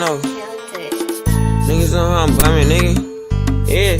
know. Niggas know how I'm bumming, nigga. Yeah.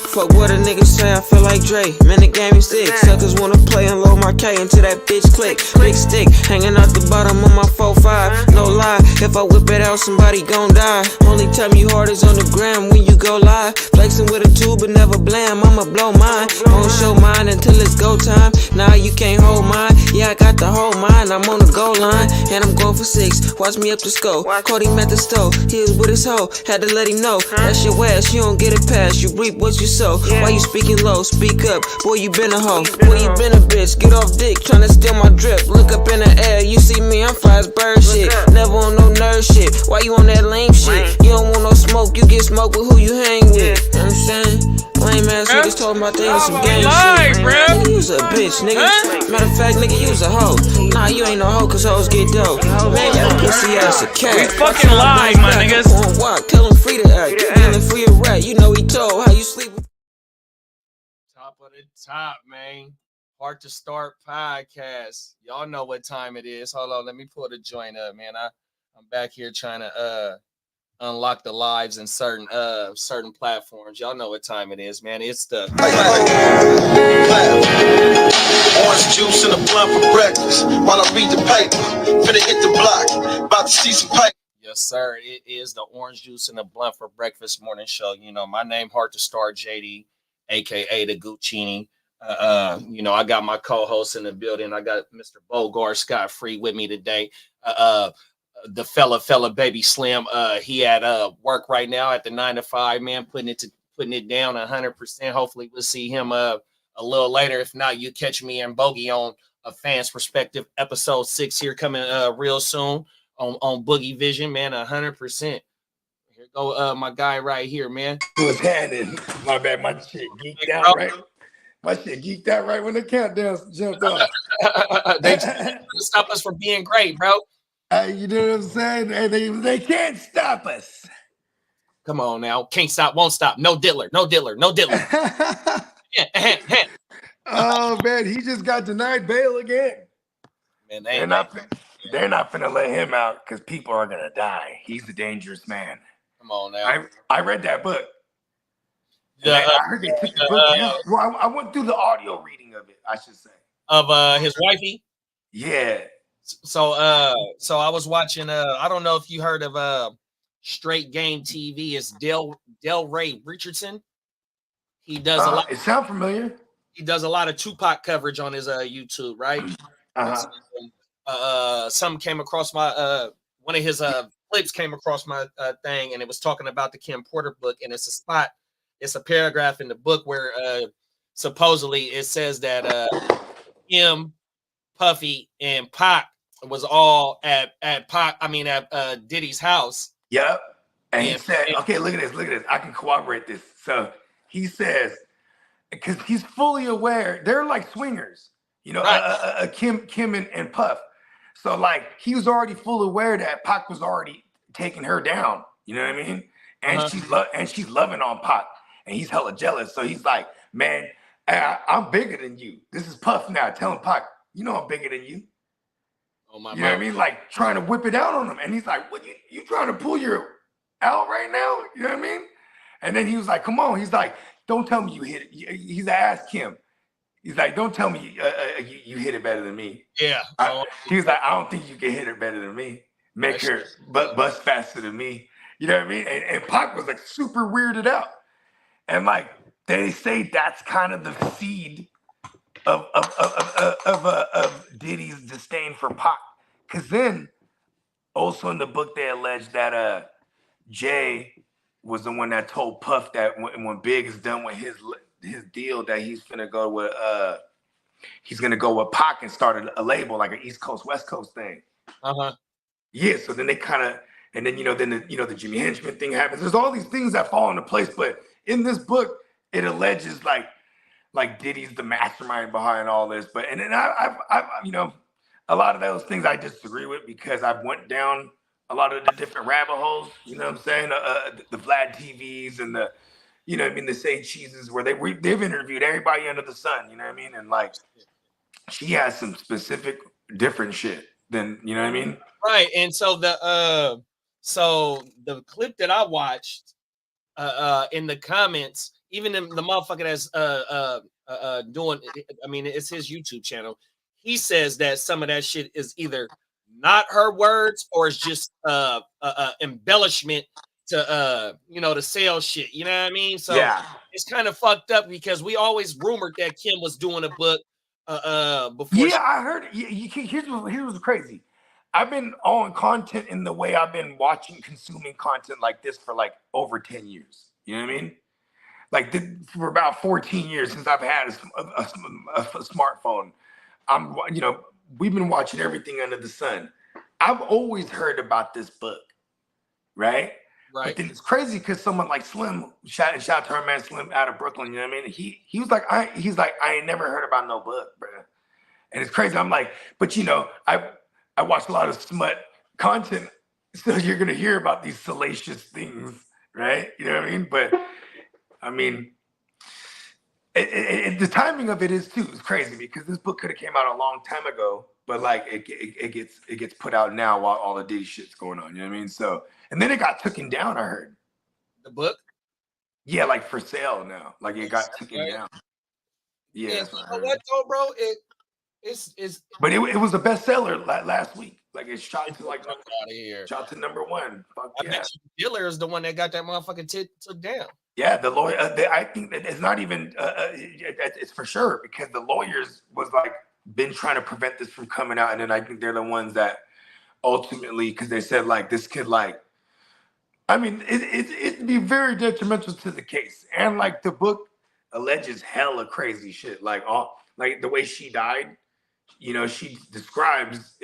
Fuck what a nigga say, I feel like Dre. Man, the game is sick. Suckers wanna play and load my K until that bitch click. Big stick, hanging out the bottom of my 4-5. No lie, if I whip it out, somebody gon' die. Only time you hard is on the gram when you go live. Flexing with a tube but never blam, I'ma blow mine. Won't show mine until it's go time. Nah, you can't hold mine. Yeah, I got the whole mine, I'm on the goal line. And I'm going for 6, watch me up the scope. Caught him at the stove, he was with his hoe. Had to let him know, that's your ass, you don't get it past. You reap what you sow. Why you speaking low? Speak up, boy, you been a hoe. Boy, you been a bitch, get off dick, tryna steal my drip. Look up in the air, you see me, I'm fly as bird shit. Never on no nerd shit, why you on that lame shit? You don't want no smoke, you get smoked with who you hang with. You know what I'm saying? Lame ass niggas talking about they on some game shit. Nigga, you's a bitch, nigga. Matter of fact, nigga, you's a hoe. Nah, you ain't no hoe, cause hoes get dope. Man, your pussy ass a cat. We fucking live, my niggas. Walk, tell him free to act. Dealing free a rat, you know he told how you sleep with. Top of the top, man. Hard to Start podcast. Y'all know what time it is. Hold on, let me pull the joint up, man. I'm back here trying to unlock the lives in certain platforms. Y'all know what time it is, man. It's the orange juice and a blunt for breakfast. While I read the paper, finna hit the block. About to see some pipe. Yes, sir. It is the Orange Juice and a Blunt for Breakfast morning show. You know, my name Hard to Start JD, aka the Guccini. You know, I got my co-host in the building. I got Mr. Bogard Scott Free with me today. The fella BabySlim. He at work right now at the 9 to 5, man, putting it down 100%. Hopefully we'll see him a little later. If not, you catch me and Bogey on A Fan's Perspective, episode 6 here coming real soon on Boogie Vision, man, 100%. Here go my guy right here, man. What's happening? My bad, my shit geeked out, right? My shit geeked out right when the countdown jumped off. They stop us from being great, bro. You know what I'm saying? They can't stop us. Come on now. Can't stop, won't stop. No diller. Oh, man, he just got denied bail again. Man, they're not finna let him out because people are gonna die. He's a dangerous man. Come on now. I read that book. Yeah, I heard they took the book down. Well, I went through the audio reading of it, I should say. Of his wifey. Yeah. So I was watching. I don't know if you heard of Straight Game TV. It's Del Ray Richardson. He does a lot. It sounds familiar. He does a lot of Tupac coverage on his YouTube, right? Some came across my one of his clips came across my thing, and it was talking about the Kim Porter book, and it's a paragraph in the book where supposedly it says that Kim, Puffy, and Pac was all at Diddy's house. Yep. And he said, okay, look at this. I can corroborate this. So he says, because he's fully aware, they're like swingers, you know, right. Kim and Puff. So like he was already fully aware that Pac was already taking her down. You know what I mean? And she's loving on Pac, and he's hella jealous. So he's like, man, I'm bigger than you. This is Puff now telling Pac, you know I'm bigger than you. Oh my! You know what I mean? Like trying to whip it out on him, and he's like, "What you trying to pull your out right now?" You know what I mean? And then he was like, "Come on!" He's like, "Don't tell me you hit it." He's asked Kim. He's like, "Don't tell me you hit it better than me." Yeah. He was like, "I don't think you can hit her better than me. Make her bust faster than me." You know what I mean? And Pac was like super weirded out, and like they say that's kind of the seed of Diddy's disdain for Pac, because then also in the book they allege that Jay was the one that told Puff that when Big is done with his deal that he's gonna go with Pac and start a label like an East Coast West Coast thing. Yeah. So then they kind of, and then the Jimmy Henchman thing happens. There's all these things that fall into place, but in this book it alleges like Diddy's the mastermind behind all this. But and then I've a lot of those things I disagree with because I've went down a lot of the different rabbit holes. You know what I'm saying? The Vlad TVs and the, you know what I mean, the Say Cheeses where they've interviewed everybody under the sun. You know what I mean? And like she has some specific different shit than, you know what I mean? Right. And so the clip that I watched in the comments, even the motherfucker that's doing, I mean, it's his YouTube channel. He says that some of that shit is either not her words or it's just embellishment to to sell shit. You know what I mean? So Yeah. it's kind of fucked up because we always rumored that Kim was doing a book before. Yeah, I heard. Here's what's crazy. I've been on content in the way I've been watching, consuming content like this for like over 10 years. You know what I mean? Like for about 14 years since I've had a smartphone. We've been watching everything under the sun. I've always heard about this book, right? Right. But then it's crazy because someone like Slim, shout out to our man Slim out of Brooklyn, you know what I mean? He was like, I ain't never heard about no book, bro. And it's crazy. I'm like, but I watch a lot of smut content, so you're gonna hear about these salacious things, right? You know what I mean? But I mean, the timing of it is too. It's crazy because this book could have came out a long time ago, but like it gets put out now while all the Diddy shit's going on. You know what I mean? So, and then it got taken down. I heard the book. Yeah, like for sale now. Like it got taken down. Yeah, you know what though, bro? But it was a bestseller last week. Like it shot to like out of here. Shot to #1. Fuck I bet you Diller is the one that got that motherfucking took down. Yeah, the lawyer. I think that it's not even. It's for sure because the lawyers was like been trying to prevent this from coming out, and then I think they're the ones that ultimately, because they said like this could like. I mean, it'd be very detrimental to the case, and like the book alleges hella crazy shit, like the way she died. You know, she describes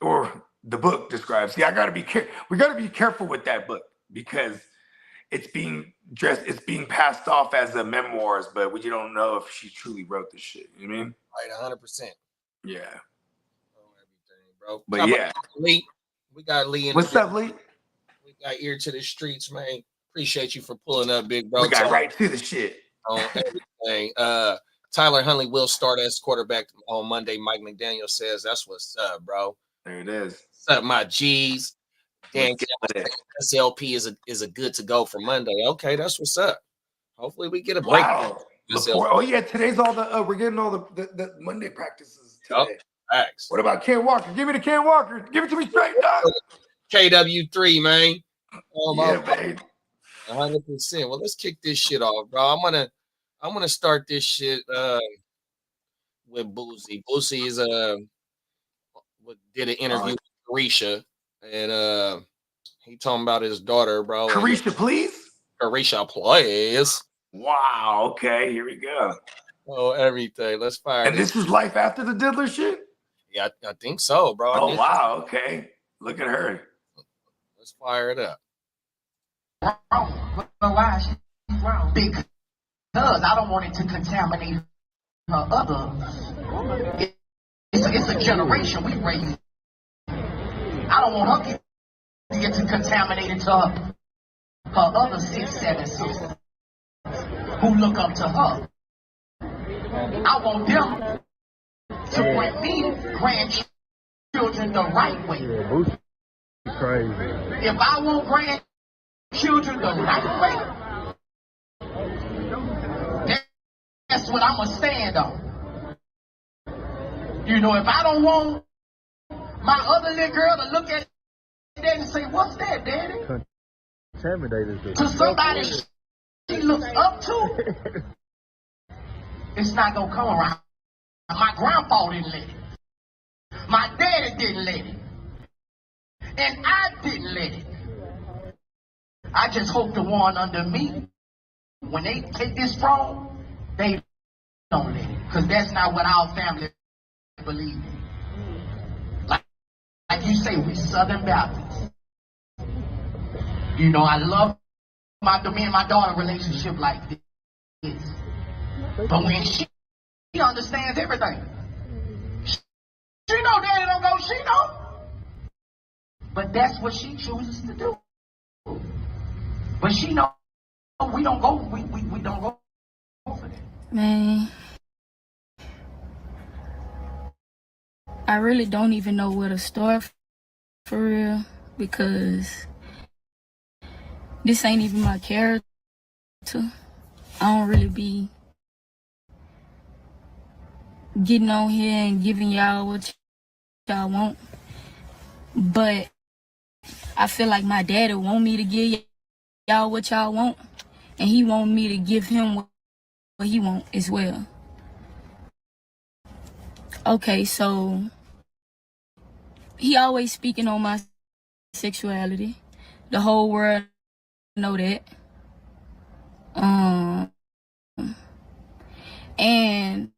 or the book describes. See, we got to be careful with that book because it's being passed off as a memoirs, but we don't know if she truly wrote this shit. You know what I mean? Right, 100%. Yeah. Everything, bro. But yeah, Lee, we got Lee. What's up, Lee? We got ear to the streets, man. Appreciate you for pulling up, big bro. We got right to the shit. On everything. Tyler Huntley will start as quarterback on Monday. Mike McDaniel says that's what's up, bro. There it is. What's up, my G's? Dan SLP is a good to go for Monday. Okay, that's what's up. Hopefully we get a break. Wow. Oh yeah, today's all the we're getting all the Monday practices today. Yep. Thanks. What about Ken Walker? Give me the Ken Walker. Give it to me straight, dog. KW3, man. Yeah, babe. 100%. Well, let's kick this shit off, bro. I'm gonna start this shit with Boosie. Boosie is did an interview with Carisha, and he talking about his daughter, bro. Carisha, please. Carisha, please. Wow. Okay, here we go. Oh, everything. Let's fire. And this is life after the diddler shit. Yeah, I think so, bro. Oh wow. Okay. Look at her. Let's fire it up. Why she's wrong? Because I don't want it to contaminate her other. It's a generation we raise. I don't want her to get contaminated to her other 6, 7 sisters who look up to her. I want them to bring me grandchildren the right way. Crazy. If I want grandchildren the right way, that's what I'm going to stand on. You know, if I don't want my other little girl to look at that and say, what's that, daddy? Contaminated. To somebody she looks up to, it's not going to come around. My grandpa didn't let it. My daddy didn't let it. And I didn't let it. I just hope the one under me, when they take this throne, they don't let it. Because that's not what our family believe in. Like you say, we Southern Baptists. You know, I love me and my daughter relationship like this. But when she understands everything, she know daddy don't go, she know. But that's what she chooses to do. But she know we don't go, we don't go for that. Man, I really don't even know where to start for real, because this ain't even my character. I don't really be getting on here and giving y'all what y'all want. But I feel like my daddy want me to give y'all what y'all want, and he want me to give him what he want as well. Okay, so he always speaking on my sexuality. The whole world know that. And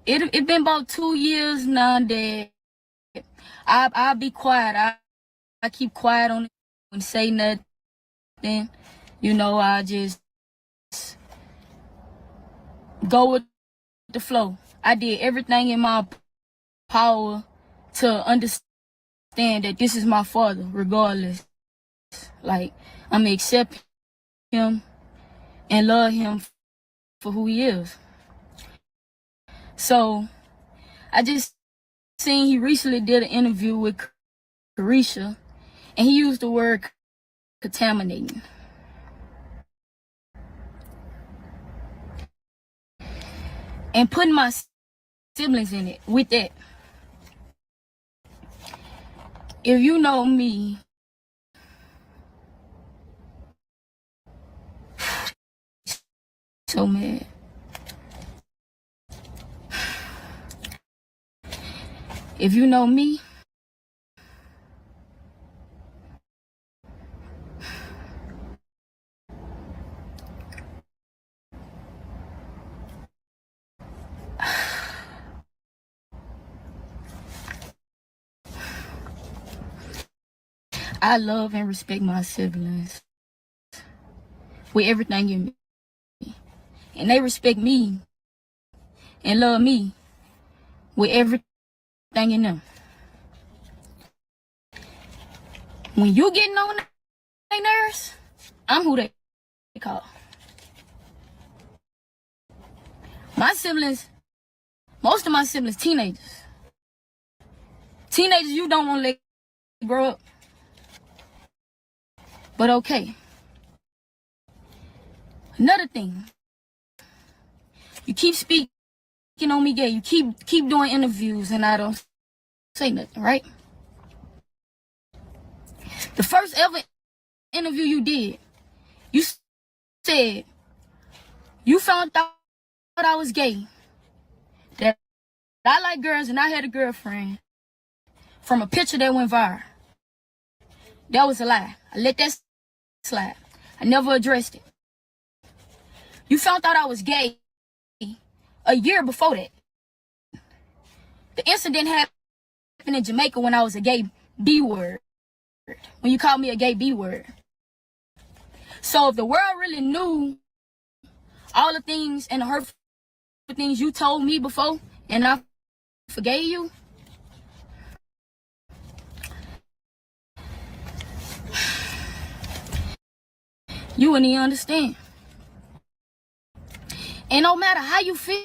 it been about 2 years now that I'll be quiet. I keep quiet on it and say nothing. You know, I just go with the flow. I did everything in my power to understand that this is my father, regardless. Like, I'm gonna accept him and love him for who he is. So, I just seen he recently did an interview with Carisha, and he used the word contaminating. And putting my siblings in it with that. If you know me, so mad. If you know me, I love and respect my siblings with everything in me. And they respect me and love me with everything in them. When you getting on their nerves, I'm who they call. My siblings, most of my siblings, teenagers. Teenagers you don't want to let grow up. But okay. Another thing. You keep speaking on me gay. You keep doing interviews and I don't say nothing, right? The first ever interview you did, you said you found out I was gay, that I like girls and I had a girlfriend from a picture that went viral. That was a lie. I let that slide. I never addressed it. You found out I was gay a year before that. The incident happened in Jamaica when I was a gay B word. When you called me a gay B word. So if the world really knew all the things and the hurtful things you told me before and I forgave you, you wouldn't even understand. And no matter how you feel,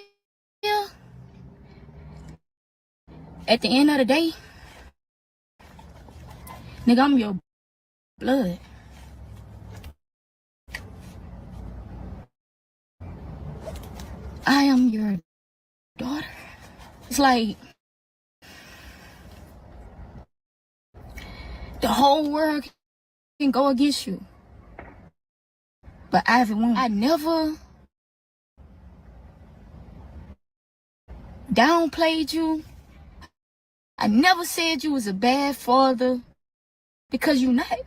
at the end of the day, nigga, I'm your blood. I am your daughter. It's like the whole world can go against you, but I haven't won. I never downplayed you. I never said you was a bad father, because you're not.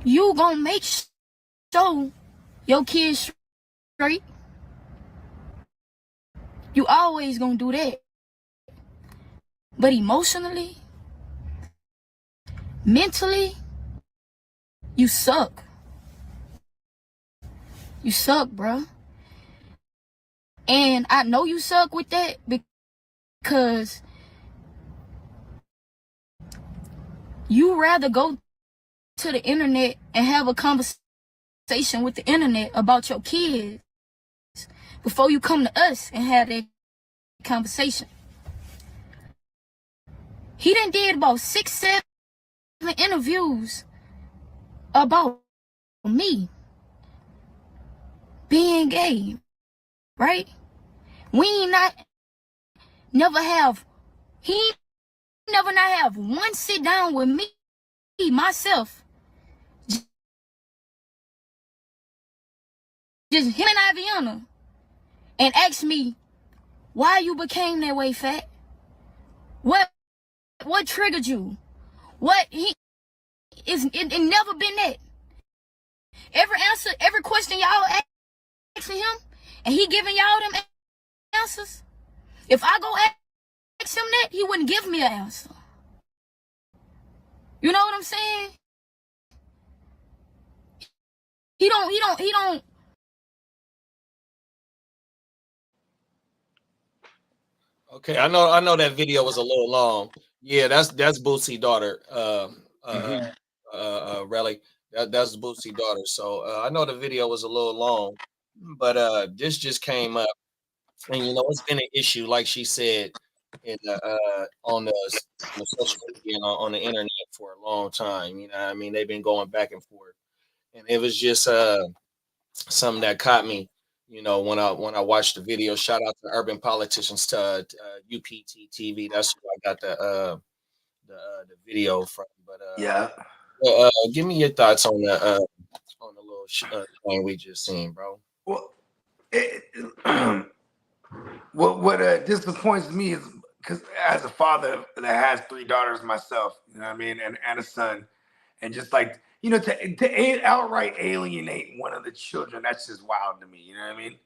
You gonna make sure your kids straight. You always gonna do that. But emotionally, mentally, you suck. You suck, bruh. And I know you suck with that because you rather go to the internet and have a conversation with the internet about your kids before you come to us and have that conversation. He done did about 6, 7 interviews about me being gay, right? He never not have one sit down with me, myself. Just him and Aviana, and ask me why you became that way, Fat. What triggered you? It never been that. Every question y'all asking him, and he giving y'all them answers. If I go ask him that, he wouldn't give me an answer. You know what I'm saying? He don't. Okay, I know that video was a little long. Yeah, that's Bootsie's daughter. Relly. That's Bootsie's daughter. So I know the video was a little long, but this just came up, and it's been an issue, like she said, in on the social media and on the internet for a long time. You know what I mean? They've been going back and forth, and it was just something that caught me. When I watched the video. Shout out to Urban Politicians to UPT TV. That's who I got the video from. But yeah, give me your thoughts on the little thing we just seen, bro. Well, what disappoints me is because as a father that has 3 daughters myself, you know what I mean, and a son, and just like to outright alienate one of the children, that's just wild to me. You know what I mean?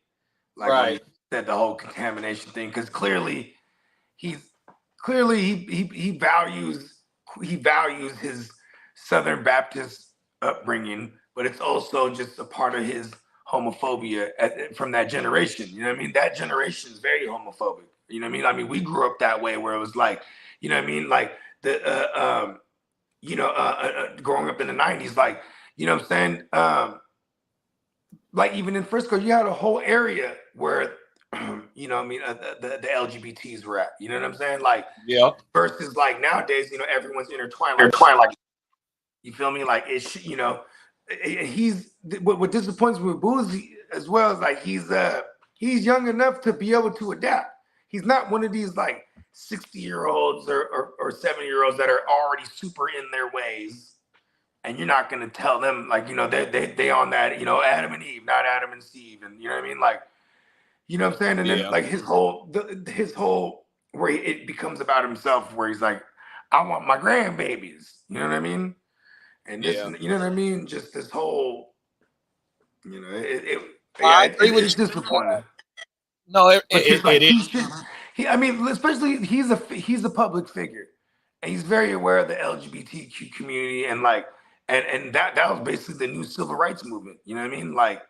Like right. when you said the whole contamination thing, because clearly he values his Southern Baptist upbringing, but it's also just a part of his homophobia from that generation. You know what I mean? That generation is very homophobic. You know what I mean? I mean, we grew up that way where it was like, you know what I mean? Like the growing up in the 90s, like, you know what I'm saying? Like even in Frisco, you had a whole area where, you know what I mean, the LGBTs were at, you know what I'm saying? Like, yeah. Versus like nowadays, everyone's intertwined. Like, you feel me? Like it's, what disappoints me with Boozy as well is like he's young enough to be able to adapt. He's not one of these like 60-year-olds or 70-year-olds that are already super in their ways, and you're not gonna tell them like they on that Adam and Eve, not Adam and Steve, and you know what I mean, like you know what I'm saying, and then like his whole where it becomes about himself, where he's like, I want my grandbabies, you know what I mean, and this you know what I mean, just this whole I agree with it's disappointing. No, it is. I mean, especially he's a public figure, and he's very aware of the LGBTQ community, and like, and that was basically the new civil rights movement. You know what I mean? Like,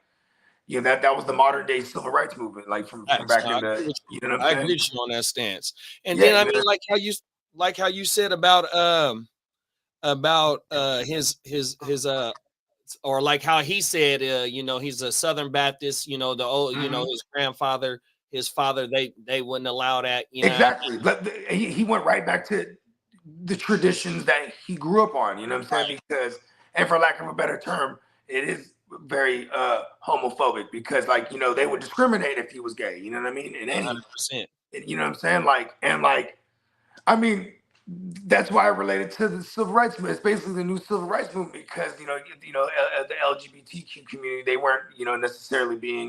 that was the modern day civil rights movement, like from back in the. You know what I'm saying? I agree with you on that stance, and then I mean, like how you said about his or like how he said, he's a Southern Baptist, the old, his grandfather, his father, they wouldn't allow that, Exactly. But he went right back to the traditions that he grew up on, you know what I'm saying? Because, and for lack of a better term, it is very homophobic because like, they would discriminate if he was gay, you know what I mean? And 100%. You know what I'm saying? Like, and like, I mean, that's why I related to the civil rights movement. It's basically the new civil rights movement because the LGBTQ community, they weren't necessarily being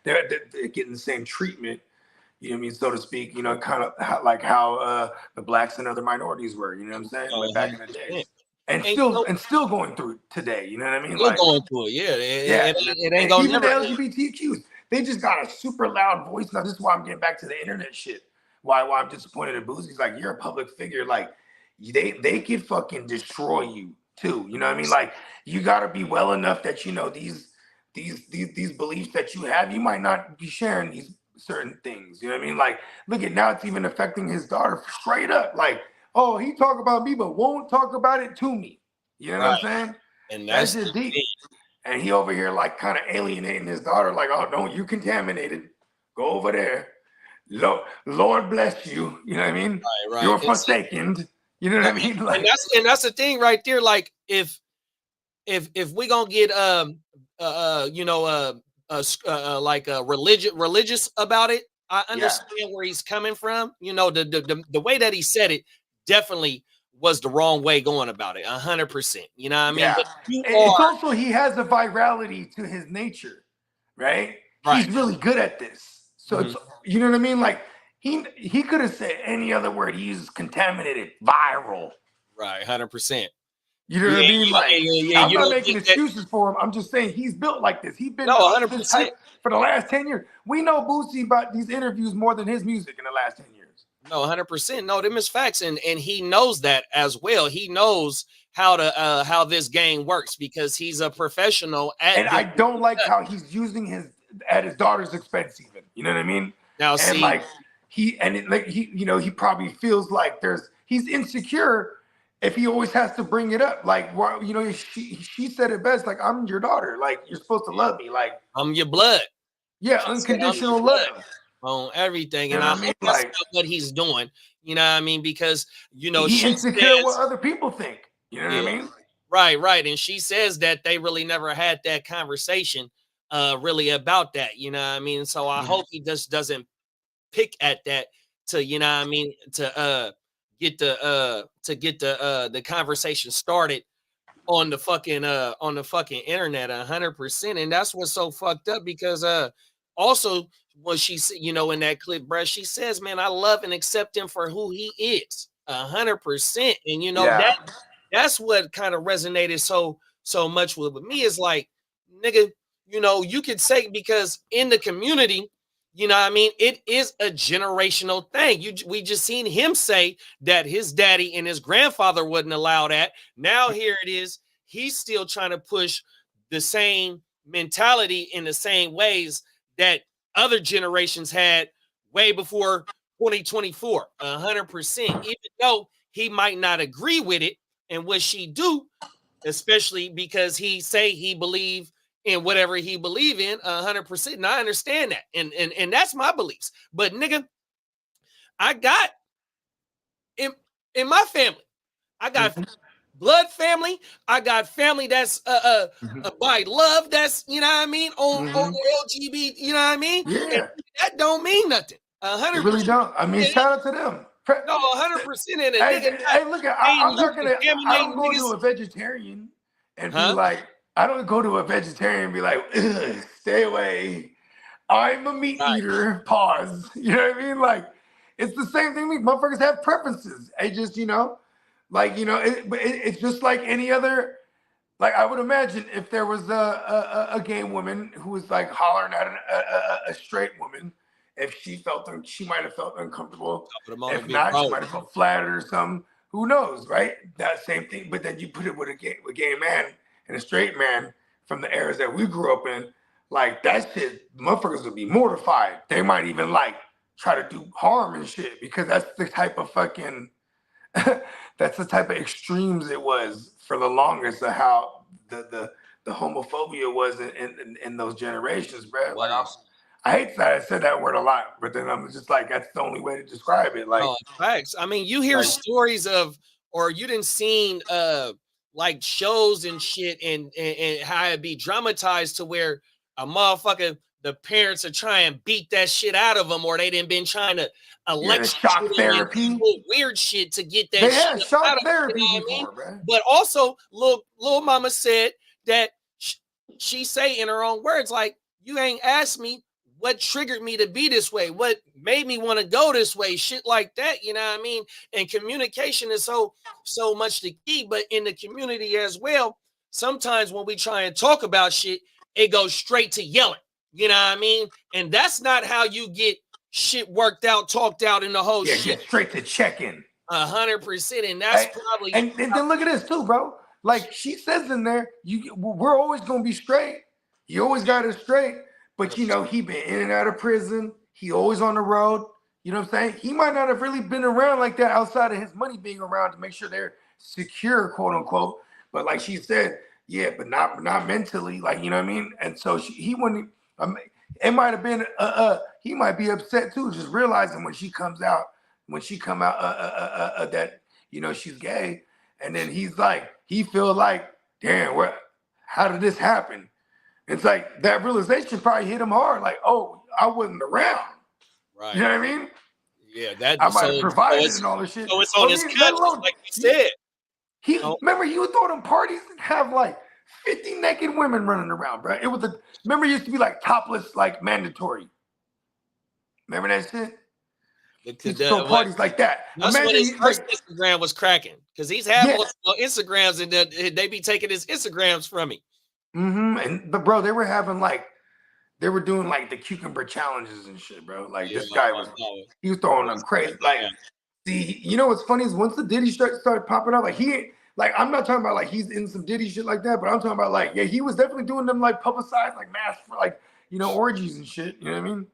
they're getting the same treatment, you know what I mean, so to speak, kind of how the blacks and other minorities were, you know what I'm saying, like back in the day, and still going through it today, you know what I mean, like going through it, it ain't going even the LGBTQs, they just got a super loud voice. Now this is why I'm getting back to the internet shit. Why I'm disappointed in Boozy. He's like, you're a public figure. Like, they could fucking destroy you too. You know what I mean? Like, you gotta be well enough that these beliefs that you have, you might not be sharing these certain things. You know what I mean? Like, look at now, it's even affecting his daughter straight up. Like, oh, he talk about me, but won't talk about it to me. You know what I'm saying? And that's just deep. And he over here like kind of alienating his daughter. Like, oh, don't you contaminated? Go over there. Lord bless you. You know what I mean? Right. You're forsaken. You know what I mean? Like, and that's the thing right there. Like if we gonna get religious about it, I understand where he's coming from. You know, the way that he said it definitely was the wrong way going about it. 100%. You know what I mean? But it's also he has a virality to his nature, right? He's really good at this. So it's, you know what I mean? Like he could have said any other word. He uses contaminated, viral. Right, 100%. You know what I mean? Like, I'm not making excuses for him. I'm just saying he's built like this. He's been 100% for the last 10 years. We know Boosie about these interviews more than his music in the last 10 years. No, 100%. No, them is facts, and he knows that as well. He knows how this game works because he's a professional at. And I don't like how he's using his at his daughter's expense, even. You know what I mean? Now, and see, like he probably feels like he's insecure. If he always has to bring it up, like, you know, she said it best, like, I'm your daughter, like, you're supposed to love me, like, I'm your blood. Yeah, unconditional love on everything, and you know I think that's what he's doing. You know what I mean? Because you know he's insecure what other people think. You know what I mean? Right, and she says that they really never had that conversation, really about that. You know what I mean? So I hope he just doesn't pick at that to, you know what I mean, to get the conversation started on the fucking internet 100%. And that's what's so fucked up because also when she said, you know, in that clip, bruh, she says, man, I love and accept him for who he is 100%. And you know, that's what kind of resonated so much with me is like, nigga, you know, you could say because in the community, you know what I mean? It is a generational thing. We just seen him say that his daddy and his grandfather wouldn't allow that. Now here it is. He's still trying to push the same mentality in the same ways that other generations had way before 2024, 100%. Even though he might not agree with it and what she do, especially because he say he believe in whatever he believe in 100%. And I understand that. And that's my beliefs. But nigga, I got in my family, I got blood family. I got family that's by love. That's, you know what I mean? On the LGBT, you know what I mean? Yeah. And that don't mean nothing. 100%. It really don't. I mean, shout out to them. No, 100%. Hey, look, I'm not gonna. I don't go to a vegetarian and be like, I don't go to a vegetarian and be like, stay away. I'm a meat eater. Pause. You know what I mean? Like, it's the same thing. Motherfuckers have preferences. It just, you know, like, you know, it's just like any other. Like, I would imagine if there was a gay woman who was like hollering at a straight woman, if she might have felt uncomfortable. If not, she might have felt flattered or something. Who knows, right? That same thing. But then you put it with a gay man and a straight man from the eras that we grew up in, like that shit, motherfuckers would be mortified. They might even like try to do harm and shit because that's the type of fucking, that's the type of extremes it was for the longest of how the homophobia was in those generations, bro. Like I hate that I said that word a lot, but then I'm just like, that's the only way to describe it. Like, facts. I mean, you hear stories of, or you didn't seen like shows and shit and how it be dramatized to where a motherfucker, the parents are trying to beat that shit out of them, or they didn't been trying to shock therapy, weird shit to get that shit shock out therapy of them, you know before, but also little mama said that she say in her own words, like, you ain't asked me what triggered me to be this way, what made me want to go this way, shit like that, you know what I mean? And communication is so much the key, but in the community as well, sometimes when we try and talk about shit, it goes straight to yelling, you know what I mean? And that's not how you get shit worked out, talked out in the whole shit. Straight to check-in. 100%, and that's probably... And then look at this too, bro. Like she says in there, we're always going to be straight. You always got it straight. But, you know, he been in and out of prison. He always on the road. You know what I'm saying? He might not have really been around like that outside of his money being around to make sure they're secure, quote unquote. But like she said, yeah, but not mentally. Like, you know what I mean? And so he wouldn't, it might have been he might be upset too, just realizing when she come out that she's gay, and then he's like, he feel like, damn, how did this happen? It's like that realization probably hit him hard, like, oh, I wasn't around. Right. You know what I mean? Yeah, that I might have provided and all this shit. So it's on his cut, like you said. Remember, he would throw them parties and have like 50 naked women running around, bro. Remember, it used to be like topless, like mandatory. Remember that shit? Throw parties like that. That's when his first Instagram was cracking, because he's having Instagrams and they be taking his Instagrams from him. But bro, they were doing like the cucumber challenges and shit, bro. Like this guy he was throwing them crazy. Like, see, you know what's funny is once the Diddy started popping up, like I'm not talking about like he's in some Diddy shit like that, but I'm talking about like, yeah, he was definitely doing them like publicized, like mass for like, orgies and shit. You know what I mean?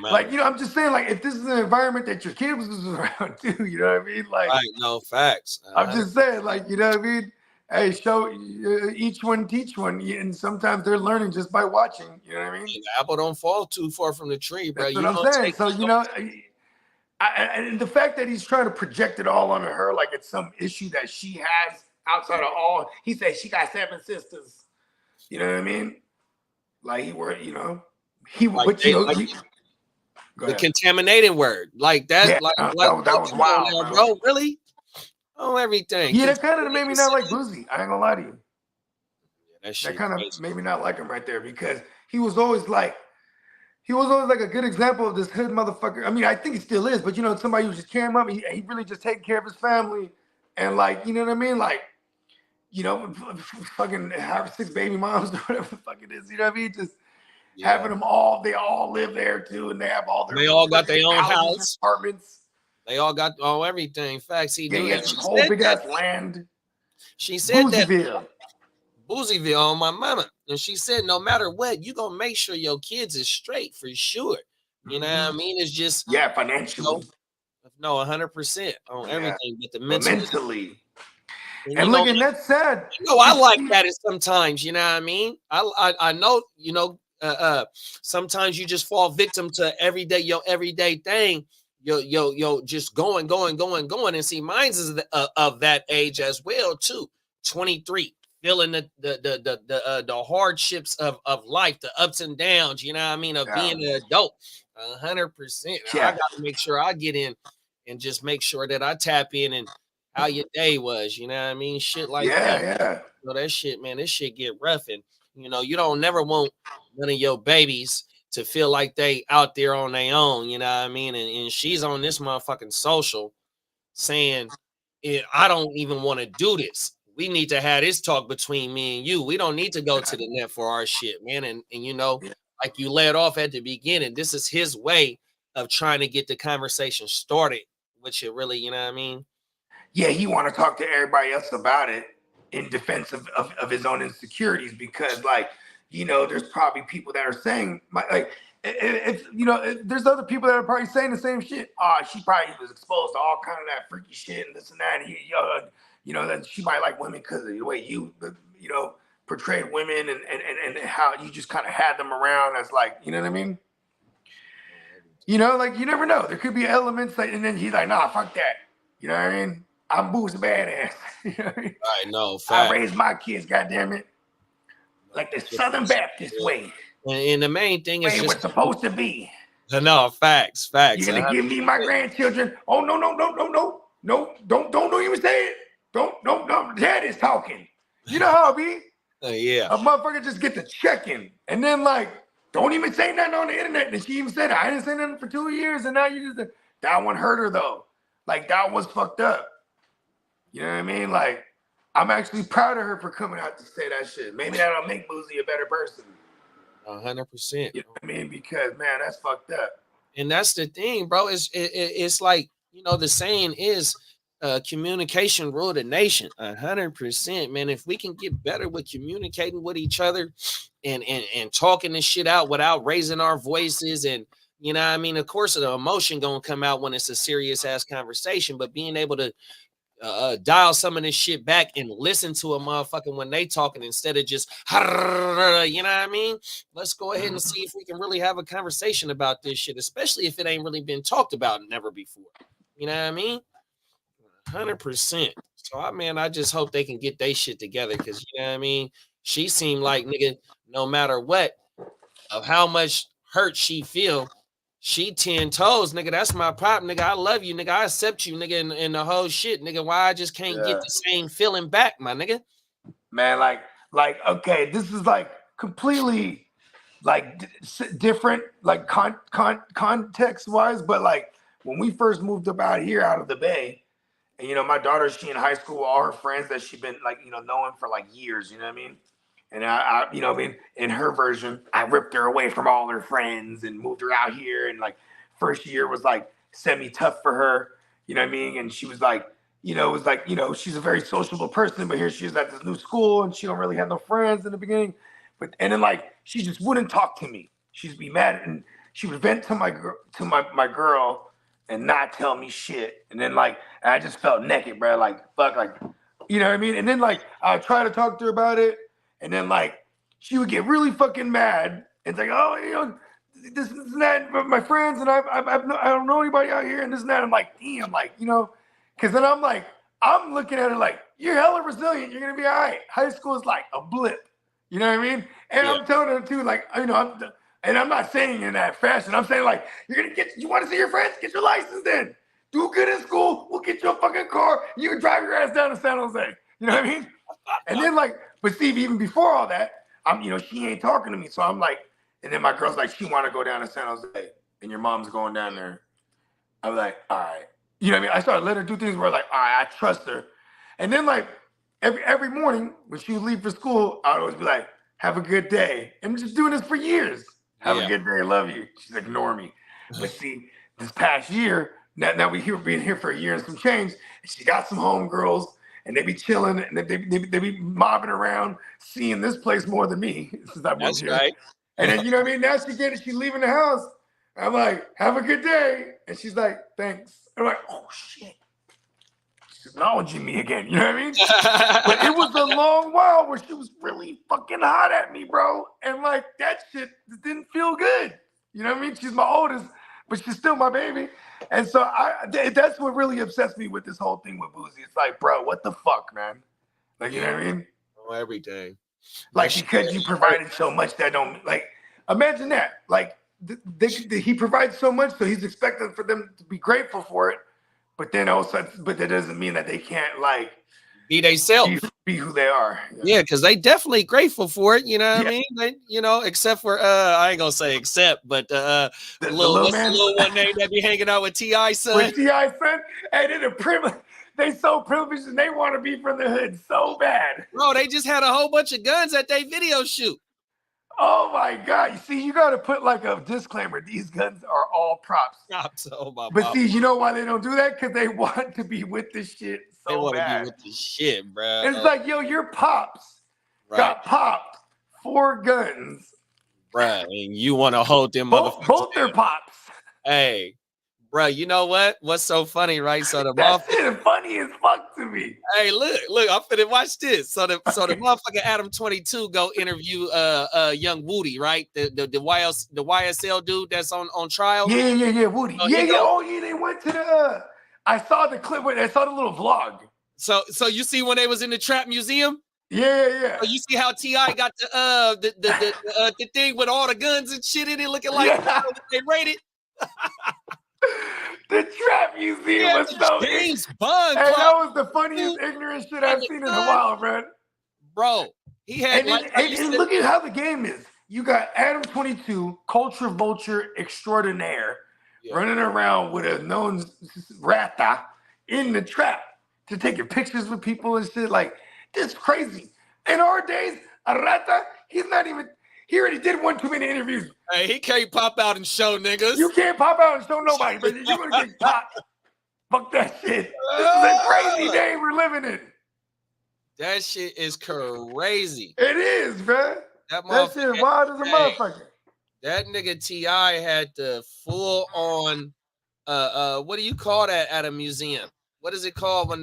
Like, I'm just saying, like, if this is an environment that your kids was around too, you know what I mean? Like, right, no facts. I'm just saying, like, you know what I mean? Hey, show each one, teach one, and sometimes they're learning just by watching. You know what I mean? The apple don't fall too far from the tree, bro. That's what I'm saying. So and the fact that he's trying to project it all onto her, like it's some issue that she has outside of all. He said she got 7 sisters. You know what I mean? Like the contaminating word, like that, yeah, that was wild, bro. Really? Oh, everything. Yeah, that kind of made me not like Boosie. I ain't gonna lie to you. Yeah, that kind of made me not like him right there, because he was always like a good example of this hood motherfucker. I mean, I think he still is, but somebody who just came up, he really just taking care of his family, and like, you know what I mean? Like, fucking have 6 baby moms or whatever the fuck it is. You know what I mean? Just having them all, they all live there too, and they have all their. They all got their own house, apartments. They all got everything. Facts. He do that. Whole big ass land. She said Boozyville. Boozyville on my mama, and she said, no matter what, you gonna make sure your kids is straight for sure. You know what I mean? It's just financially. No, 100% on everything, but the mentally. And look, and that's sad. I like that sometimes. You know what I mean? I know. Sometimes you just fall victim to your everyday thing. Yo, just going, and see, mine's is of that age as well too. 23, feeling the hardships of life, the ups and downs. You know what I mean? Of being an adult, 100%. I got to make sure I get in and just make sure that I tap in and how your day was. You know what I mean? Shit like that. Yeah. So that shit, man, this shit get rough, and you don't never want none of your babies to feel like they out there on their own, you know what I mean? And she's on this motherfucking social saying, I don't even want to do this. We need to have this talk between me and you. We don't need to go to the net for our shit, man. And like you led off at the beginning, this is his way of trying to get the conversation started, which it really, you know what I mean? Yeah, he want to talk to everybody else about it in defense of his own insecurities, because like, there's probably people that are saying, if there's other people that are probably saying the same shit. She probably was exposed to all kind of that freaky shit and this and that. That she might like women because of the way you portrayed women and how you just kind of had them around as like, you know what I mean? Like you never know. There could be elements that, and then he's like, nah, fuck that. You know what I mean? I'm Boo's badass. You know what I mean? I know. I raised my kids, goddammit. Like the Southern Baptist way. And the main thing is just supposed to be. No, facts. You're gonna give me my grandchildren. Oh no, don't even say it. Don't. Dad is talking. You know how it be? Yeah. A motherfucker just get to checking, and then like, don't even say nothing on the internet. And she even said, I didn't say nothing for 2 years, and now you just that one hurt her though. Like that was fucked up. You know what I mean? Like, I'm actually proud of her for coming out to say that shit. Maybe that'll make Boosie a better person. 100%. You know what I mean? Because man, that's fucked up. And that's the thing, bro. It's like, the saying is communication rule the nation. 100%, man. If we can get better with communicating with each other and talking this shit out without raising our voices, and you know what I mean? Of course, the emotion gonna come out when it's a serious ass conversation, but being able to dial some of this shit back and listen to a motherfucker when they talking instead of just, you know what I mean? Let's go ahead and see if we can really have a conversation about this shit, especially if it ain't really been talked about never before. You know what I mean? 100%. So I just hope they can get their shit together, because you know what I mean. She seemed like, nigga, no matter what, of how much hurt she feel, she 10 toes, nigga. That's my pop, nigga. I love you, nigga. I accept you, nigga, and the whole shit, nigga. Why I just can't get the same feeling back, my nigga? Man, like okay, this is like completely like different, like context wise, but like when we first moved up out here out of the Bay. And, you know, my daughter, she in high school, all her friends that she'd been like, you know, knowing for like years, you know what I mean? And I you know, I mean, in her version, I ripped her away from all her friends and moved her out here. And like first year was like semi-tough for her, you know what I mean? And she was like, you know, it was like, you know, she's a very sociable person, but here she is at this new school and she don't really have no friends in the beginning. And then like, she just wouldn't talk to me. She'd be mad and she would vent to my girl and not tell me shit. And then like, I just felt naked, bro. Like, fuck, like, you know what I mean? And then like, I try to talk to her about it. And then like, she would get really fucking mad. And it's like, oh, you know, this and that, my friends, and I don't know anybody out here and this and that. I'm like, damn, like, you know, cause then I'm like, I'm looking at her like, you're hella resilient. You're going to be all right. High school is like a blip. You know what I mean? And I'm telling her too, like, you know, and I'm not saying in that fashion. I'm saying like, you want to see your friends? Get your license then. Do good in school. We'll get you a fucking car. You can drive your ass down to San Jose. You know what I mean? And then like, but Steve, even before all that, you know, she ain't talking to me. So I'm like, and then my girl's like, she want to go down to San Jose and your mom's going down there. I was like, all right. You know what I mean? I started letting her do things where like, all right, I trust her. And then like every morning when she would leave for school, I would always be like, have a good day. And I'm just doing this for years. Have a good day. Love you. She's ignoring me. But see, this past year, now we've been here for a year and some change. And she got some homegirls, and they be chilling, and they be mobbing around, seeing this place more than me since I moved here. Right. And then you know what I mean. Now she's leaving the house. I'm like, have a good day, and she's like, thanks. I'm like, oh shit. She's acknowledging me again. You know what I mean? But it was a long while where she was really fucking hot at me, bro. And like that shit didn't feel good. You know what I mean? She's my oldest, but she's still my baby. And so that's what really obsessed me with this whole thing with Boozy. It's like, bro, what the fuck, man? Like, you know what I mean? Oh, everything. Like, because you provided so much that don't, like, imagine that. Like, he provides so much, so he's expecting for them to be grateful for it. But then also, but that doesn't mean that they can't, like, be themselves, be who they are. Yeah, because they definitely grateful for it. You know what I mean? They, you know, except for I ain't gonna say except, but the little one name that be hanging out with T.I. son. With T.I. son, and then the privilege. They so privileged and they want to be from the hood so bad. Bro, they just had a whole bunch of guns at their video shoot. Oh my God. You see, you got to put like a disclaimer. These guns are all props. But see, you know why they don't do that? Because they want to be with this shit so they want bad. to be with this shit, bro. It's like, yo, your pops got popped 4 guns. Bruh, and you want to hold them motherfuckers. Both their pops. Hey. Bro, you know what? What's so funny, right? So the motherfucker funny as fuck to me. Hey, look, I'm finna watch this. So the motherfucker Adam 22 go interview young Woody, right? The YSL dude that's on trial. Yeah, Woody. Yeah, they went to the I saw the clip I saw the little vlog. So you see when they was in the trap museum? Yeah. So you see how T.I. got the thing with all the guns and shit in it looking like they rated. The trap museum was so James Bond. And that was the funniest ignorant shit I've seen in a while, man. Bro, he had and look at how the game is. You got Adam 22, culture vulture extraordinaire, running around with a known rata in the trap to taking pictures with people and shit. Like, this is crazy. In our days, a rata, he's not even. He already did one too many interviews. Hey, he can't pop out and show niggas. You can't pop out and show nobody, but you're gonna get popped. Fuck that shit. This is a crazy day we're living in. That shit is crazy. It is, man. That shit is wild as a motherfucker. That nigga T.I. had the full on what do you call that at a museum? What is it called when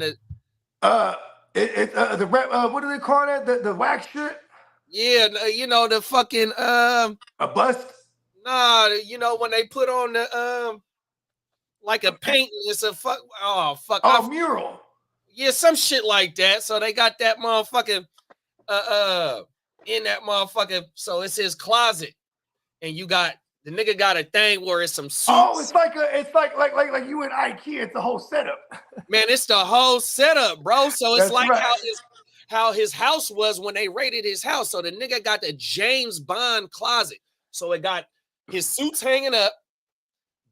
What do they call that? The wax shit? Yeah, you know, the fucking a bust? Nah, you know, when they put on the like a paint, it's a fuck. Oh fuck! Oh, mural. Yeah, some shit like that. So they got that motherfucking in that motherfucker. So it's his closet, and you got the nigga got a thing where it's some suits. Oh, it's like you in IKEA. It's the whole setup. Man, it's the whole setup, bro. So it's That's like right. how his house was when they raided his house. So the nigga got the James Bond closet. So it got his suits hanging up.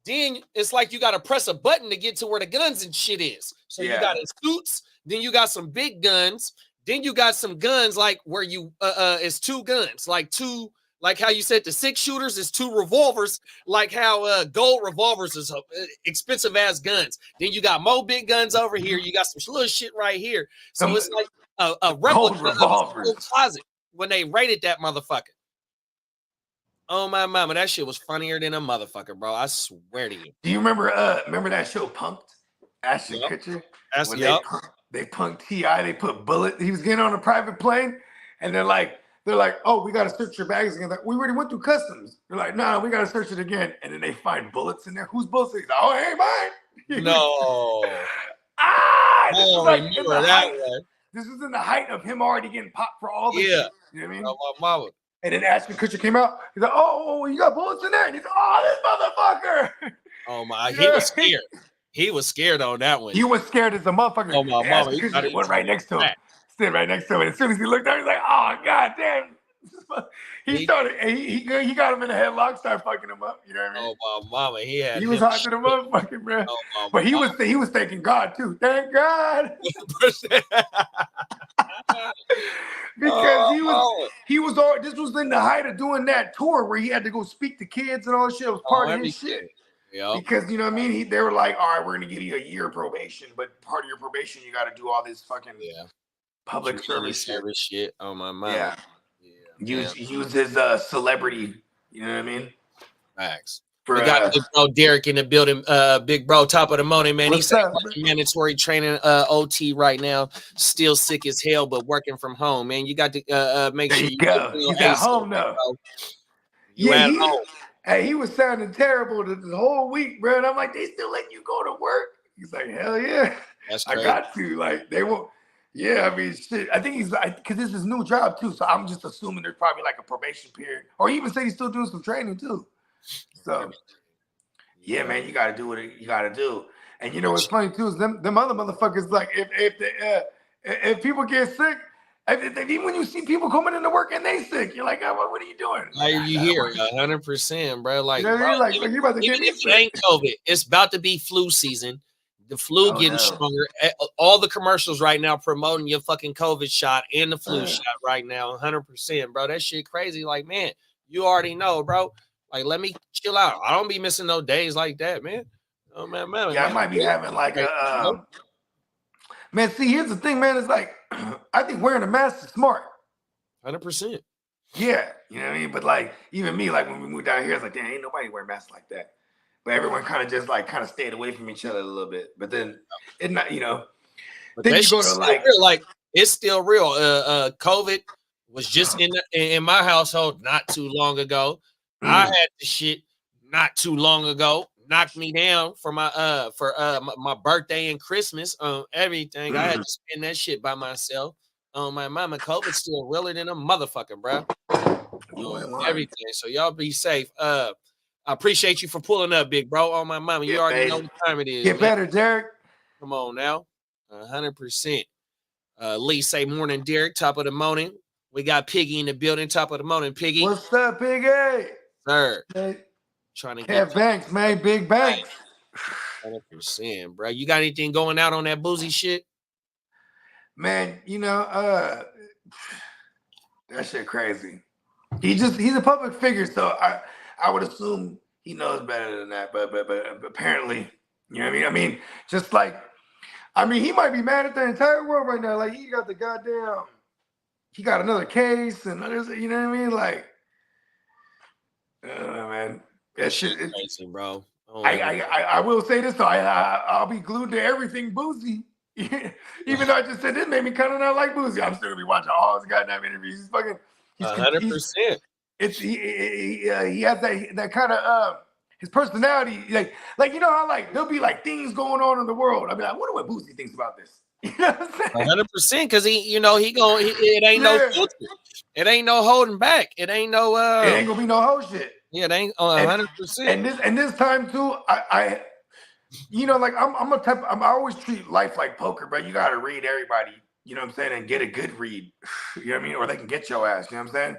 Then it's like you got to press a button to get to where the guns and shit is. So you got his suits, then you got some big guns, then you got some guns like where you it's two guns, like how you said the 6-shooters is 2 revolvers, like how gold revolvers is expensive ass guns. Then you got more big guns over here. You got some little shit right here. So it's like a replica of his closet when they raided that motherfucker. Oh my mama, that shit was funnier than a motherfucker, bro. I swear to you. Do you remember that show Punked? Ashton Kutcher? They punked T.I., they put bullet. He was getting on a private plane, and they're like, oh, we gotta search your bags again. Like, we already went through customs. They're like, no, we gotta search it again. And then they find bullets in there. Whose bullets? He's like, oh, hey, mine. No. I don't remember that one. This is in the height of him already getting popped for all this shit. You know what I mean? Oh, my mama. And then Ashton Kutcher came out. He's like, oh, you got bullets in there? And he's like, oh, this motherfucker. Oh, my. He was scared. He was scared on that one. He was scared as a motherfucker. Oh, my mama. He went right next to him. Stood right next to him. And as soon as he looked down, he's like, oh, God damn. He got him in a headlock, started fucking him up. You know what I mean? Oh, my mama. He was hot to the motherfucking, bro. Oh, but he was thanking God, too. Thank God. Because this was in the height of doing that tour where he had to go speak to kids and all that shit. It was part of his shit. Yep. Because you know what I mean? They were like, all right, we're gonna give you a year probation, but part of your probation, you gotta do all this fucking public service shit. Oh my mind. Yeah. Use his celebrity, you know what I mean? Facts. We got Big Bro Derek in the building. Big Bro, top of the morning, man. He's mandatory training OT right now. Still sick as hell, but working from home, man. You got to make sure you go. He's at home now. Home. Hey, he was sounding terrible the whole week, bro. And I'm like, they still letting you go to work? He's like, hell yeah. That's crazy. I got to. Like, they won't. Yeah, I mean, shit. I think he's like, because this is his new job too. So I'm just assuming there's probably like a probation period. Or he even said he's still doing some training too. So, yeah, man, you got to do what you got to do. And you know what's funny too is them other motherfuckers, like, if people get sick, even when you see people coming into work and they sick, you're like, oh, what are you doing? Like, you hear 100%, bro. Like, you know, bro, like you about to get me sick. Ain't COVID. It's about to be flu season. The flu getting stronger. All the commercials right now promoting your fucking COVID shot and the flu shot right now. 100%, bro. That shit crazy. Like, man, you already know, bro. Like, let me chill out. I don't be missing no days like that, man. Oh, man. Yeah, I might be having like a man, see, here's the thing, man. It's like, I think wearing a mask is smart. 100%. Yeah, you know what I mean? But like, even me, like when we moved down here, it's like, damn, ain't nobody wearing masks like that. But everyone kind of just like stayed away from each other a little bit. But then it not, you know. But then you go to like it's still real. COVID was just in my household not too long ago. I had the shit not too long ago. Knocked me down for my my birthday and Christmas, everything. I had to spend that shit by myself. My mama, COVID still realer than a motherfucker, bro. Everything. So y'all be safe. I appreciate you for pulling up, big bro. On my mama, you already know what time it is. Get better, Derek. Come on now, 100%. Lee say morning, Derek. Top of the morning. We got Piggy in the building. Top of the morning, Piggy. What's up, Piggy? Sir. Hey. Trying to get banks, man. Big banks. 100%, bro. You got anything going out on that boozy shit? Man, you know, that shit crazy. He's a public figure, so I would assume he knows better than that. But apparently, you know what I mean? I mean, just like, I mean, he might be mad at the entire world right now. Like, he got another case and others, you know what I mean? Like, man. That shit, crazy, bro. I will say this though. I'll be glued to everything boozy. Even though I just said this made me kind of not like Boosie, I'm still gonna be watching all his goddamn interviews. He's fucking. 100%. He has that kind of his personality, like you know how like there'll be like things going on in the world. I'll be like, I wonder what Boosie thinks about this. You know what I'm saying? 100%, because it ain't no filter. It ain't no holding back. It ain't no it ain't gonna be no whole shit. Yeah, it ain't 100%. And this time too, I you know, like I always treat life like poker, but you gotta read everybody, you know what I'm saying, and get a good read. You know what I mean? Or they can get your ass, you know what I'm saying?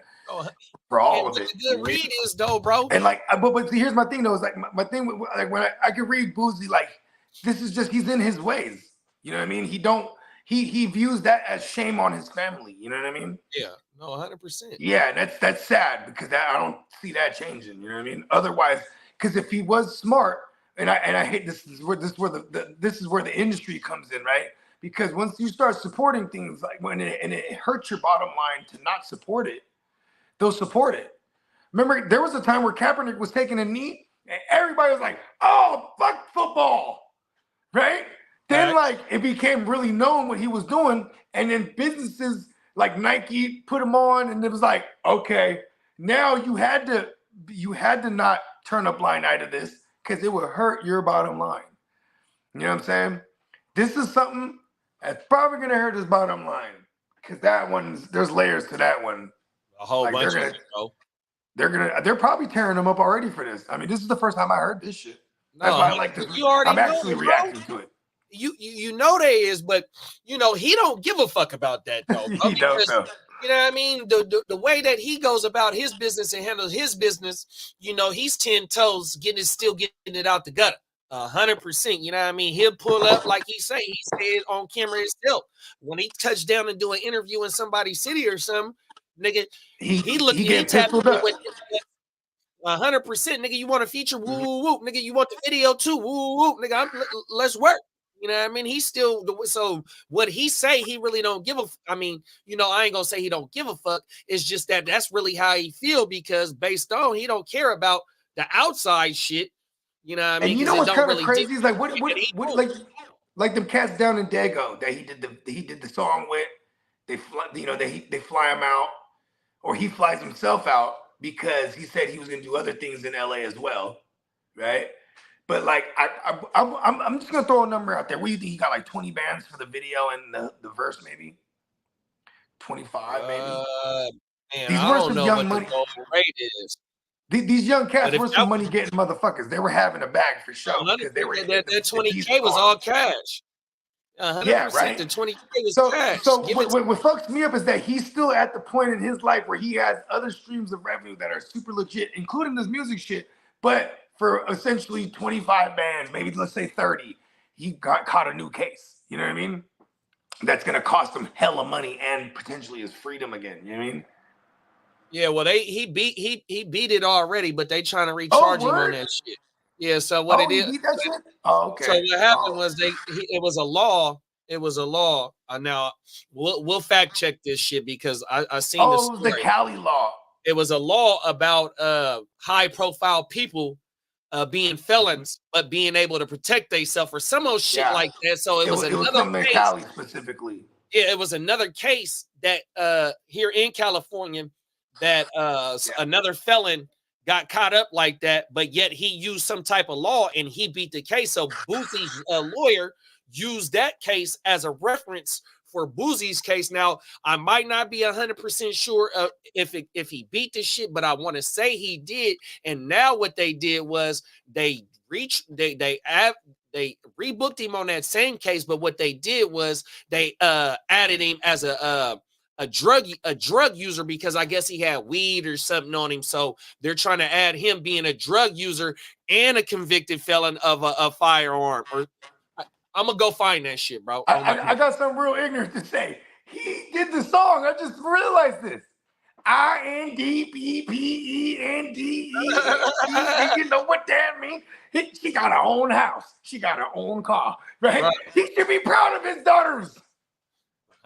For all of it. The good read is though, bro. And like, but here's my thing though, is like my thing with, like when I can read Boosie, like this is just he's in his ways. You know what I mean? He views that as shame on his family. You know what I mean? Yeah, no, 100%. Yeah, that's sad because I don't see that changing. You know what I mean? Otherwise, because if he was smart, and I hate this is where the industry comes in, right? Because once you start supporting things like it hurts your bottom line to not support it, they'll support it. Remember, there was a time where Kaepernick was taking a knee, and everybody was like, "Oh, fuck football," right? Then, like, it became really known what he was doing, and then businesses like Nike put him on, and it was like, okay, now you had to not turn a blind eye to this because it would hurt your bottom line. You know what I'm saying? This is something that's probably gonna hurt his bottom line because there's layers to that one. A whole bunch of it, bro. They're probably tearing him up already for this. I mean, this is the first time I heard this shit. That's why I like this. I'm actually reacting to it. You know they is, but you know he don't give a fuck about that though. He don't know. You know what I mean? The way that he goes about his business and handles his business, you know, he's 10 toes still getting it out the gutter. 100%. You know what I mean? He'll pull up like he said on camera himself. When he touched down and do an interview in somebody's city or something, nigga, he tapped with 100%, nigga. You want a feature? Woo woo woo, nigga. You want the video too? Woo woo, nigga. Let's work. You know what I mean? He's still so what he say. He really don't give a. I mean, you know, I ain't gonna say he don't give a fuck. It's just that's really how he feel because based on he don't care about the outside shit. You know what I mean? And you know what's kind of crazy is like what like them cats down in Dago that he did the song with. They fly him out, or he flies himself out because he said he was gonna do other things in LA as well, right? But like I'm just gonna throw a number out there. What do you think he got, like 20 bands for the video and the verse, maybe 25, maybe? Man, these were some young money. Rate is. These young cats were some money getting motherfuckers. They were having a bag for sure because they were that 20K was all cash. 100%, yeah, right. The 20K was cash. So what fucks me up is that he's still at the point in his life where he has other streams of revenue that are super legit, including this music shit, but for essentially 25 bands, maybe let's say 30, he caught a new case. You know what I mean? That's gonna cost him hella money and potentially his freedom again. You know what I mean? Yeah, well, he beat it already, but they trying to recharge him on that shit. Yeah, so what it is? He beat that shit? Oh, okay. So what happened was it was a law. It was a law. Now we'll fact check this shit because I seen this. Oh, it was the Cali law. It was a law about high profile people being felons, but being able to protect themselves or some old shit like that. So it was another case. Cali specifically. Yeah, it was another case that here in California that another felon got caught up like that, but yet he used some type of law and he beat the case. So Boosie's lawyer used that case as a reference for Boosie's case. Now, I might not be 100% sure if he beat the shit, but I want to say he did. And now what they did was they rebooked him on that same case, but what they did was they added him as a drug user because I guess he had weed or something on him. So they're trying to add him being a drug user and a convicted felon of a firearm. Or I'm gonna go find that shit, bro. I got something real ignorant to say. He did the song. I just realized this. INDPPENDE. You know what that means? She got her own house. She got her own car, right? He should be proud of his daughters.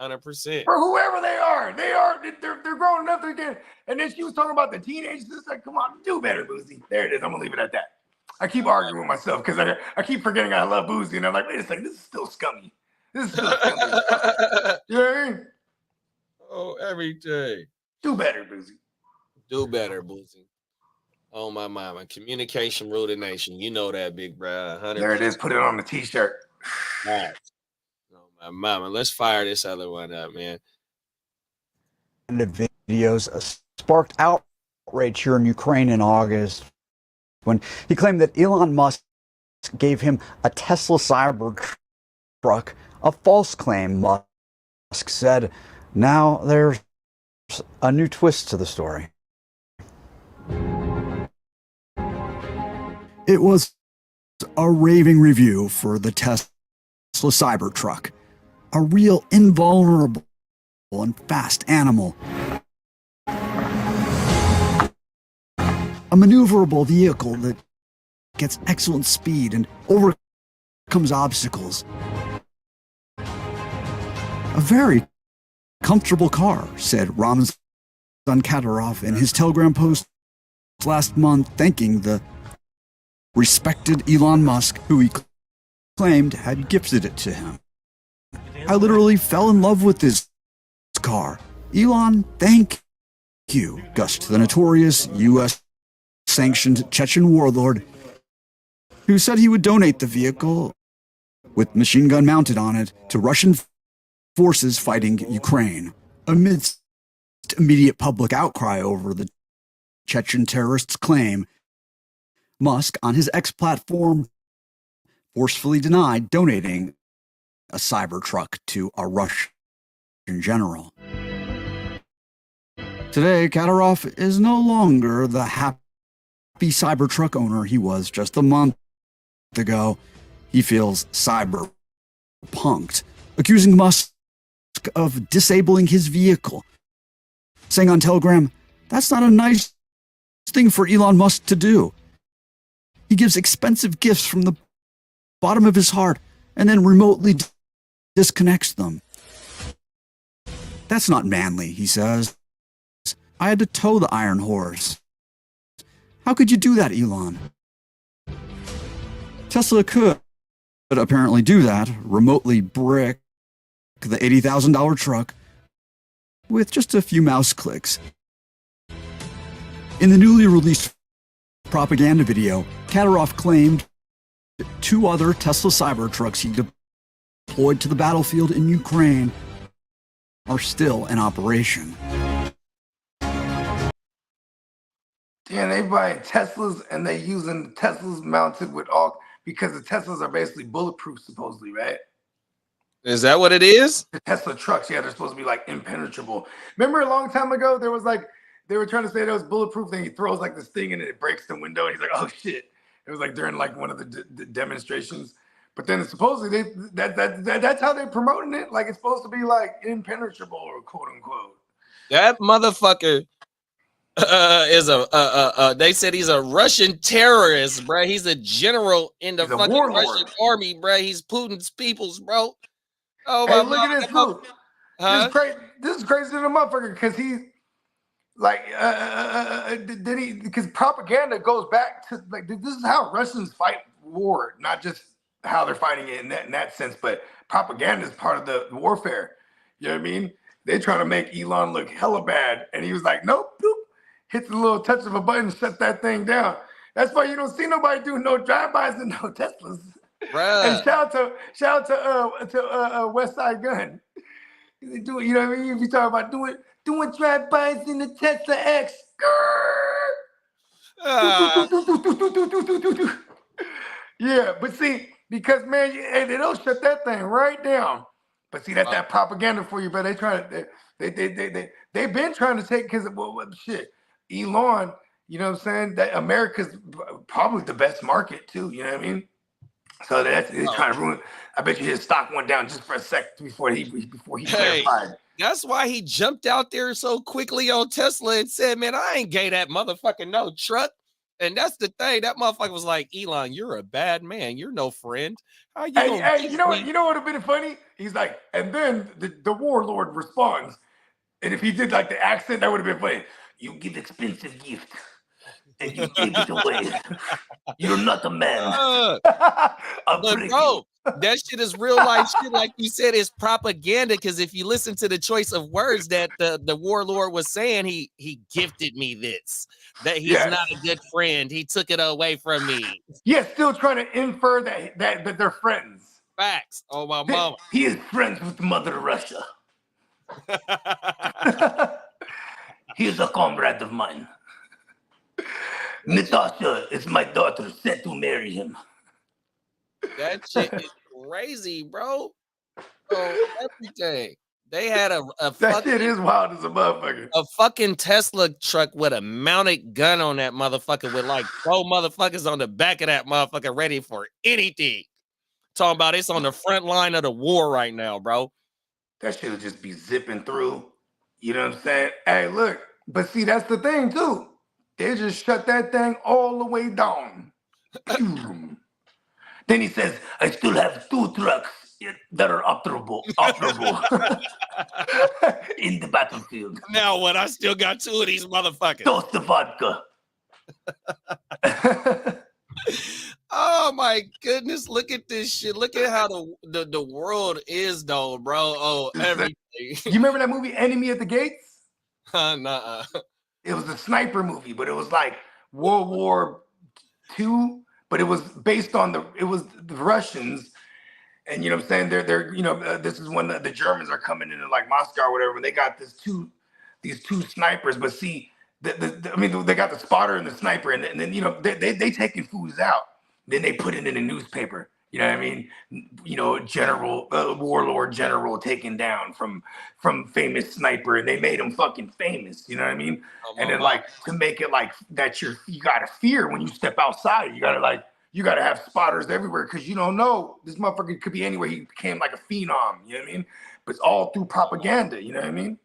100%. For whoever they are. They're growing up again. And then she was talking about the teenagers. It's like, come on, do better, Boosie. There it is. I'm gonna leave it at that. I keep arguing with myself because I keep forgetting I love Boosie, and I'm like, wait a second, this is still scummy. This is still family stuff. You know what I mean? Oh, every day. Do better, Boozy. Do better, Boozy. Oh, my mama. Communication rule the nation. You know that, big bro. There it is. Put it on the t-shirt. All right. Oh, my mama. Let's fire this other one up, man. The videos sparked outrage here in Ukraine in August when he claimed that Elon Musk gave him a Tesla Cybertruck, a false claim. Musk said, now there's a new twist to the story. It was a raving review for the Tesla Cybertruck, a real invulnerable and fast animal. A maneuverable vehicle that gets excellent speed and overcomes obstacles. A very comfortable car, said Ramzan Kadyrov in his Telegram post last month, thanking the respected Elon Musk, who he claimed had gifted it to him. I literally fell in love with this car. Elon, thank you, gushed the notorious U.S.-sanctioned Chechen warlord, who said he would donate the vehicle with machine gun mounted on it to Russian forces fighting Ukraine. Amidst immediate public outcry over the Chechen terrorists' claim, Musk, on his X platform, forcefully denied donating a Cybertruck to a Russian general. Today, Kadyrov is no longer the happy Cybertruck owner he was just a month ago. He feels cyber-punked, accusing Musk of disabling his vehicle, saying on Telegram, that's not a nice thing for Elon Musk to do. He gives expensive gifts from the bottom of his heart and then remotely disconnects them. That's not manly, he says. I had to tow the iron horse. How could you do that, Elon? Tesla could apparently do that, remotely brick the $80,000 truck with just a few mouse clicks. In the newly released propaganda video, Kadyrov claimed 2 other Tesla Cybertrucks he deployed to the battlefield in Ukraine are still in operation. Yeah, they buying Teslas and they using Teslas mounted with all, because the Teslas are basically bulletproof supposedly, right? Is that what it is? The Tesla trucks, yeah, they're supposed to be like impenetrable. Remember a long time ago, there was like, they were trying to say that was bulletproof, then he throws like this thing and it breaks the window and he's like, oh shit. It was like during like one of the demonstrations. But then supposedly that's how they're promoting it. Like it's supposed to be like impenetrable or quote unquote. That motherfucker is they said he's a Russian terrorist, bro. He's a general in the fucking Russian army, bro. He's Putin's peoples, bro. Oh my, hey, look at this fool. This is crazy to the motherfucker because he like then he, because propaganda goes back to like this is how Russians fight war, not just how they're fighting it in that sense, but propaganda is part of the warfare. You know what I mean? They're trying to make Elon look hella bad, and he was like, nope, nope. Hits a little touch of a button, shut that thing down. That's why you don't see nobody doing no drive-bys and no Teslas. Bruh. And shout out to West Side Gun. Do it, you know what I mean? If you talk about doing drive-bys in the Tesla X. Yeah, but see, because man, they don't shut that thing right down. But see, that's that propaganda for you. But they've been trying to take, because shit, Elon, you know what I'm saying? That America's probably the best market too. You know what I mean? So they're trying to ruin. I bet you his stock went down just for a sec before he clarified. That's why he jumped out there so quickly on Tesla and said, "Man, I ain't gave that motherfucker no truck." And that's the thing. That motherfucker was like, "Elon, you're a bad man. You're no friend. How you you know what? You know what would have been funny? He's like, and then the warlord responds, and if he did like the accent, that would have been funny. You give expensive gift, and you give it away. You're not a man." But bro, That shit is real life shit. Like you said, it's propaganda. Because if you listen to the choice of words that the warlord was saying, he gifted me this. That he's not a good friend. He took it away from me. Yeah, still trying to infer that they're friends. Facts. Oh my mama. He is friends with Mother Russia. He is a comrade of mine. Natasha is my daughter, set to marry him. That shit is crazy, bro. Oh, everything. They had a that fucking, shit is wild as a motherfucker. A fucking Tesla truck with a mounted gun on that motherfucker with like 4 motherfuckers on the back of that motherfucker ready for anything. Talking about it's on the front line of the war right now, bro. That shit will just be zipping through. You know what I'm saying? Hey, look. But see, that's the thing, too. They just shut that thing all the way down. Then he says, I still have 2 trucks that are operable in the battlefield. Now what? I still got 2 of these motherfuckers. Toast the vodka. Oh my goodness! Look at this shit. Look at how the world is, though, bro. Oh, everything. You remember that movie Enemy at the Gates? Nuh-uh. It was a sniper movie, but it was like World War II, but it was based on the Russians. And you know what I'm saying? They're this is when the Germans are coming into like Moscow or whatever, and they got these two snipers. But see, I mean, they got the spotter and the sniper, and then they taking foods out. Then they put it in a newspaper. You know what I mean? General warlord general taken down from famous sniper, and they made him fucking famous. You know what I mean? And then like to make it like that you gotta fear when you step outside. You gotta have spotters everywhere because you don't know, this motherfucker could be anywhere. He became like a phenom. You know what I mean? But it's all through propaganda. You know what I mean?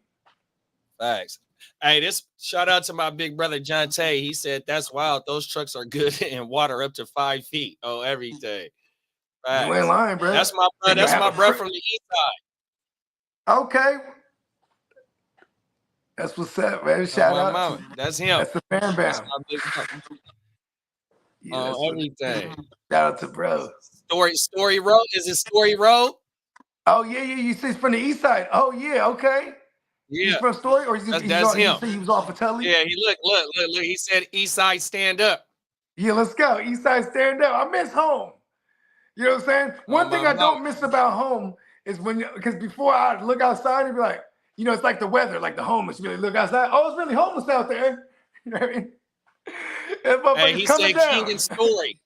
Thanks. Hey, this shout out to my big brother John Tay. He said that's wild. Those trucks are good in water up to 5 feet. Oh, every day. Facts. You ain't lying, bro. That's my bro. That's my bro from the east side. Okay. That's what's up, man. Shout out. That's him. That's the fan bam. Oh, everything. Shout out to bro. Story Road. Is it Story Road? Oh yeah. You see, it's from the east side. Oh yeah. Okay. Yeah. He's from Story, or that's him. He was off of Telly. Yeah. He look. He said East Side stand up. Yeah, let's go. East side stand up. I miss home. You know what I'm saying? One thing I don't miss about home is because before I look outside and be like, it's like the weather, like the homeless. You really look outside. Oh, it's really homeless out there. You know what I mean? Hey, he said down. King and Story.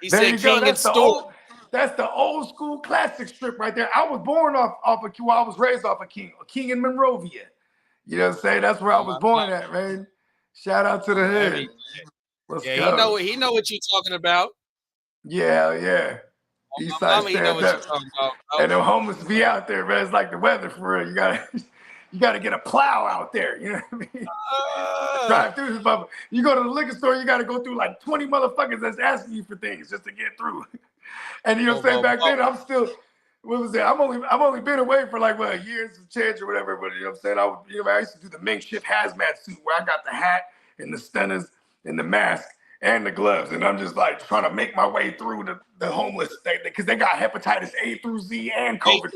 He there said King and Story. That's the old school classic strip right there. I was born off of I was raised off of King in Monrovia. You know what I'm saying? That's where I was born at, man. Shout out to the hood. Let's go. He know what you're talking about. Yeah. East side stand up. And them homeless be out there, man. It's like the weather for real. You gotta get a plow out there. You know what I mean? Drive through this bubble. You go to the liquor store, you gotta go through like 20 motherfuckers that's asking you for things just to get through. And you know what I'm saying? Back then, I'm still, what was it? I've only been away for like years of change or whatever. But you know what I'm saying? I used to do the makeshift hazmat suit where I got the hat and the stunners and the mask and the gloves, and I'm just like trying to make my way through the homeless thing because they got hepatitis A through Z and COVID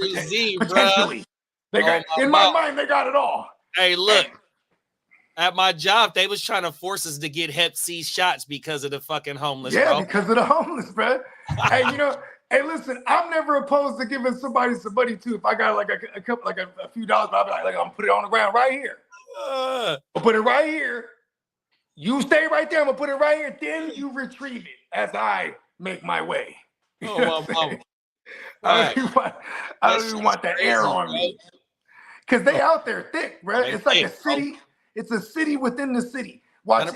potentially. They got in my mind, they got it all. Hey, look. At my job, they was trying to force us to get Hep C shots because of the fucking homeless. Yeah, bro. Because of the homeless, bro. Hey, hey, listen, I'm never opposed to giving somebody some money too. If I got like a couple, like a few dollars, I'll be like, I'm gonna put it on the ground right here. I'll put it right here. You stay right there. I'm gonna put it right here. Then you retrieve it as I make my way. I don't even want that air on me. Because they out there thick, bro. It's like a city. It's a city within the city. Watch.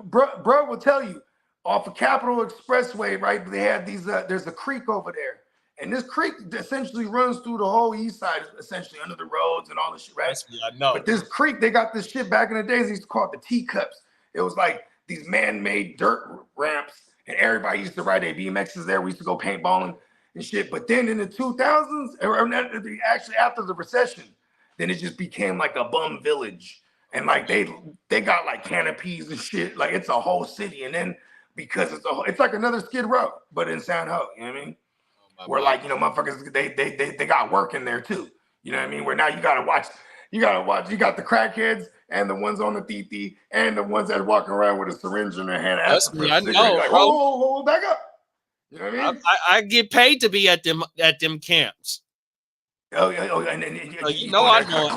Bro will tell you, off of Capitol Expressway, right? They have these, there's a creek over there. And this creek essentially runs through the whole east side, essentially under the roads and all this shit, right? I know. But this creek, they got this shit back in the days, they used to call it the teacups. It was like these man-made dirt ramps, and everybody used to ride their BMXs there. We used to go paintballing and shit. But then in the 2000s, or actually after the recession, then it just became like a bum village. And like they got like canopies and shit. Like it's a whole city. And then because it's like another Skid Row, but in San Ho, you know what I mean? where like, you know, motherfuckers, they got work in there too. You know what I mean? Where now you gotta watch, you got the crackheads and the ones on the titi and the ones that walking around with a syringe in their hand. That's me, I know, like, bro. whoa, back up. You know what I mean? I get paid to be at them camps. And you know, I know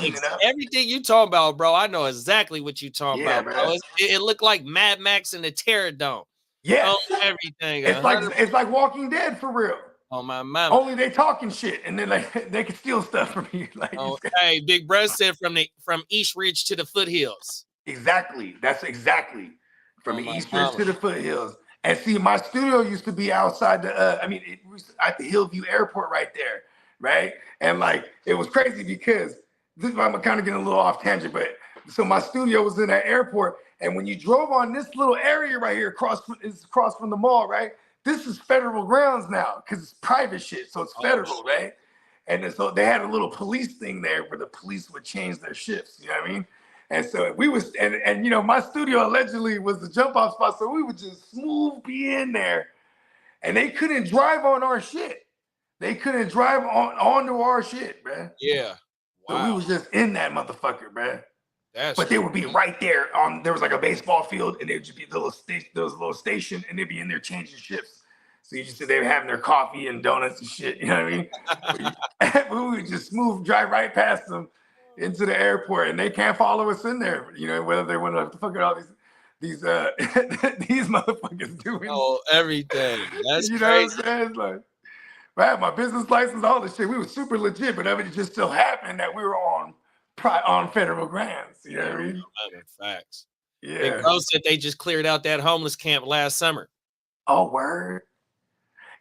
everything you talking about, bro. I know exactly what you talking about, bro. It looked like Mad Max in the Terror Dome. Yeah, everything. It's like Walking Dead for real. Oh my mama. Only they talking shit, and then like they can steal stuff from you. Like, hey, Big Bro said from East Ridge to the foothills. Exactly. That's exactly from the East Ridge to the foothills. And see, my studio used to be outside the. It was at the Hillview Airport right there, right? And like it was crazy because I'm kind of getting a little off tangent, but so my studio was in that airport, and when you drove on this little area right here across from the mall, right? This is federal grounds now because it's private shit, so it's federal, right? And then, so they had a little police thing there where the police would change their shifts. You know what I mean? And so we was, and you know, my studio allegedly was the jump off spot, so we would just smooth be in there, and they couldn't drive on our shit. They couldn't drive onto our shit, man. Yeah. Wow. So we was just in that motherfucker, man. But they would be right there there was like a baseball field, and there'd just be there was a little station, and they'd be in there changing shifts. So you just said they were having their coffee and donuts and shit, you know what I mean? We would just drive right past them into the airport, and they can't follow us in there, you know, whether they want to fuck all these these motherfuckers doing. Oh, everything. That's you know crazy. What I'm saying? It's like, I had my business license, all this shit. We were super legit, but it just still happened that we were on federal grounds. You know what I mean? Facts. Yeah. Big Bro said they just cleared out that homeless camp last summer. Oh, word.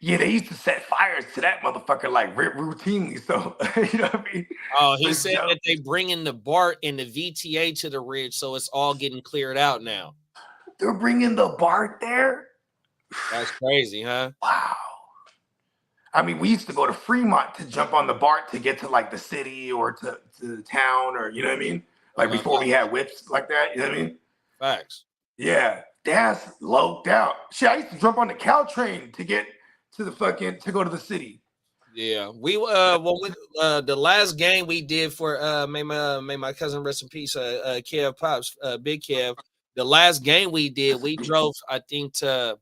Yeah, they used to set fires to that motherfucker like routinely. So you know what I mean? Oh, he said that they bringing the BART and the VTA to the ridge, so it's all getting cleared out now. They're bringing the BART there. That's crazy, huh? Wow. I mean, we used to go to Fremont to jump on the BART to get to like the city or to the town, or you know what I mean? Like before we had whips like that, you know what I mean? Facts. Yeah, that's loped out. Shit, I used to jump on the Caltrain to get to to go to the city. Yeah, we the last game we did for made my cousin rest in peace, Kev Pops, Big Kev. The last game we did, we drove, I think, to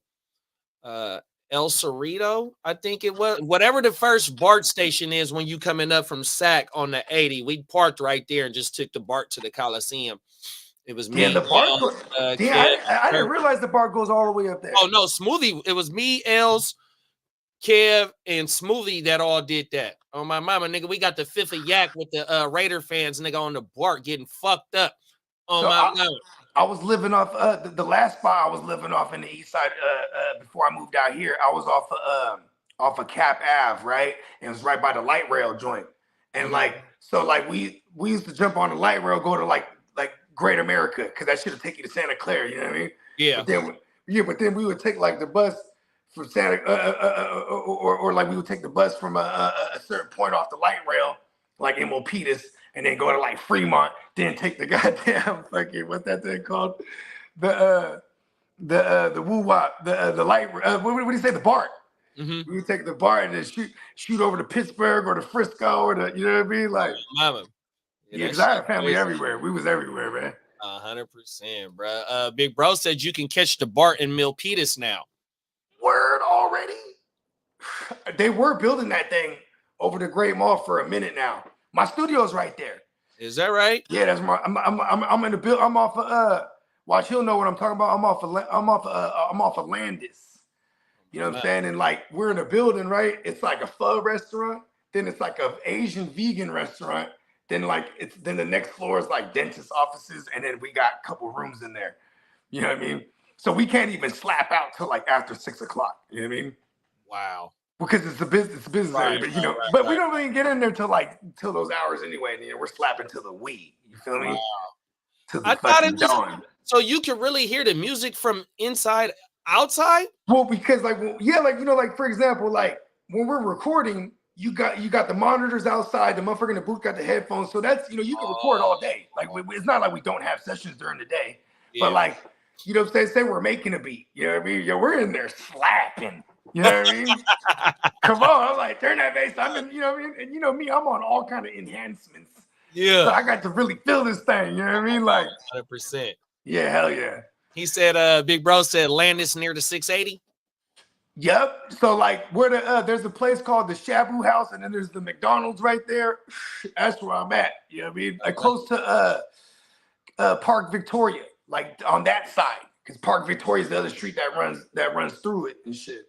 El Cerrito, I think it was, whatever the first BART station is when you coming up from SAC on the 80. We parked right there and just took the BART to the Coliseum. It was me. Yeah, the BART. I didn't realize the BART goes all the way up there. Oh no, Smoothie. It was me, Els, Kev, and Smoothie that all did that. Oh my mama, nigga, we got the fifth of yak with the Raider fans, nigga, on the BART getting fucked up. Oh my mama. I was living off the last spot I was living off in the east side before I moved out here. I was off of Cap Ave, right? And it was right by the light rail joint. And we used to jump on the light rail, go to like Great America, because that should have taken you to Santa Clara, you know what I mean? Yeah. But then we would take like the bus from Santa or like we would take the bus from a certain point off the light rail, like in Milpitas, and then go to like Fremont, then take the goddamn fucking, what's that thing called? The woo-wop, the light, what do you say, the BART? Mm-hmm. We would take the BART and then shoot over to Pittsburgh or to Frisco or you know what I mean? Like, mama. Yeah, because I had family everywhere. We was everywhere, man. 100%, bro. Big Bro said you can catch the BART in Milpitas now. Word already? They were building that thing over the Great Mall for a minute now. My studio's right there. Is that right? Yeah, that's my. I'm in the build. I'm off of Watch, he'll know what I'm talking about. I'm off of Landis. You know what I'm saying? And like we're in a building, right? It's like a pho restaurant. Then it's like a Asian vegan restaurant. Then then the next floor is like dentist offices, and then we got a couple rooms in there. You know what I mean? So we can't even slap out till like after 6 o'clock. You know what I mean? Wow. Because it's a business area, but you know, but we don't really get in there till those hours anyway. And we're slapping till the wee. You feel me? Wow. Till the fucking dawn. So you can really hear the music from inside, outside? Well, because for example, like when we're recording, you got the monitors outside, the motherfucker in the booth got the headphones. So that's, you can record all day. Like it's not like we don't have sessions during the day, but like, you know what I'm saying? Say we're making a beat, you know what I mean? We're in there slapping. You know what I mean? Come on, I'm like, turn that bass. I'm in, you know what I mean? And you know me, I'm on all kind of enhancements. Yeah. So I got to really feel this thing. You know what I mean? Like 100%. Yeah, hell yeah. He said, Big Bro said Landis near the 680. Yep. So like where there's a place called the Shabu House, and then there's the McDonald's right there. That's where I'm at. You know what I mean? Like close to Park Victoria, like on that side. Because Park Victoria is the other street that runs through it and shit.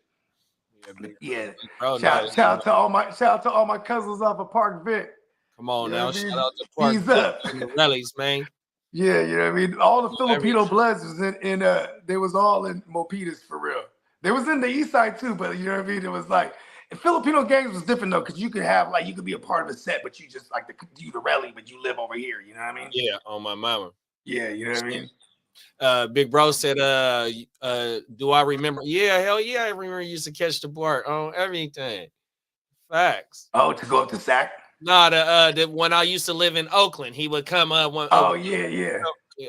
Yeah. Bro, shout out to all my cousins off of Park Vic. Come on You know now. what I mean? Shout out to Park Ease up. and the rallies, man. Yeah, you know what I mean? All the Filipino Bloods was in they was all in Milpitas for real. They was in the east side too, but you know what I mean? It was like Filipino gangs was different though, because you could be a part of a set, but you just like to do the rally, but you live over here, you know what I mean? Yeah, on my mama. Yeah, you know what I mean? Big Bro said, do I remember? Yeah, hell yeah, I remember you used to catch the BART on everything. Facts. Oh, to go up to SAC? No, the when I used to live in Oakland, he would come up. Yeah.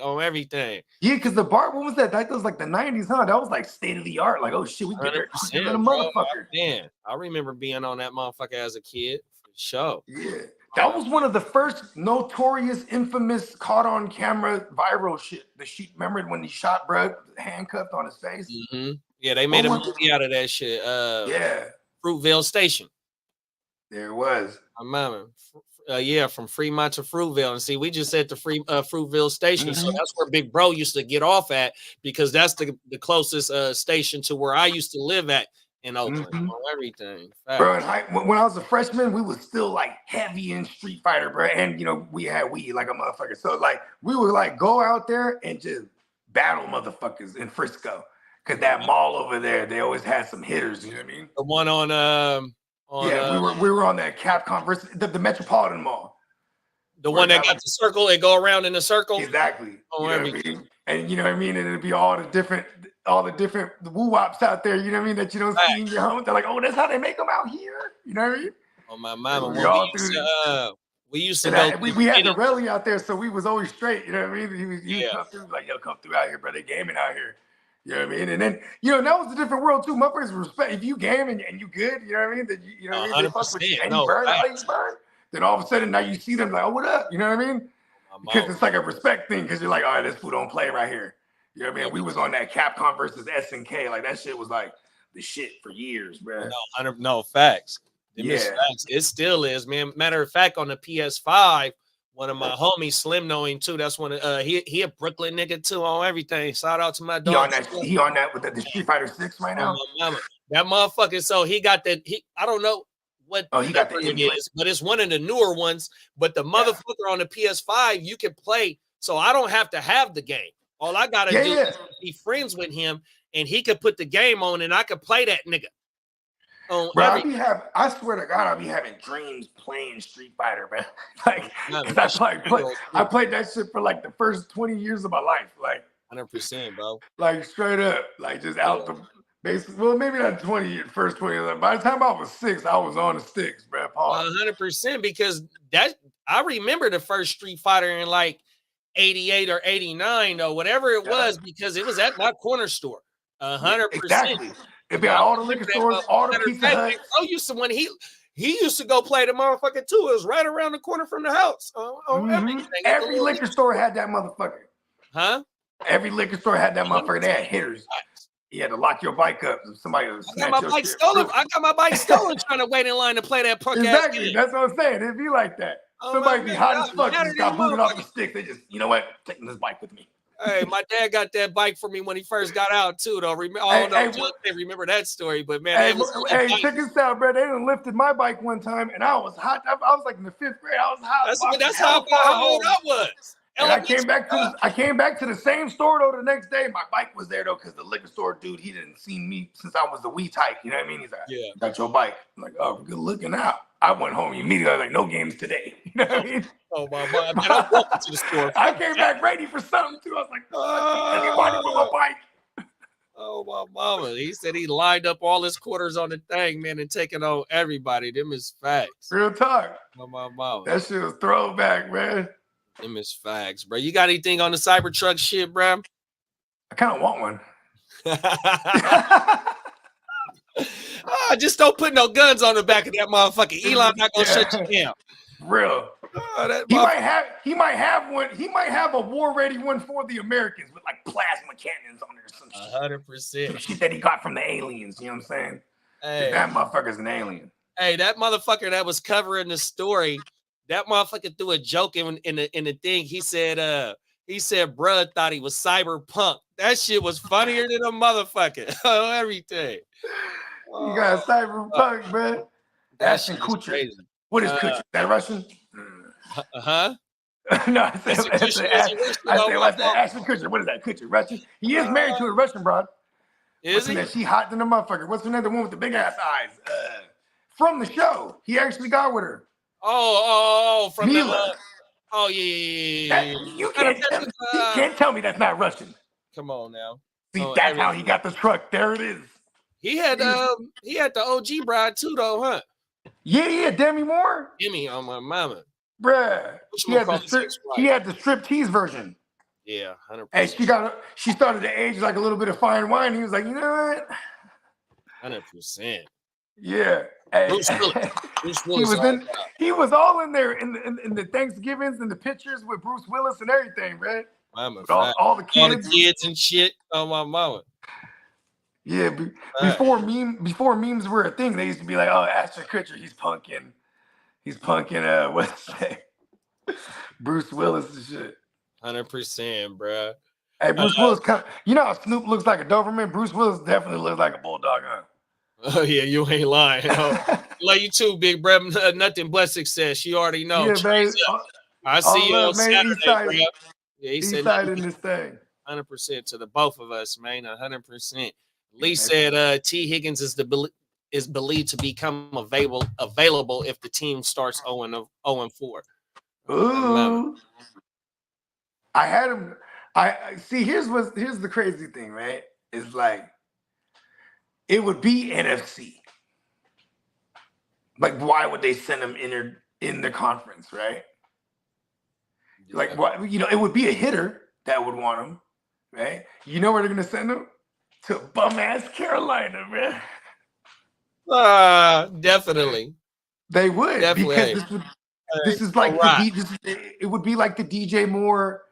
On everything. Yeah, because the BART, what was that? That was like the 90s, huh? That was like state of the art. Like, oh shit, we get there than a motherfucker. Man, I remember being on that motherfucker as a kid, for sure. Yeah. That was one of the first notorious, infamous, caught on camera viral shit. The shit, remember when he shot Brad handcuffed on his face? Mm-hmm. Yeah, they made a movie out of that shit. Yeah. Fruitvale Station. There it was. I remember. Yeah, from Fremont to Fruitvale. And see, we just said the Fruitvale Station. Mm-hmm. So that's where Big Bro used to get off at, because that's the closest station to where I used to live at in Oakland. Mm-hmm. On everything. Bro, when I was a freshman, we was still like heavy in Street Fighter, bro. And you know, we had weed like a motherfucker. So like we would like go out there and just battle motherfuckers in Frisco. Cause that mall over there, they always had some hitters, you know what I mean? The one on we were on that Capcom versus the Metropolitan Mall. The one that got the circle, they go around in the circle. Exactly. Oh, everything. And you know what I mean? And it'd be all the different woo-wops out there, you know what I mean, that you don't see in your home. They're like, oh, that's how they make them out here. You know what I mean? On my mama. We used to go. We had the rally out there, so we was always straight. You know what I mean? He come through like, yo, come through out here, brother. Gaming out here. You know what I mean? And then, you know, that was a different world too. Motherfuckers respect. If you game and you good, you know what I mean? That you know what I mean? They fuck with you and you burn, then all of a sudden now you see them like, oh, what up? You know what I mean? Because it's like a respect thing, because you're like, all right, this fool don't play right here. You know what I mean? We was on that Capcom versus SNK. Like that shit was like the shit for years, bro. No facts. Yeah. Facts. It still is, man. Matter of fact, on the PS5, one of my homies, Slim, knowing too. That's one. He a Brooklyn nigga too on everything. Shout out to my dog. He on that with the Street Fighter 6 right now. That motherfucker. So he got that. I don't know what. He got the is, but it's one of the newer ones. But the motherfucker on the PS5, you can play. So I don't have to have the game. All I gotta do is be friends with him, and he could put the game on, and I could play that nigga. Bro, I swear to God, I'll be having dreams playing Street Fighter, man. Like, I played that shit for like the first 20 years of my life. Like 100%, bro. Like straight up, like just out the basic. Well, maybe not first 20. By the time I was 6, I was on the sticks, bro. 100%, because that I remember the first Street Fighter in like 88 or 89 or whatever it was, because it was at my corner store. 100%. Exactly. It'd be at all the liquor stores, all the Pizza Hut. I used to, when he used to go play the motherfucker too. It was right around the corner from the house. Every liquor store had that motherfucker. Huh? Every liquor store had that motherfucker. They had hitters. You had to lock your bike up. Somebody was I got my bike stolen trying to wait in line to play that punk ass game. That's what I'm saying. It'd be like that. Somebody be hot as fuck. Just got booted off the stick. They just, you know what? Taking this bike with me. Hey, my dad got that bike for me when he first got out too, though. They remember that story, but man, check this out, bro. They done lifted my bike one time, and I was hot. I was like in the 5th grade. I was hot. That's how old I was. And I came back to the same store though the next day. My bike was there though, because the liquor store dude, he didn't see me since I was the wee type. You know what I mean? He's like, yeah, got your bike. I'm like, oh, good looking out. I went home immediately. I was like, no games today. You know what I mean? Oh my God. I walked to the store. I came back ready for something too. I was like, anybody with my bike. Oh my mama. He said he lined up all his quarters on the thing, man, and taking on everybody. Them is facts. Real talk. Oh my mama. That shit was throwback, man. Them is facts, bro. You got anything on the Cybertruck shit, bro? I kind of want one. Nah, just don't put no guns on the back of that motherfucker. Elon not gonna shut you down. Real. He might have one. He might have a war ready one for the Americans with like plasma cannons on there or some shit. 100%. Some shit that he got from the aliens. You know what I'm saying? Hey, that motherfucker's an alien. Hey, that motherfucker that was covering the story, that motherfucker threw a joke in the thing. He said, bruh thought he was cyberpunk. That shit was funnier than a motherfucker. Oh, everything. You got cyberpunk, man. That's Kutcher. Crazy. What is Kutcher? Is that Russian? Uh-huh. No, I said Ashton Kutcher. What is that? Kutcher, Russian? He is married to a Russian broad. Is he? She hot than a motherfucker. What's her name? The one with the big ass eyes. From the show. He actually got with her. From Mila. Yeah. You can't tell me that's not Russian. Come on now. See, that's how he got the truck. There it is. He had the OG bride too, though, huh? Yeah, Demi Moore. Demi on my mama. Bruh. He had the strip tease version. Yeah, 100%. Hey, she started to age like a little bit of fine wine. He was like, you know what? 100%. Yeah. Hey. Bruce Willis. He was all in there in the Thanksgivings and the pictures with Bruce Willis and everything, right? All the kids and shit on my mama. Yeah, before memes were a thing, they used to be like, "Oh, Ashton Kutcher, he's punking, what's that? Bruce Willis and shit." 100%, bro. Hey, Bruce Willis, you know how Snoop looks like a Doberman? Bruce Willis definitely looks like a bulldog, huh? Oh yeah, you ain't lying. Love you too, big bro. Nothing but success. You already know. Yeah, baby. I see you on Saturday, bro. Yeah, he said in this thing. 100% to the both of us, man. 100%. Lee said T. Higgins is believed to become available if the team starts 0-4. Ooh. I had him. I see. Here's the crazy thing, right? It's like it would be NFC. Like, why would they send him in the conference, right? Yeah. Like, why? It would be a hitter that would want him, right? You know where they're gonna send him? To bum ass Carolina, man. Definitely. They would. Definitely. Because this is like it would be like the DJ Moore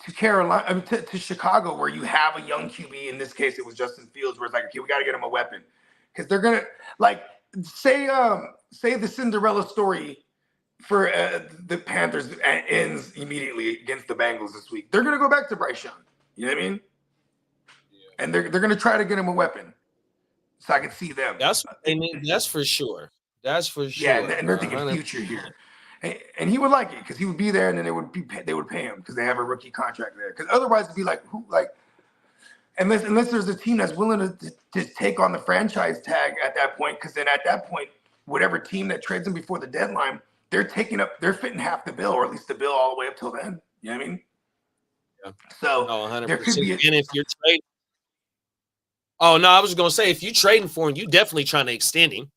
to Carolina, to Chicago, where you have a young QB. In this case, it was Justin Fields, where it's like, okay, we got to get him a weapon, because they're gonna say the Cinderella story for the Panthers ends immediately against the Bengals this week. They're gonna go back to Bryce Young. You know what I mean? And they're going to try to get him a weapon, so I can see them. That's for sure. That's for sure. Yeah, and they're thinking future here, and he would like it because he would be there, and then they would pay him because they have a rookie contract there. Because otherwise, it'd be like unless there's a team that's willing to take on the franchise tag at that point. Because then at that point, whatever team that trades him before the deadline, they're fitting half the bill, or at least the bill all the way up till then. You know what I mean? Yeah. So 100%. There could be and if you're trading. Oh, no, I was going to say, if you're trading for him, you definitely trying to extend him.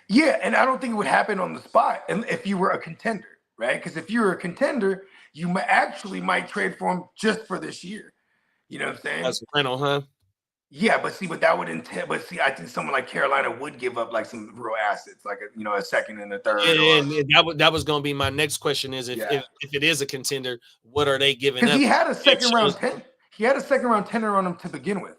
Yeah, and I don't think it would happen on the spot if you were a contender, right? Because if you're a contender, you might trade for him just for this year. You know what I'm saying? That's a rental, huh? Yeah, but that would entail. But I think someone like Carolina would give up like some real assets, like a second and a third. And that was going to be my next question: is if it is a contender, what are they giving up? Because he had a second round tender on him to begin with.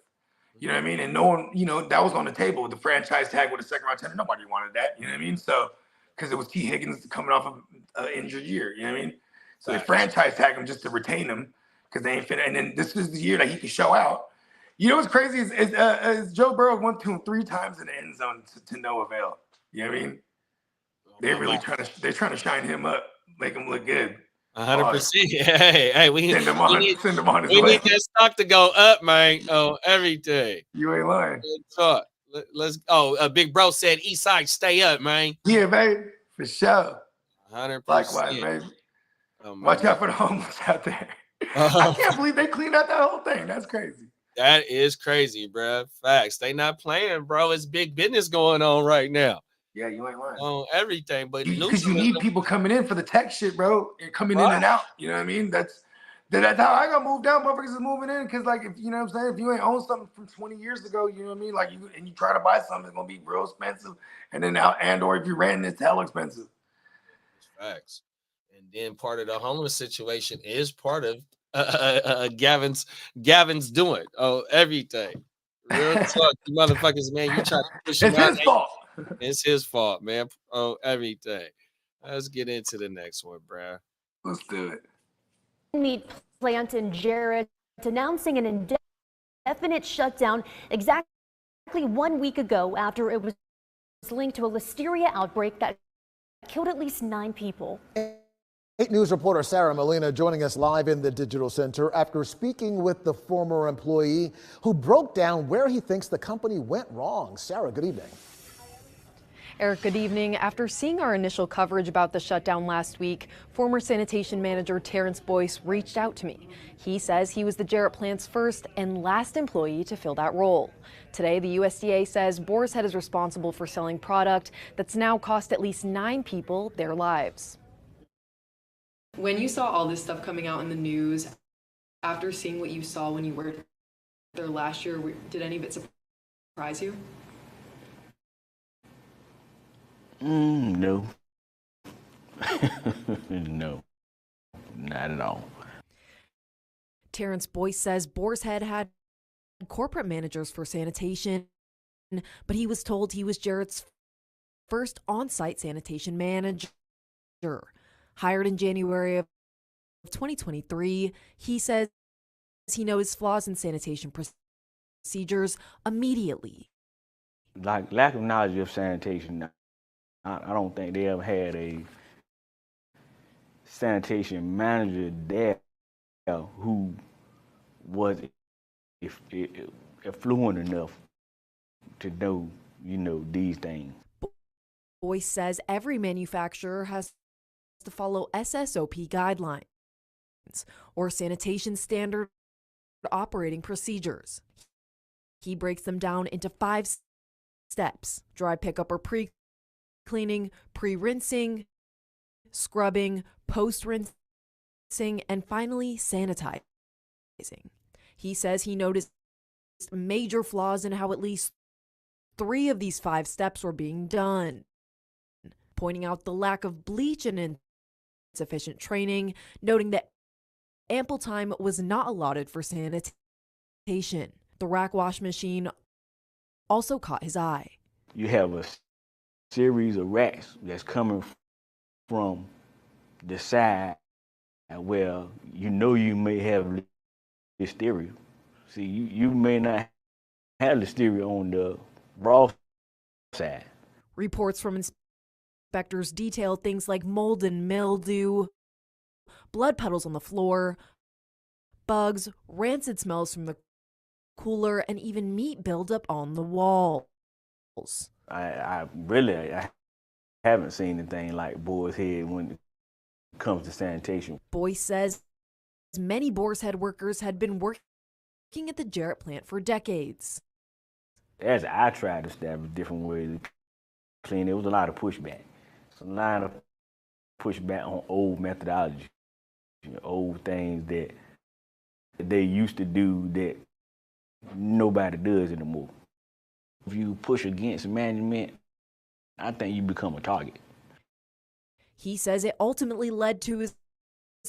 You know what I mean? And no one, that was on the table with the franchise tag with a second round tender. Nobody wanted that. You know what I mean? So, because it was T. Higgins coming off of an injured year. You know what I mean? So they franchise tag him just to retain him because they ain't fit. And then this is the year that he could show out. You know what's crazy is Joe Burrow went to him 3 times in the end zone to no avail. You know what I mean? They're really trying to shine him up, make him look good. 100%. Hey, we need that stock to go up, man. Oh, everything. You ain't lying. Talk. Let's. Big bro said East Side stay up, man. Yeah, baby, for sure. 100%. Likewise, baby. Watch out for the homeless out there. I can't believe they cleaned out that whole thing. That's crazy. That is crazy, bro. Facts. They not playing, bro. It's big business going on right now. Yeah, you ain't lying. On everything, but because you need people coming in for the tech shit, bro. And coming in and out. You know what I mean? That's how I got moved down. Motherfuckers is moving in because, like, if you know what I'm saying, if you ain't own something from 20 years ago, you know what I mean, like, you try to buy something, it's gonna be real expensive, and then or if you're renting, it's hell expensive. Facts. And then part of the homeless situation is part of Gavin's doing everything. Real talk, you motherfuckers, man. You try to push him out. It's his fault. It's his fault, man. Everything. Let's get into the next one, bruh. Let's do it. Meat plant in Jarrett announcing an indefinite shutdown exactly 1 week ago after it was linked to a listeria outbreak that killed at least 9 people. 8 News reporter Sarah Molina joining us live in the Digital Center after speaking with the former employee who broke down where he thinks the company went wrong. Sarah, good evening. Eric, good evening. After seeing our initial coverage about the shutdown last week, former sanitation manager Terrence Boyce reached out to me. He says he was the Jarrett plant's first and last employee to fill that role. Today, the USDA says Boar's Head is responsible for selling product that's now cost at least 9 people their lives. When you saw all this stuff coming out in the news, after seeing what you saw when you worked there last year, did any of it surprise you? No. No, not at all. Terrence Boyce says Boar's Head had corporate managers for sanitation, but he was told he was Jarrett's first on-site sanitation manager. Hired in January of 2023, he says he knows flaws in sanitation procedures immediately. Like lack of knowledge of sanitation, I don't think they ever had a sanitation manager there who was affluent enough to know, these things. Boyce says every manufacturer has to follow SSOP guidelines or sanitation standard operating procedures. He breaks them down into 5 steps: dry pickup or pre-cleaning, pre-rinsing, scrubbing, post-rinsing, and finally sanitizing. He says he noticed major flaws in how at least 3 of these 5 steps were being done, pointing out the lack of bleach and insufficient training, noting that ample time was not allotted for sanitation. The rack wash machine also caught his eye. You have a series of racks that's coming from the side where you may have listeria. See, you may not have listeria on the raw side. Reports from inspectors detail things like mold and mildew, blood puddles on the floor, bugs, rancid smells from the cooler, and even meat buildup on the walls. I haven't seen anything like Boar's Head when it comes to sanitation. Boyce says many Boar's Head workers had been working at the Jarrett plant for decades. As I tried to establish different ways to clean, there was a lot of pushback. A lot of pushback on old methodology, old things that they used to do that nobody does anymore. If you push against management, I think you become a target. He says it ultimately led to his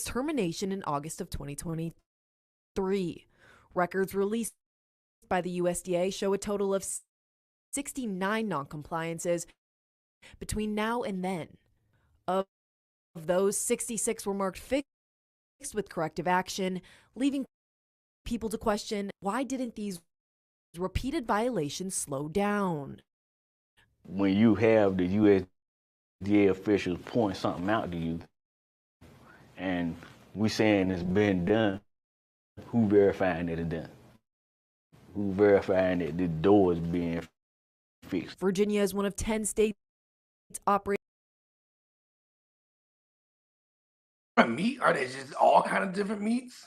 termination in August of 2023. Records released by the USDA show a total of 69 noncompliances between now and then. Of those, 66 were marked fixed with corrective action, leaving people to question, why didn't these repeated violations slow down? When you have the USDA officials point something out to you, and we saying it's been done, who verifying that it's done? Who verifying that the door is being fixed? Virginia is one of 10 states operating. Meat? Are they just all kind of different meats?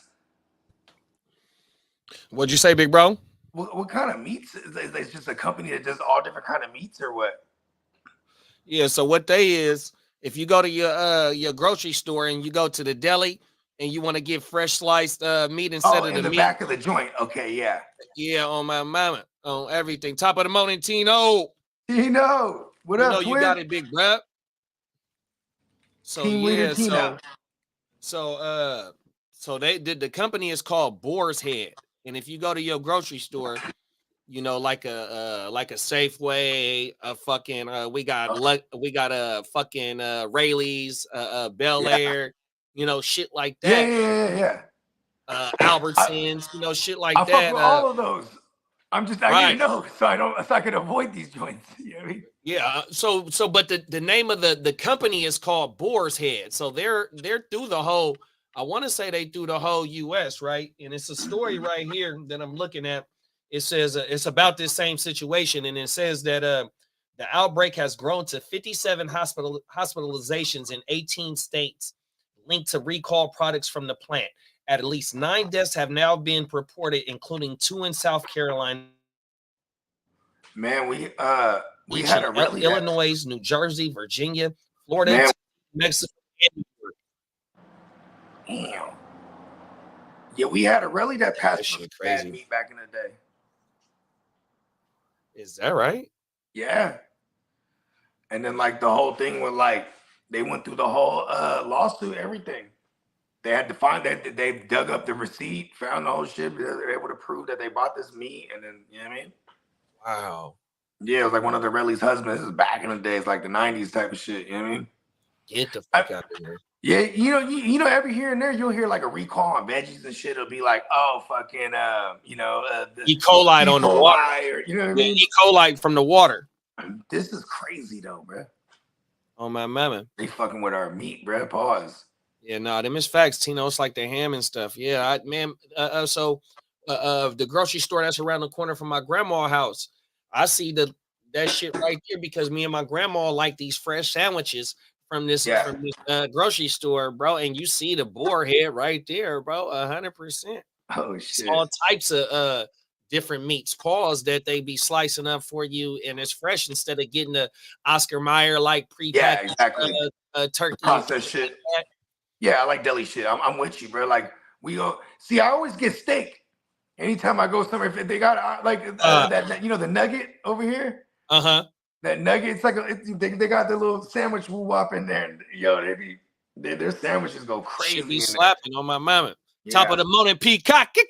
What'd you say, big bro? What kind of meats? Is it just a company that does all different kind of meats, or what? Yeah, so what they is, if you go to your grocery store and you go to the deli, and you want to get fresh sliced meat instead of in the meat. back of the joint. Okay, yeah. Yeah, on my mama, on everything. Top of the morning, Tino. Tino, what up, you got it, big bruh. So Team leader Tino. So they did. The company is called Boar's Head, and if you go to your grocery store, you know, like a Safeway, a fucking we got a fucking Rayleigh's, Bel Air, you know, shit like that. Yeah. Albertsons, you know, shit like I that. fuck with all of those. I need to know so I can avoid these joints. You know what I mean? Yeah. But the name of the company is called Boar's Head. So they're through the whole. I want to say they through the whole U.S. right, and it's a story right here that I'm looking at. It says it's about this same situation, and it says that the outbreak has grown to 57 hospitalizations in 18 states, linked to recall products from the plant. At least 9 deaths have now been reported, including 2 in South Carolina. Man, we had a rally Illinois, New Jersey, Virginia, Florida, Mexico. Damn. Yeah, we had a rally that passed for bad meat back in the day. Is that right? Yeah. And then like the whole thing with like they went through the whole lawsuit, everything. They had to find that they dug up the receipt, found the whole shit. They were able to prove that they bought this meat, and then you know what I mean? Wow. Yeah, it was like one of the Relly's husbands. This is back in the days, like the 90s type of shit. You know what I mean? Get the fuck out of here. Yeah, you know, every here and there you'll hear like a recall on veggies and shit. It'll be like, oh, fucking, E. coli on the water. Or, you know what I mean? E. coli from the water. This is crazy though, bro. Oh my mama. They fucking with our meat, bro. Pause. Yeah, no, them is facts, Tino. It's like the ham and stuff. Yeah, the grocery store that's around the corner from my grandma's house, I see that shit right there because me and my grandma like these fresh sandwiches from this grocery store, bro. And you see the boar head right there, bro. 100%. Oh shit! All types of different meats, paws that they be slicing up for you, and it's fresh instead of getting the Oscar Mayer like prepackaged turkey processed shit. Yeah, I like deli shit. I'm with you, bro. Like we go see. I always get steak anytime I go somewhere. If they got that, you know, the nugget over here. That nugget. It's like they got the little sandwich woo up in there. And, yo, their sandwiches go crazy. Should be slapping on my mama. Yeah. Top of the morning, peacock. Big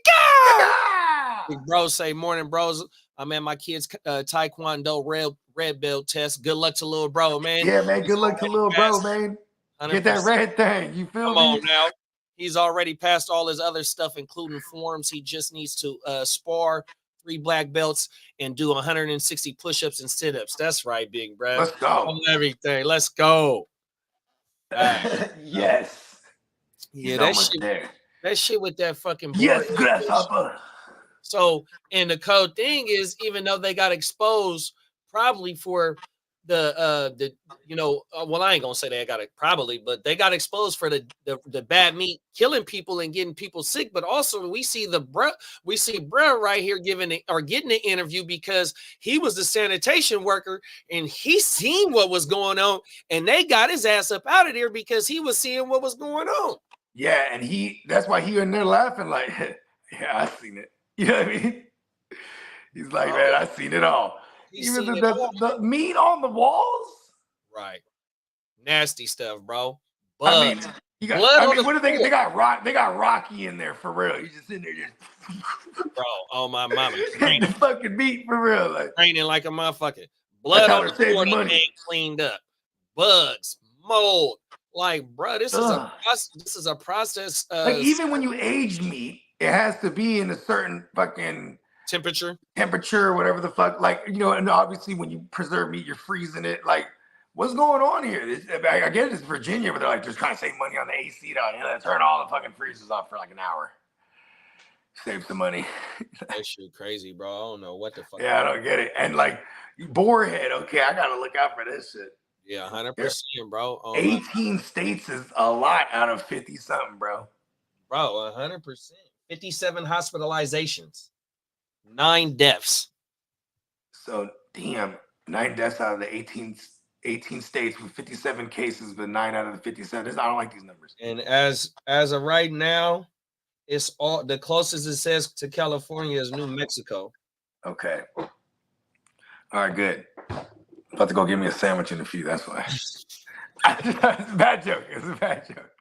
bros say morning, bros. I'm at my kids' taekwondo red belt test. Good luck to little bro, man. Yeah, man. Good luck to little bro, man. 100%. Get that red thing. You feel me? Come on now. He's already passed all his other stuff, including forms. He just needs to spar 3 black belts and do 160 push-ups and sit-ups. That's right, big bro. Let's go. On everything. Let's go. Yes. Yeah, that shit with that fucking board. Yes, grasshopper. So, and the cold thing is, even though they got exposed probably for the you know, well, I ain't gonna say they got it probably, but they got exposed for the bad meat killing people and getting people sick. But also we see bruh right here getting the interview because he was the sanitation worker and he seen what was going on, and they got his ass up out of there because he was seeing what was going on. Yeah, and that's why he in there laughing like, yeah, I seen it. You know what I mean? He's like, man, I seen it all. Even the meat on the walls, right? Nasty stuff, bro. I mean, what do they got? They got Rocky in there for real. He's just in there, bro. Oh my mama, the fucking meat for real, like training like a motherfucker. Blood on the floor that ain't cleaned up, bugs, mold. Like, bro, this is a process. Like even when you age meat, it has to be in a certain fucking temperature, whatever the fuck. Like, you know, and obviously when you preserve meat, you're freezing it. Like, what's going on here? I guess it's Virginia, but they're like just trying to save money on the AC down here. Let's turn all the fucking freezers off for like an hour. Save some money. That shit crazy, bro. I don't know what the fuck. Yeah, I don't get it. And like boarhead, okay, I gotta look out for this shit. Yeah, 100%, bro. 18 states is a lot out of 50 something, bro. Bro, 100%. 57 hospitalizations. 9 deaths. So, damn, 9 deaths out of the 18 18 states with 57 cases, but 9 out of the 57. I don't like these numbers. And as of right now, it's all the closest it says to California is New Mexico. Okay. All right, good. About to go get me a sandwich in a few. That's why. It's a bad joke. It's a bad joke.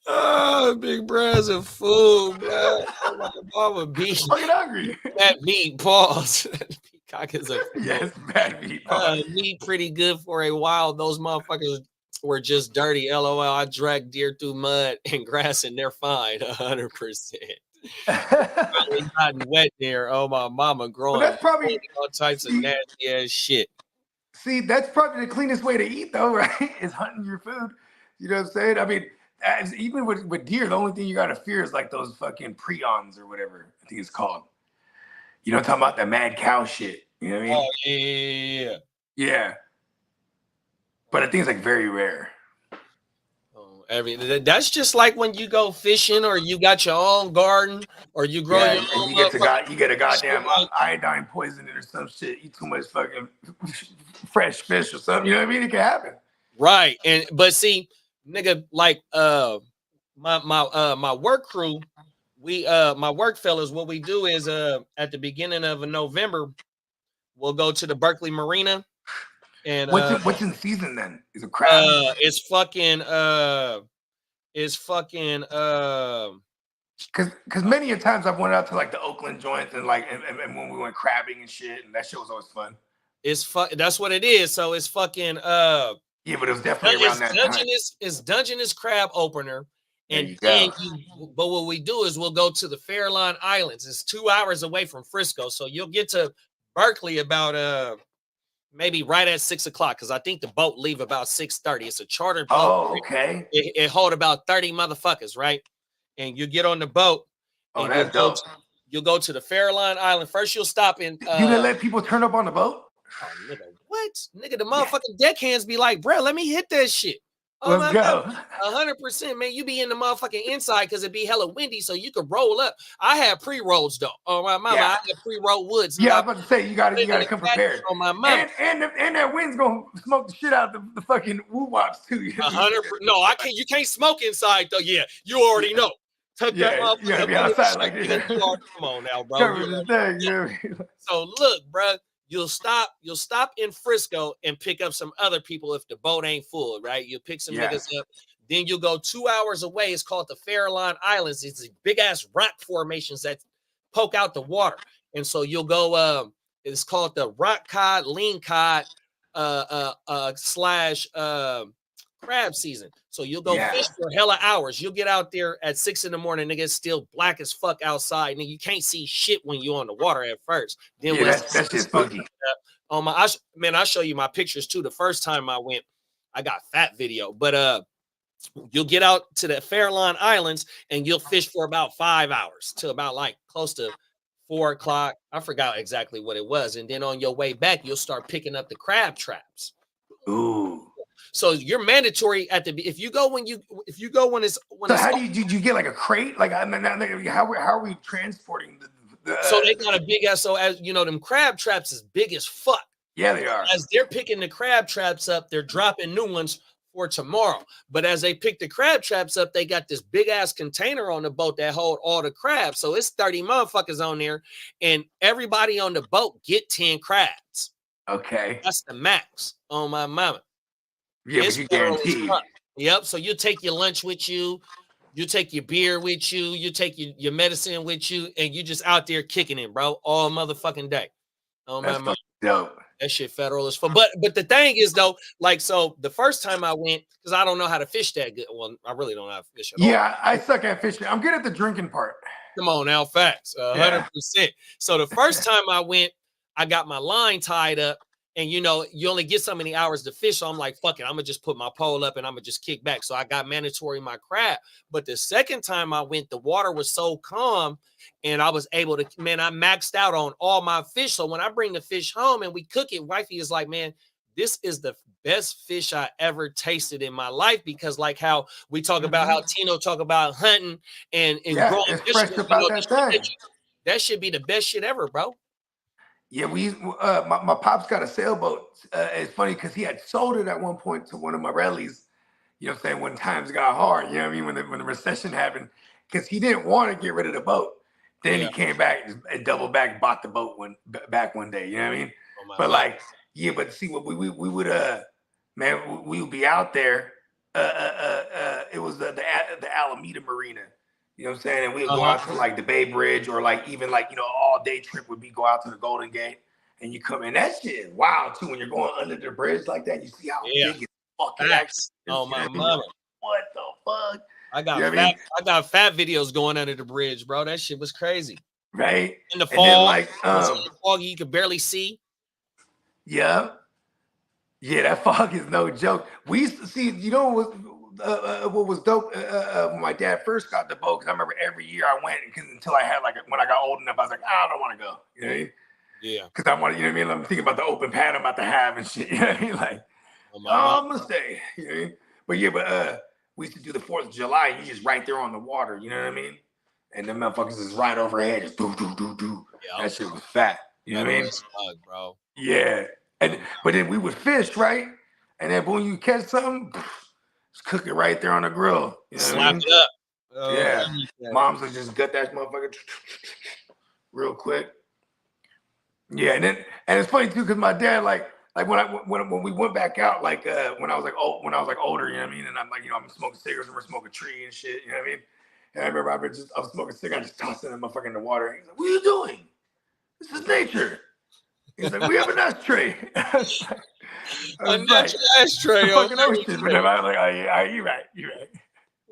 Oh, Big Brad's a fool, bro. My mama beat. Fucking hungry. That meat, pause. Peacock is a yes, bad meat. Meat pretty good for a while. Those motherfuckers were just dirty. LOL. I dragged deer through mud and grass, and they're fine. 100%. It's gotten wet there. Oh, my mama growing. That's probably all types of nasty ass shit. See, that's probably the cleanest way to eat, though, right? Is hunting your food. You know what I'm saying? I mean, even with deer, the only thing you gotta fear is like those fucking prions or whatever I think it's called. You know, talking about that mad cow shit. You know what I mean? Oh yeah. Yeah. But I think it's like very rare. That's just like when you go fishing or you got your own garden or you grow your own. You get a goddamn iodine poisoning or some shit. Eat too much fucking fresh fish or something. You know what I mean? It can happen. Right. But see, nigga, like my work crew, my work fellas, what we do is at the beginning of November, we'll go to the Berkeley Marina. And what's in season then? Is it crab? It's fucking because many a times I've went out to like the Oakland joints and like and when we went crabbing and shit, and that shit was always fun. That's what it is. So it's fucking yeah, but it was definitely around that time. It's Dungeness crab opener. And but what we do is we'll go to the Fairlawn Islands. It's 2 hours away from Frisco. So you'll get to Berkeley about maybe right at 6 o'clock, because I think the boat leave about 6:30. It's a charter boat. Oh, okay. It hold about 30 motherfuckers, right? And you get on the boat. Oh, that's dope. You'll go to the Fairlawn Island. First, you'll stop in. You didn't let people turn up on the boat? Oh, nigga, what? Nigga, the motherfucking deckhands be like, bro, let me hit that shit. Oh, let's go. 100%, man. You be in the motherfucking inside because it be hella windy, so you could roll up. I had pre-rolls though. Oh my mama, I had pre-roll woods. Yeah, I was about to say you gotta come prepared. On my mama. And that wind's gonna smoke the shit out of the fucking woo-wops too. 100%. No, I can't. You can't smoke inside though. Yeah, you already know. Tuck that motherfucker. You gotta be outside like this. Come on now, bro. So look, bro. You'll stop in Frisco and pick up some other people if the boat ain't full, right? You'll pick some niggas up. Then you'll go 2 hours away. It's called the Fairlawn Islands. It's these big ass rock formations that poke out the water. And so you'll go, it's called the rock cod, lean cod, slash crab season. So you'll go fish for hella hours. You'll get out there at 6 in the morning. Nigga, it's still black as fuck outside. And you can't see shit when you're on the water at first. Then that's just spooky. I'll show you my pictures too. The first time I went, I got fat video. But you'll get out to the Fairlawn Islands and you'll fish for about 5 hours to about like close to 4 o'clock. I forgot exactly what it was. And then on your way back, you'll start picking up the crab traps. Ooh. So you're mandatory if you go when it's so how did you get like a crate? Like how are we transporting the So they got a big ass, so as you know, them crab traps is big as fuck. Yeah, they are. As they're picking the crab traps up, they're dropping new ones for tomorrow. But as they pick the crab traps up, they got this big ass container on the boat that hold all the crabs. So it's 30 motherfuckers on there, and everybody on the boat get 10 crabs. Okay. That's the max on my mama. Yeah, but you guaranteed. Yep. So you take your lunch with you, you take your beer with you, you take your medicine with you, and you just out there kicking it, bro, all motherfucking day. Oh my mama. Dope. That shit federal as fuck. But the thing is though, like, so the first time I went, because I don't know how to fish that good. Well, I really don't know how to fish at all. Yeah, I suck at fishing. I'm good at the drinking part. Come on now, facts. 100%. So the first time I went, I got my line tied up. And, you know, you only get so many hours to fish. So I'm like, fuck it. I'm going to just put my pole up and I'm going to just kick back. So I got mandatory my crab. But the second time I went, the water was so calm and I was able to, man, I maxed out on all my fish. So when I bring the fish home and we cook it, wifey is like, man, this is the best fish I ever tasted in my life. Because like how we talk about how Tino talk about hunting and growing fish. That should be the best shit ever, bro. Yeah, my pops got a sailboat. It's funny because he had sold it at one point to one of my rallies. You know what I'm saying? When times got hard, you know what I mean? When the recession happened, because he didn't want to get rid of the boat. Then he came back and doubled back and bought the boat back one day. You know what I mean? But like, yeah, but see what we would man, we would be out there. It was the Alameda Marina. You know what I'm saying? And we would go out to like the Bay Bridge, or like even like, you know, all day trip would be go out to the Golden Gate, and you come in. That shit is wild too when you're going under the bridge like that. You see how big it fucking is. Oh my mama. What the fuck? I got fat videos going under the bridge, bro. That shit was crazy. Right? In the fall, like foggy, you could barely see. Yeah. Yeah, that fog is no joke. We used to see, you know what was dope when my dad first got the boat, because I remember every year I went, until I had like, when I got old enough, I was like, I don't want to go. You know what I mean? Yeah. Because I want to, you know what I mean? I'm thinking about the open pad I'm about to have and shit. You know what I mean? Like, I'm going to stay. You know what I mean? But yeah, we used to do the 4th of July, and you just right there on the water. You know what I mean? And them motherfuckers is right overhead. Just do. Yeah, that shit was fat. You know what I mean? Bro. Yeah. But then we would fish, right? And then when you catch something, just cook it right there on the grill. You know Slap it up. Yeah. Moms would just gut that motherfucker real quick. Yeah, and it's funny too, because my dad, like when we went back out, like when I was older, you know what I mean? And I'm like, you know, I'm smoking cigarettes and we're smoking tree and shit, you know what I mean? And I remember I was smoking cigarettes, just tossing that motherfucker in the water. He's like, what are you doing? This is nature. He's like, we have an ashtray. A natural ashtray. Fucking ocean. But I was like, oh yeah, you're right.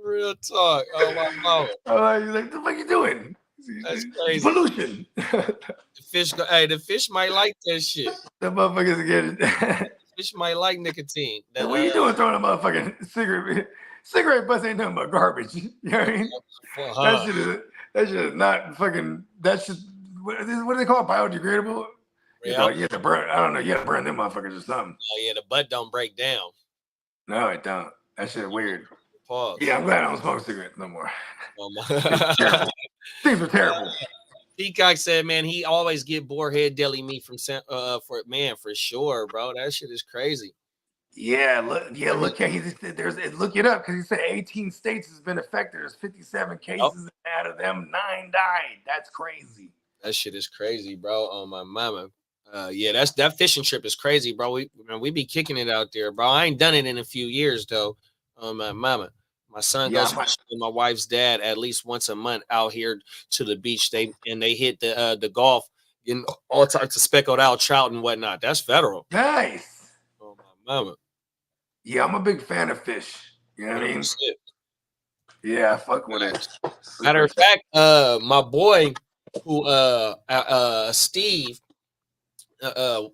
Real talk. Oh my God. He's like, what the fuck you doing? That's crazy. Pollution. The fish might like that shit. The motherfuckers get it. Fish might like nicotine. What are you doing throwing a motherfucking cigarette? Cigarette butts ain't nothing but garbage. You know what I mean? That shit is not fucking, that shit, what do they call it? Biodegradable? Yeah. You have to burn, I don't know, you have to burn them motherfuckers or something. Oh yeah, the butt don't break down. No, it don't. That shit weird. Pause. Yeah, I'm glad I don't smoke cigarettes no more. Oh my. Things are terrible. Peacock said, man, he always get boarhead deli meat from for sure, bro. That shit is crazy. Yeah, look it up, because he said 18 states has been affected. There's 57 cases, and out of them, 9 died. That's crazy. That shit is crazy, bro. Oh my mama. Yeah, that fishing trip is crazy, bro. We be kicking it out there, bro. I ain't done it in a few years though. Oh my mama. My son goes with my wife's dad at least once a month out here to the beach. They hit the Gulf, getting all types of speckled out trout and whatnot. That's federal. Nice. Oh my mama. Yeah, I'm a big fan of fish. You know what I mean? Yeah, I fuck with it. Matter of fact, my boy who Steve,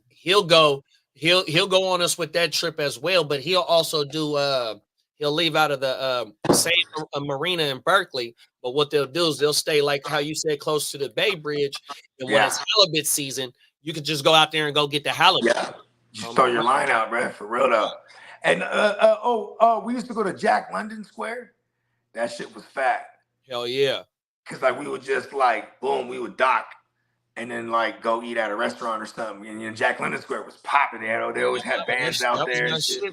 he'll go on us with that trip as well, but he'll also do he'll leave out of the same marina in Berkeley, but what they'll do is they'll stay, like how you said, close to the Bay Bridge, and when it's halibut season, you can just go out there and go get the halibut. Yeah, just throw your line out, bro, for real though. And we used to go to Jack London Square. That shit was fat. Hell yeah. Cause like we would just like boom, we would dock and then like go eat at a restaurant or something. And you know, Jack London Square was popping. They always had bands out there. And shit.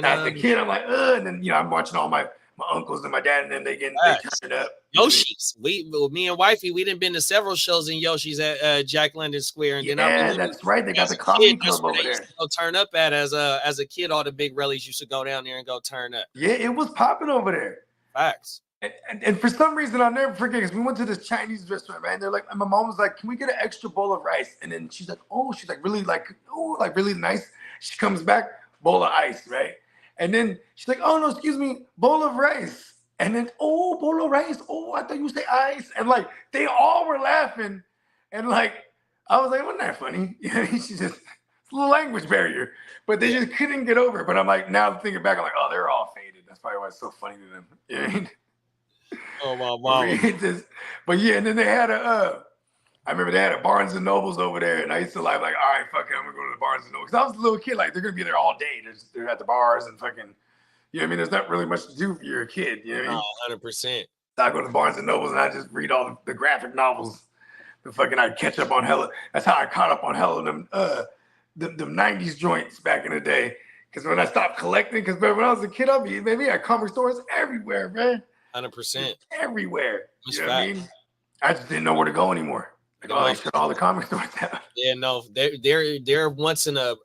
As a kid, I'm like, and then I'm watching all my uncles and my dad, and then they turned up. Yoshi's. Me and wifey, we done been to several shows in Yoshi's at Jack London Square. And then that's right. They got the comedy club over there. Go turn up at as a kid. All the big rallies used to go down there and go turn up. Yeah, it was popping over there. Facts. And for some reason, I'll never forget, because we went to this Chinese restaurant, man. They're like, and my mom was like, can we get an extra bowl of rice? And then she's like, really nice. She comes back, bowl of ice, right? And then she's like, oh, no, excuse me, bowl of rice. And then, bowl of rice. Oh, I thought you say ice. And like, they all were laughing. And like, I was like, wasn't that funny? She's just, it's a little language barrier. But they just couldn't get over it. But I'm like, now thinking back, I'm like, oh, they're all faded. That's probably why it's so funny to them. You know what I mean? Oh my mom. But yeah, and then they had I remember they had a Barnes and Nobles over there, and I used to like, all right, fuck it, I'm gonna go to the Barnes and Nobles. Because I was a little kid, like they're gonna be there all day. They're at the bars and fucking, you know what I mean? There's not really much to do if you're a kid, you know what I mean? 100%. So I go to the Barnes and Nobles and I just read all the graphic novels. The fucking I'd catch up on hella. That's how I caught up on hella them them 90s joints back in the day. Because when I stopped collecting, because when I was a kid, we had comic stores everywhere, man. 100%. Everywhere. That's You know what I mean? I just didn't know where to go anymore. Like, oh, they shut all the comic stores down. Yeah, no, they're once in a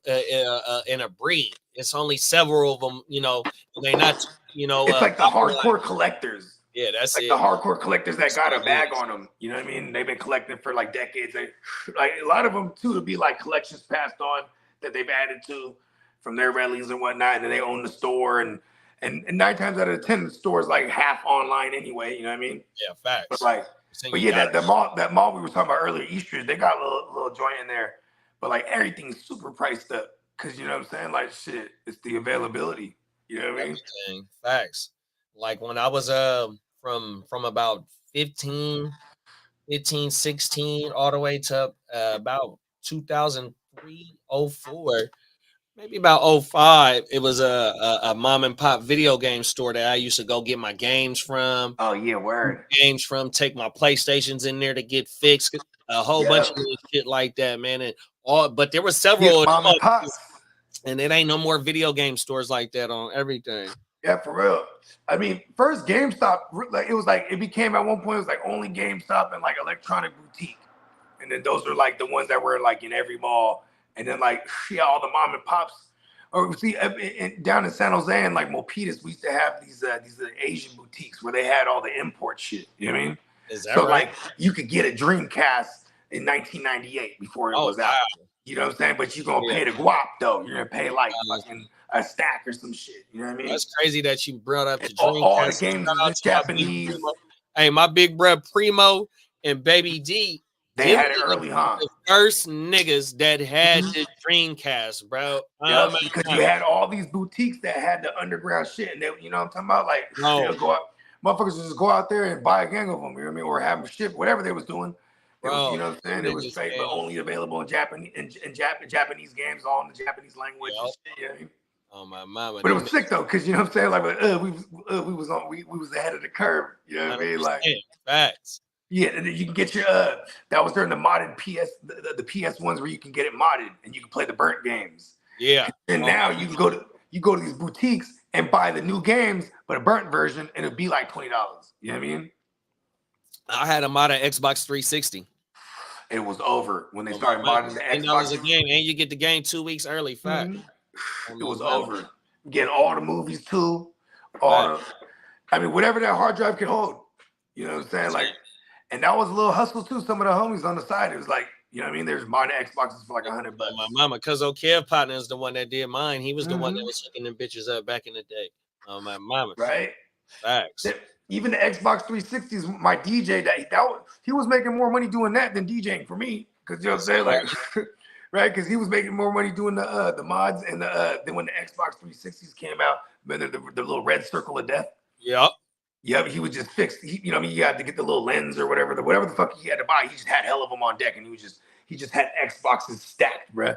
breed. It's only several of them, you know. They're not, you know. It's like the hardcore collectors. Yeah, that's like it. the hardcore collectors that got a bag on them. You know what I mean? They've been collecting for like decades. Like a lot of them too to be like collections passed on that they've added to from their rallies and whatnot, and then they own the store and 9 times out of 10 the store is like half online anyway. You know what I mean? Yeah, facts. But yeah, that mall we were talking about earlier, Eastridge, they got a little joint in there, but like everything's super priced up because you know what I'm saying? Like shit, it's the availability. You know what I mean? Everything. Facts. Like when I was from about 15, 16 all the way to about 2003, 04, maybe about 05, it was a mom and pop video game store that I used to go get my games from. Oh yeah, word. Games from, take my PlayStations in there to get fixed, a whole bunch of shit like that, man. And but there were several mom and pops. And it ain't no more video game stores like that on everything. Yeah, for real. I mean, first GameStop, like it became at one point it was like only GameStop and like Electronic Boutique, and then those were like the ones that were like in every mall, and then like all the mom and pops. Or see, down in San Jose and like Milpitas, we used to have these Asian boutiques where they had all the import shit. You know what I mean? Is that so right? Like you could get a Dreamcast in 1998 before it was out. You know what I'm saying? But you're gonna pay the guap though. You're gonna pay like fucking a stack or some shit. You know what I mean? That's crazy that you brought up the Dreamcast. All the games in Japanese. Hey, my big bro Primo and Baby D, they had it early, huh? The first niggas that had the Dreamcast, bro. Yeah, because you had all these boutiques that had the underground shit, and they, you know what I'm talking about? Like, they'll go out, motherfuckers would just go out there and buy a gang of them. You know what I mean? Or have them ship, whatever they was doing. Was, you know what I'm saying? It was fake, but only available in Japanese Japanese games, all in the Japanese language. And shit, you know what I mean? Oh my mama! But it was sick though, because you know what I'm saying? Like, we was ahead of the curve. You know what I mean? Like, facts. Yeah, and then you can get your that was during the modded PS, the PS ones where you can get it modded and you can play the burnt games. Yeah. And now you can go to these boutiques and buy the new games, but a burnt version, and it'll be like $20. You know what I mean? I had a modded Xbox 360. It was over when they started modding the Xbox. $10 a game, and you get the game 2 weeks early. Fact. It was over. Getting all the movies too. I mean, whatever that hard drive can hold. You know what I'm saying? Like, and that was a little hustle too. Some of the homies on the side, it was like, you know what I mean? There's modded Xboxes for like $100. My mama, cuz Kev partner is the one that did mine. He was the one that was hooking them bitches up back in the day. My mama. Right? Facts. Even the Xbox 360s, my DJ, he was making more money doing that than DJing for me. Because you know what I'm saying? Like, right? Because he was making more money doing the mods and then when the Xbox 360s came out, the little red circle of death. Yep. Yep, he was just fixed. You know what I mean? You had to get the little lens or whatever the fuck he had to buy. He just had hell of them on deck, and he just had Xboxes stacked, bruh.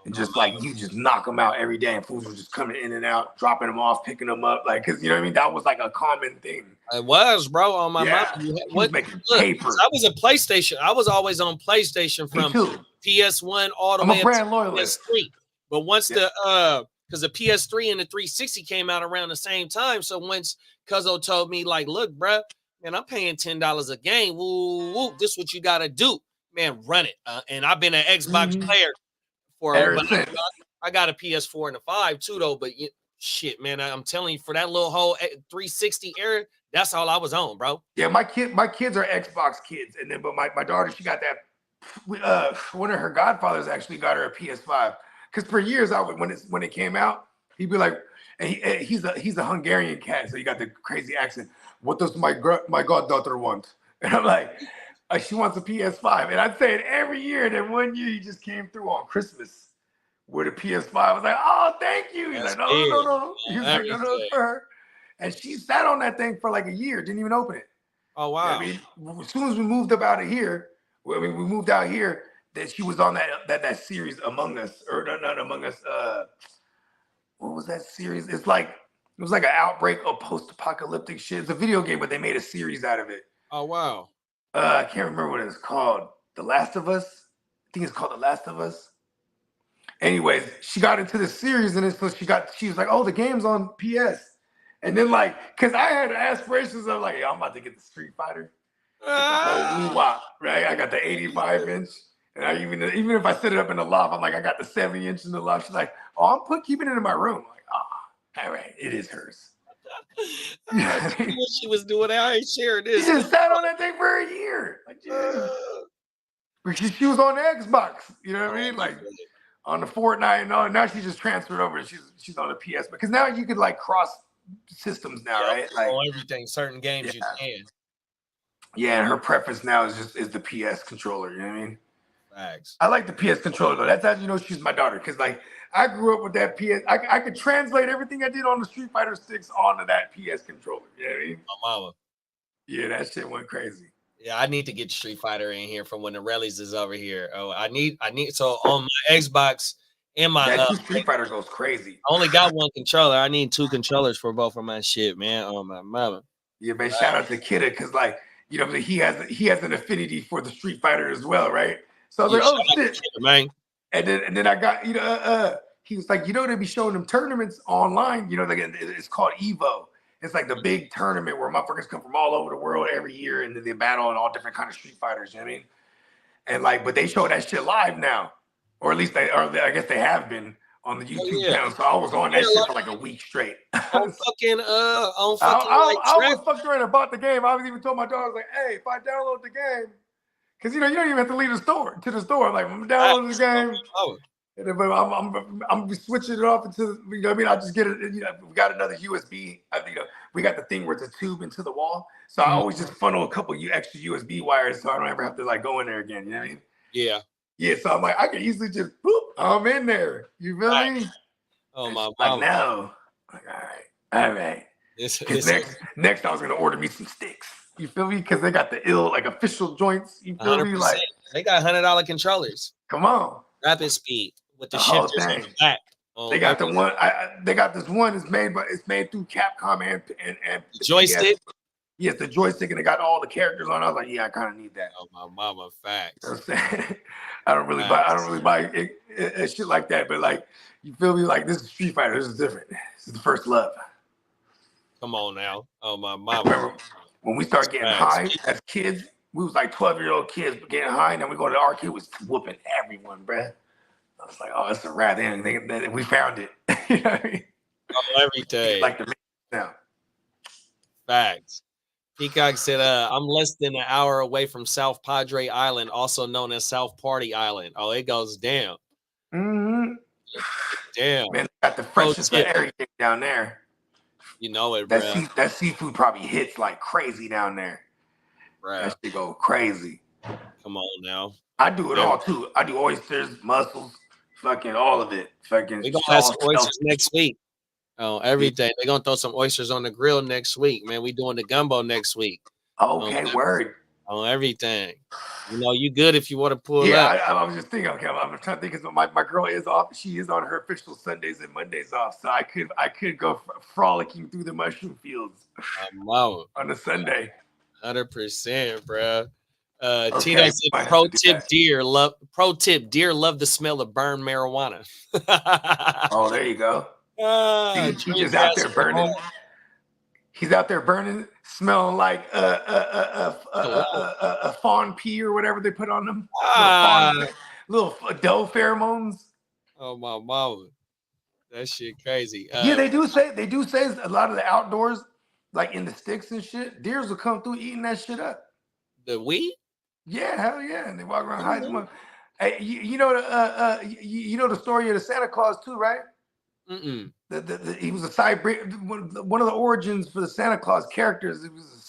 And just like you just knock them out every day, and fools were just coming in and out, dropping them off, picking them up, like because you know what I mean. That was like a common thing. It was, bro. On my mom, what making paper? I was a PlayStation. I was always on PlayStation from PS1 all the way to PS3. But once because the PS3 and the 360 came out around the same time, so once Cuzzo told me like, look, bro, man, I'm paying $10 a game. Woo, woo, this is what you gotta do, man. Run it. And I've been an Xbox player for I got a PS4 and a 5 too, though. But shit, man, I'm telling you, for that little whole 360 era, that's all I was on, bro. Yeah, my kids are Xbox kids, and then but my daughter, she got that. One of her godfathers actually got her a PS5 because for years when it came out, he'd be like, and he's a Hungarian cat, so he got the crazy accent. What does my goddaughter want? And I'm like, she wants a PS5, and I'd say it every year. And then one year he just came through on Christmas with a PS5. I was like, oh, thank you. He's like, no. He's like, no, it's for her. And she sat on that thing for like a year, didn't even open it. Oh wow! I mean, as soon as we moved up out of here, we moved out here. That she was on that series Among Us, or not Among Us. What was that series? It was like an outbreak of post-apocalyptic shit. It's a video game, but they made a series out of it. Oh wow! I can't remember what it's called. The Last of Us. I think it's called The Last of Us. Anyways, she got into the series, and so she was like, oh, the game's on PS. And then like, cause I had aspirations of like, yo, I'm about to get the Street Fighter. Get the whole woo-wop, right? I got the 85-inch. And I even if I set it up in the loft, I'm like, I got the 70-inch in the loft. She's like, oh, I'm keeping it in my room. I'm like, all right, it is hers. You know what I mean? What she was doing, I ain't sharing this. She just sat on that thing for a year. Like, she was on the Xbox. You know what I mean? Like on the Fortnite and all. Now she just transferred over. She's on the PS because now you could like cross systems now, right? Like everything, certain games you can. Yeah, and her preference now is the PS controller. You know what I mean? Facts. I like the PS controller though. That's how you know she's my daughter because like I grew up with that PS. I could translate everything I did on the Street Fighter sticks onto that PS controller. You know what I mean? My mama. Yeah, that shit went crazy. Yeah, I need to get Street Fighter in here from when the rallies is over here. Oh, I need so on my Xbox and my Street Fighter goes crazy. I only got one controller. I need 2 controllers for both of my shit, man. Oh my mama. Yeah, man. Shout out to Kidda because like you know he has an affinity for the Street Fighter as well, right? So I was like, oh shit, Kidda, man. And then I got he was like, you know, they be showing them tournaments online. You know, like it's called Evo. It's like the big tournament where motherfuckers come from all over the world every year and they battle on all different kind of Street Fighters. You know what I mean? And like, but they show that shit live now, or at least I guess they have been on the YouTube channel. So I was on that shit for like a week straight. On fucking I was fucked around and bought the game. I was even told my daughter, I was like, hey, if I download the game, because you know you don't even have to leave the store to the store. I'm like, I'm downloading the game. And then, but I'm switching it off into, you know what I mean? I just get it, you know, we got another USB. You know, we got the thing where it's a tube into the wall. So I always just funnel a couple extra USB wires so I don't ever have to like go in there again. You know what I mean? Yeah. Yeah. So I'm like, I can easily just, boop, I'm in there. You feel me? Oh, my like, no. Like, all right. Next I was going to order me some sticks. You feel me? Because they got the like official joints. You feel 100%. me? Like, they got $100 controllers. Come on. Rapid speed. With the whole shifters thing. on the back. They got the one. They got this one. It's made through Capcom and joystick. Yes, the joystick, and it got all the characters on. I was like, yeah, I kind of need that. Oh my mama, facts. You know what I'm saying? I don't really buy shit like that. But like, you feel me? Like this is Street Fighter. This is different. This is the first love. Come on now. Oh my mama. I remember when we started getting high as kids. We was like 12-year-old kids, but getting high, and then we go to the arcade, was whooping everyone, bruh. I was like, oh, it's a rat. And we found it. You know what I mean? Oh, everything. Like the now. Facts. Peacock said, I'm less than an hour away from South Padre Island, also known as South Party Island. Oh, it goes down. Mm-hmm. Damn. Man, they got the freshest of everything down there. You know it, bro. That seafood probably hits like crazy down there. Right. That shit go crazy. Come on now. I do it all too. I do oysters, mussels, fucking all of it. Fucking. We're gonna have some oysters next week. Oh, everything. They're gonna throw some oysters on the grill next week, man. We doing the gumbo next week. Okay, word. On everything. You know, you good if you want to pull up. Yeah, I was just thinking. Okay, I'm trying to think. Because my girl is off. She is on her official Sundays and Mondays off, so I could go frolicking through the mushroom fields on a Sunday. 100%, bro. Tito said, pro tip, deer love the smell of burned marijuana. Oh, there you go. He's out there burning. He's out there burning, smelling like a fawn pee or whatever they put on them. Little doe pheromones. Oh my mama, that shit crazy. Yeah, they do say a lot of the outdoors, like in the sticks and shit, deers will come through eating that shit up. The weed? Yeah, hell yeah, and they walk around hiding them. Hey, you know the story of the Santa Claus too, right? Mm-mm. He was a Siberian. One of the origins for the Santa Claus characters, it was a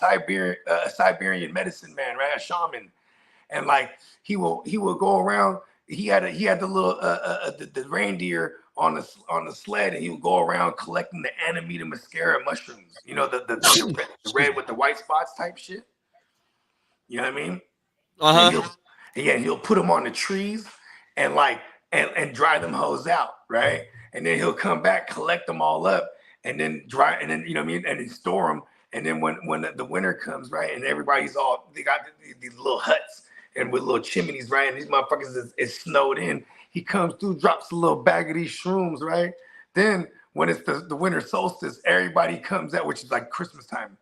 Siberian medicine man, right? A shaman, and like he will go around. He had the little the reindeer on the sled, and he would go around collecting the Amanita muscaria mushrooms. You know the red with the white spots type shit. You know what I mean? And he'll put them on the trees and dry them hoes out, right? And then he'll come back, collect them all up, and then dry, and then you know what I mean, and then store them. And then when the winter comes, right, and they got these little huts, and with little chimneys, right? And these motherfuckers is snowed in. He comes through, drops a little bag of these shrooms, right? Then when it's the winter solstice, everybody comes out, which is like Christmas time,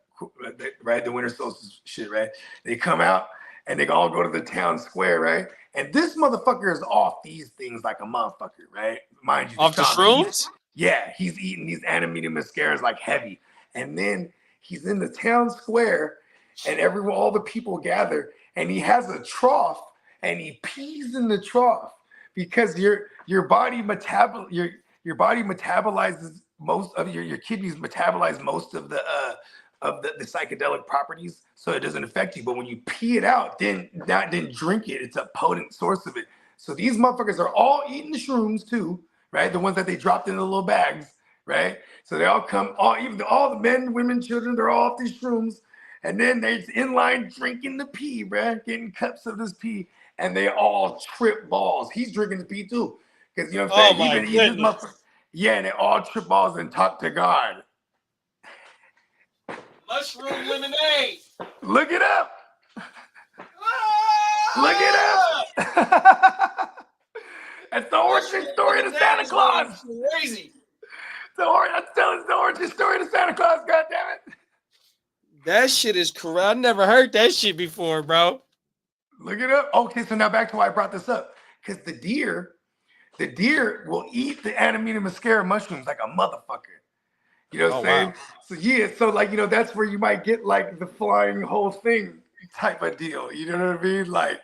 right? The winter solstice shit, right? They come out and they all go to the town square, right? And this motherfucker is off these things like a motherfucker, right? Mind you, Off the shrooms? Yeah, he's eating these animated mascaras like heavy. And then he's in the town square and all the people gather and he has a trough and he pees in the trough because your body metabolizes most of your kidneys metabolize most of the psychedelic properties, so it doesn't affect you. But when you pee it out, then drink it. It's a potent source of it. So these motherfuckers are all eating the shrooms too, right? The ones that they dropped in the little bags, right? So they all come, all the men, women, children, they're all off these shrooms, and then they're in line drinking the pee, right? Getting cups of this pee, and they all trip balls. He's drinking the pee too, because you know what I'm saying. Yeah, and they all trip balls and talk to God. Mushroom lemonade. Look it up. Look it up. That's the origin story of the Santa Claus. Crazy. I'm telling the origin story of the Santa Claus. God damn it. That shit is correct. I never heard that shit before, bro. Look it up. Okay, so now back to why I brought this up. Because the deer will eat the animated mascara mushrooms like a motherfucker. You know what I'm saying? Wow. So yeah, so like, you know, that's where you might get like the flying whole thing type of deal. You know what I mean? Like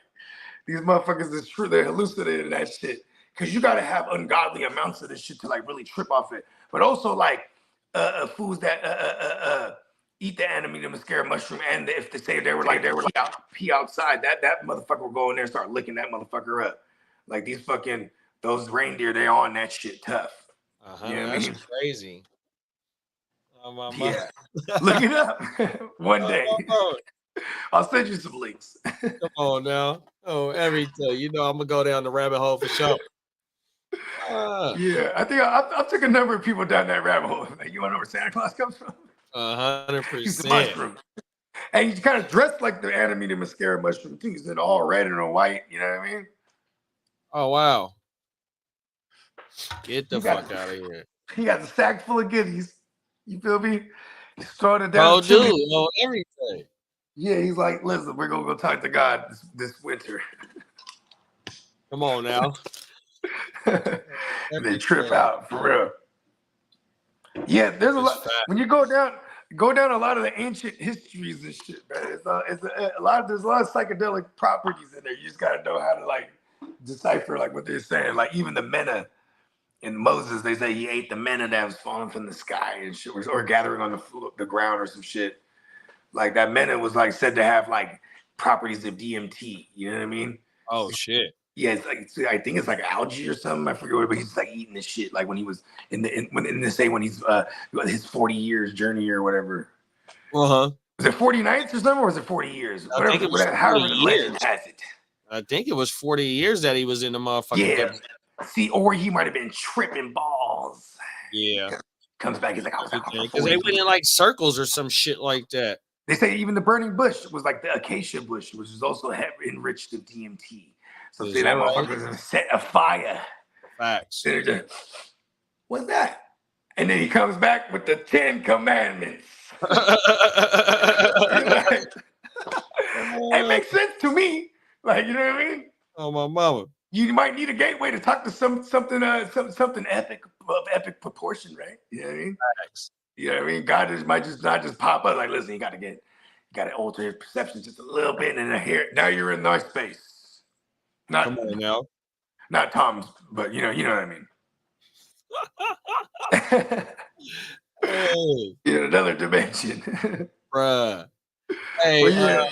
these motherfuckers is true, they're hallucinating that shit. Cause you gotta have ungodly amounts of this shit to like really trip off it. But also like foods that eat the animated mascara mushroom, and if they say they were pee outside, that motherfucker will go in there and start licking that motherfucker up. Like those reindeer, they on that shit tough. You know that's crazy. Yeah, look it up one day. I'll send you some links. Come on now. Oh, every day. You know I'm gonna go down the rabbit hole for sure. Yeah, I think I took a number of people down that rabbit hole. Like, you wanna know where Santa Claus comes from? 100%. And he's kind of dressed like the animated mascara mushroom too. He's in all red and white. You know what I mean? Oh wow! Get the fuck out of here. He got a sack full of goodies. You feel me? He's throwing it down. Oh, dude, on everything. Yeah, he's like, listen, we're gonna go talk to God this winter. Come on now. They trip out for real. Yeah, there's a lot. When you go down a lot of the ancient histories and shit, man. There's a lot of psychedelic properties in there. You just gotta know how to like decipher like what they're saying. Like even the manna in Moses, they say he ate the manna that was falling from the sky and shit, or gathering on the ground or some shit. Like that manna was like said to have like properties of DMT. You know what I mean? Oh shit. Yeah, it's like I think it's like algae or something. I forget what, but he's like eating this shit. Like when he was when he's his 40 years journey or whatever. Was it 40 nights or something, or was it 40 years? However the legend has it. I think it was 40 years that he was in the motherfucker. Yeah. See, or he might have been tripping balls. Yeah. Comes back, he's like, because they went in like circles or some shit like that. They say even the burning bush was like the acacia bush, which is also enriched with DMT. So say that motherfucker was set afire. Facts. What's that? And then he comes back with the 10 Commandments. It makes sense to me. Like, you know what I mean? Oh, my mama. You might need a gateway to talk to something epic of epic proportion, right? You know what I mean? Facts. You know what I mean? God might just not just pop up like, listen, you gotta alter his perception just a little bit, and then now you're in nice space. Come on now. Not Tom's, but you know what I mean. Hey. In another dimension. Bruh. Hey, yeah.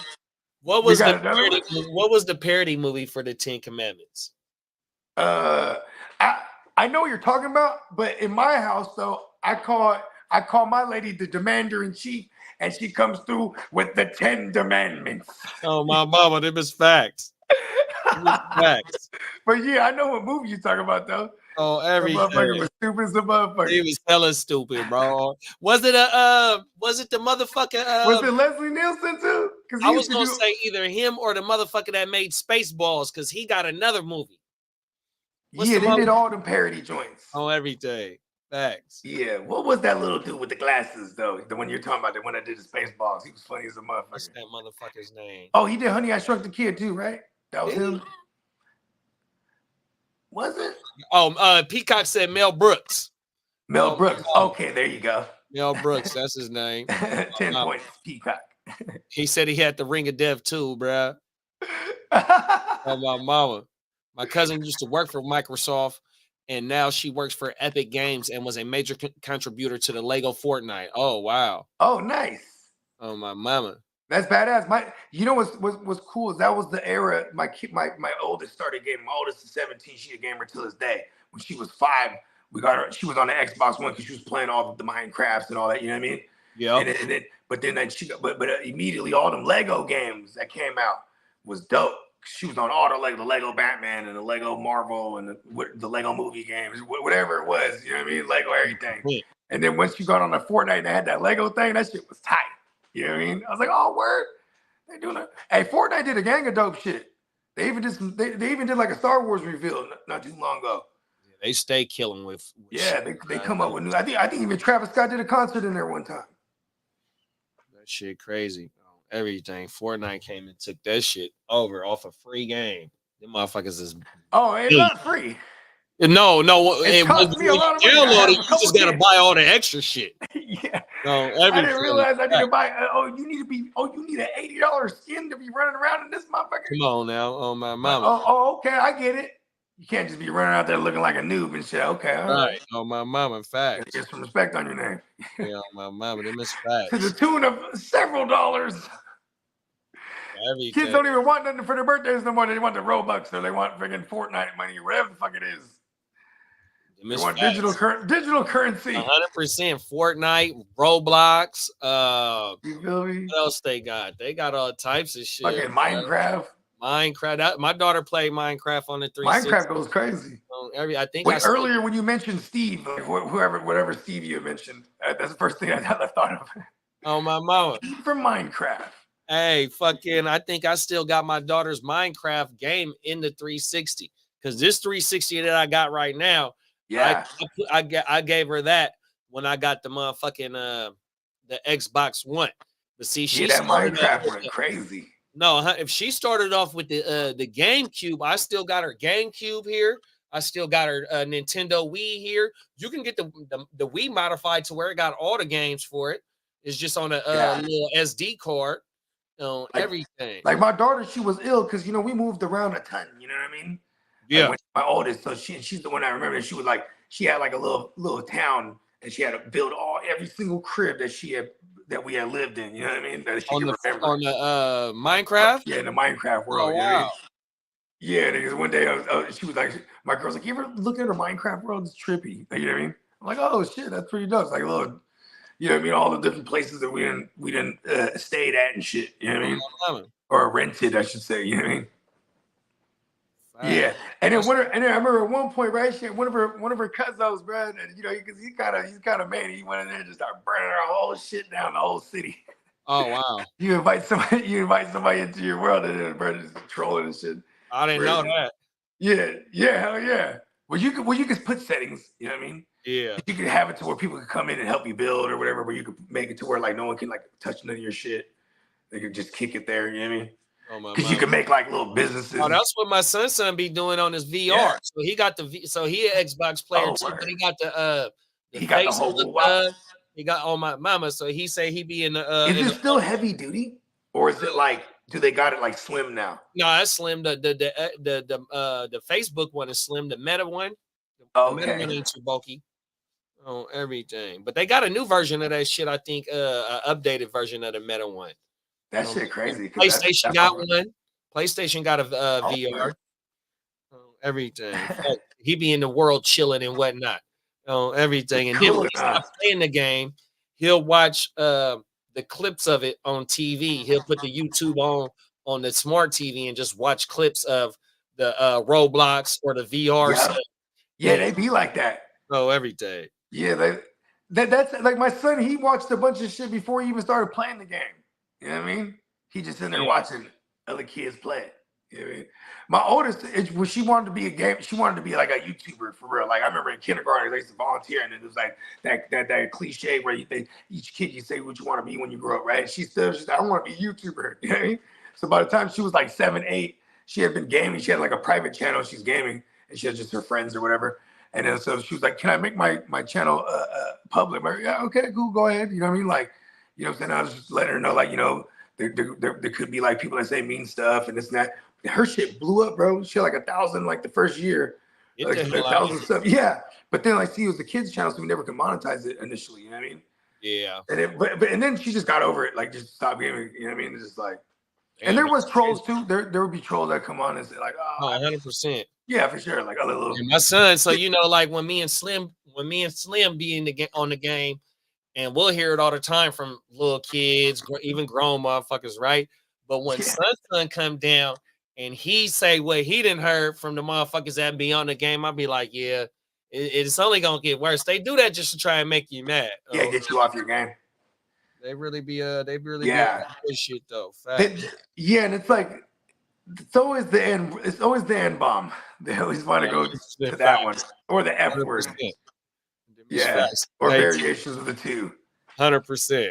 What was the parody movie for the 10 Commandments? I know what you're talking about, but in my house though, I call my lady the Demander in Chief, and she comes through with the 10 Commandments. Oh my mama, them is facts. Facts. But yeah, I know what movie you're talking about though. Oh, everything. The motherfucker was stupid as a motherfucker. He was hella stupid, bro. Was it the motherfucker? Was it Leslie Nielsen too? I was gonna say either him or the motherfucker that made Spaceballs, because he got another movie. They did all them parody joints. On everything. Facts. Yeah. What was that little dude with the glasses though? The one you're talking about, the one that did the Spaceballs. He was funny as a motherfucker. What's that motherfucker's name? Oh, he did Honey, I Shrunk the Kid too, right? That was him. Was it? Oh, Peacock said Mel Brooks. Mel Brooks. Okay, there you go. Mel Brooks, that's his name. 10 points, Peacock. He said he had the ring of death too, bruh. Oh, my mama. My cousin used to work for Microsoft, and now she works for Epic Games and was a major contributor to the Lego Fortnite. Oh, wow. Oh, nice. Oh, my mama. That's badass. You know what's cool is that was the era my oldest started gaming. My oldest is 17. She a gamer till this day. When she was 5, we got her. She was on the Xbox One because she was playing all the Minecrafts and all that. You know what I mean? Yeah. But then but immediately all them Lego games that came out was dope. She was on all the Lego Batman and the Lego Marvel and the Lego movie games, whatever it was. You know what I mean? Lego everything. Yeah. And then once you got on the Fortnite and they had that Lego thing, that shit was tight. You know what I mean? I was like, oh, word. They doing it. Hey, Fortnite did a gang of dope shit. They even did like a Star Wars reveal not too long ago. Yeah, they stay killing with yeah, they come up with new. I think even Travis Scott did a concert in there one time. That shit crazy. Everything. Fortnite came and took that shit over off a free game. Them motherfuckers is it's not free. No, it cost me a lot of money. Download it, you just gotta buy all the extra shit. Yeah. No, I didn't realize I need to buy. You need an $80 skin to be running around in this motherfucker. Come on now, on my mama. Okay, I get it. You can't just be running out there looking like a noob and shit. Okay, all right. On my mama, in fact. Get some respect on your name. Yeah, on my mama, them is facts. To the tune of several dollars. Everything. Kids don't even want nothing for their birthdays no more. They want the Robux or they want freaking Fortnite money or whatever the fuck it is. They want digital currency. 100% Fortnite, Roblox. You feel me? What else they got? They got all types of shit. Fucking Minecraft. My daughter played Minecraft on the 360. Minecraft goes crazy. I think earlier when you mentioned Steve, like whatever Steve you mentioned, that's the first thing I thought of. Oh my mama. Steve from Minecraft. Hey, fucking! I think I still got my daughter's Minecraft game in the 360 because this 360 that I got right now. Yeah, I gave her that when I got the motherfucking the Xbox One. But see, she that Minecraft went crazy. No, if she started off with the GameCube, I still got her GameCube here. I still got her Nintendo Wii here. You can get the Wii modified to where it got all the games for it. It's just on a little SD card. Everything. Like my daughter, she was ill because we moved around a ton. You know what I mean? Yeah. Like my oldest, so she's the one I remember. She was like, she had like a little town, and she had to build every single crib that we had lived in. You know what I mean? That she on the Minecraft. Yeah, in the Minecraft world. Oh, wow. Yeah, because one day she was like, my girl's like, you ever look at her Minecraft world? It's trippy. You know what I mean? I'm like, oh shit, that's pretty dope. It's like a little. You know what I mean? All the different places that we didn't stayed at and shit. You know what I mean? Or rented, I should say. You know what I mean? Yeah. And then I remember at one point, right? She had one of her cousins, bro. And because he's kind of man. He went in there and just started burning her whole shit down, the whole city. Oh wow! You invite somebody into your world and then bro just trolling and shit. I didn't know that. Yeah, hell yeah. Well, you could put settings. You know what I mean? Yeah. You could have it to where people could come in and help you build or whatever, where you could make it to where like no one can like touch none of your shit. They could just kick it there, you know what I mean? Because you can make like little businesses. Oh, that's what my son be doing on his VR. Yeah. So he got he an Xbox player too, but he got the whole he got on my mama. So he say he be in the Is it still heavy duty? Or is it like do they got it like slim now? No, it's slim. The Facebook one is slim. The Meta one. The Meta one ain't too bulky. On everything, but they got a new version of that shit. I think an updated version of the Meta one. That shit crazy. PlayStation got one. PlayStation got a VR. Everything. He be in the world chilling and whatnot. Everything. And then when he stops playing the game, he'll watch the clips of it on TV. He'll put the YouTube on the smart TV and just watch clips of the Roblox or the VR stuff. Yeah, they be like that. Oh, everything. Yeah, that's like my son. He watched a bunch of shit before he even started playing the game. You know what I mean? He just in there watching other kids play. You know what I mean? My oldest, when she wanted to be a game, she wanted to be like a YouTuber for real. Like I remember in kindergarten, I used to volunteer, and it was like that cliche where you think each kid you say what you want to be when you grow up, right? And she's like, I want to be a YouTuber. You know what I mean? So by the time she was like 7, 8, she had been gaming. She had like a private channel. She's gaming, and she had just her friends or whatever. And then so she was like, "Can I make my channel public?" I'm like, yeah, okay, cool, go ahead. You know what I mean? Like, you know what I'm saying? I was just letting her know, like, you know, there could be like people that say mean stuff and this and that. Her shit blew up, bro. She had like 1,000 like the first year. Like 1,000 stuff. Yeah. But then like see, it was a kids channel, so we never could monetize it initially. You know what I mean? Yeah. And and then she just got over it, like just stopped gaming. You know what I mean? It's just like, and there was trolls too. There would be trolls that come on and say like, oh, 100%. Yeah, for sure. Like other little. And my son, so you know, like when me and Slim be in on the game, and we'll hear it all the time from little kids, even grown motherfuckers, right? But when son come down and he say what he didn't heard from the motherfuckers that be on the game, I'll be like, yeah, it's only gonna get worse. They do that just to try and make you mad. Yeah, get you off your game. They really be good shit though. Yeah, and it's like it's always the end. It's always the end bomb. They always want to go to that one or the F word. Yeah, or variations of the two. 100%.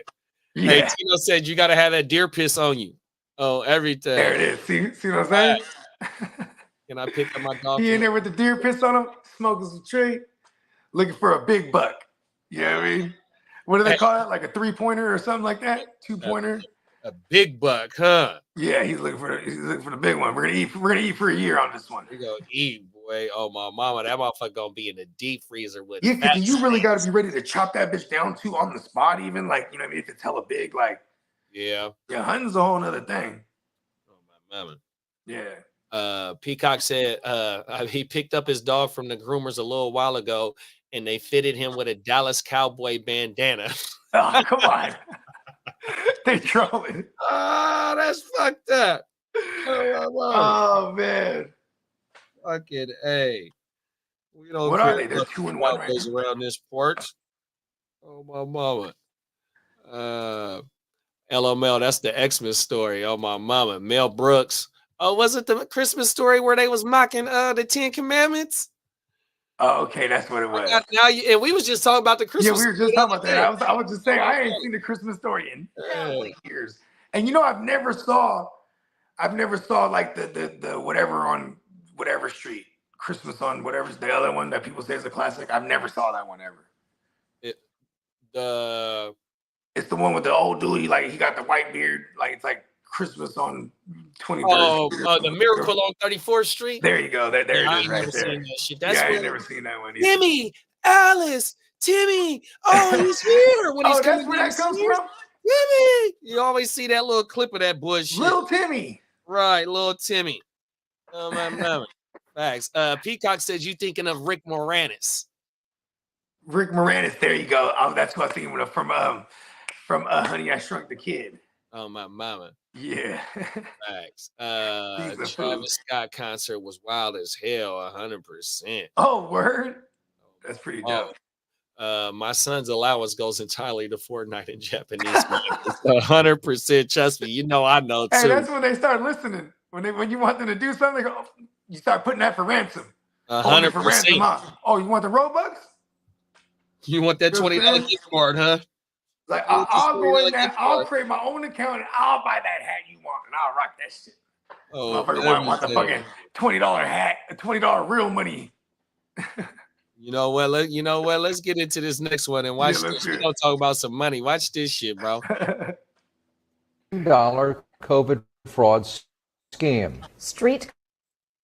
Yeah. Hey, Tino said you got to have that deer piss on you. Oh, everything. There it is. See what I'm saying? Can I pick up my dog? He in there with the deer piss on him, smoking some tree, looking for a big buck. You know what I mean? What do they call that? Like a 3-pointer or something like that? 2-pointer? A big buck, huh? Yeah, he's looking for the big one. We're gonna eat for a year on this one. We're gonna eat, boy. Oh my mama, that motherfucker gonna be in the deep freezer with. Yeah, because you really gotta be ready to chop that bitch down too on the spot, even like, you know what I mean, if it's hella big, like yeah, hunting's a whole nother thing. Oh my mama. Yeah. Peacock said he picked up his dog from the groomers a little while ago, and they fitted him with a Dallas Cowboy bandana. Oh, come on. They trolling. Oh, that's fucked up. Oh man. Fucking A. We don't what are they? They're 2-1 right now. Around this porch. Oh my mama. LML, that's the Xmas story. Oh my mama. Mel Brooks. Oh, was it the Christmas story where they was mocking the 10 Commandments? Oh, okay, that's what it was. And we was just talking about the Christmas. Yeah, we were just talking about that. I was just saying I ain't seen the Christmas story in years. And you know, I've never saw like the whatever on whatever street, Christmas on whatever's the other one that people say is a classic. I've never saw that one ever. It's the one with the old dude. He got the white beard. Like it's like Christmas on 23rd. Oh, the Miracle on 34th Street. There you go. There it is. I ain't right never there. seen that shit. That's I ain't never seen that one either. Timmy, Alice, Timmy. Oh, he's here. When he's that's where that comes from. Timmy. You always see that little clip of that bullshit. Little Timmy. Right, little Timmy. Oh my mama. Facts. Peacock says you thinking of Rick Moranis. Rick Moranis. There you go. That's what I was thinking of from Honey, I Shrunk the Kid. Oh my mama. Yeah. Facts. Travis Scott concert was wild as hell, 100%. Oh, word? That's pretty dope. My son's allowance goes entirely to Fortnite and Japanese. 100%. Trust me, you know I know too. Hey, that's when they start listening. When you want them to do something, they go, you start putting that for ransom. 100%. Oh, you want the Robux? You want that $20 gift card, huh? Like I'll go in there, I'll create my own account and I'll buy that hat you want and I'll rock that shit. Oh, motherfucker want the fucking $20 hat, $20 real money. You know what? Let's get into this next one and watch this. We're gonna talk about some money. Watch this shit, bro. $1 COVID fraud scam. Street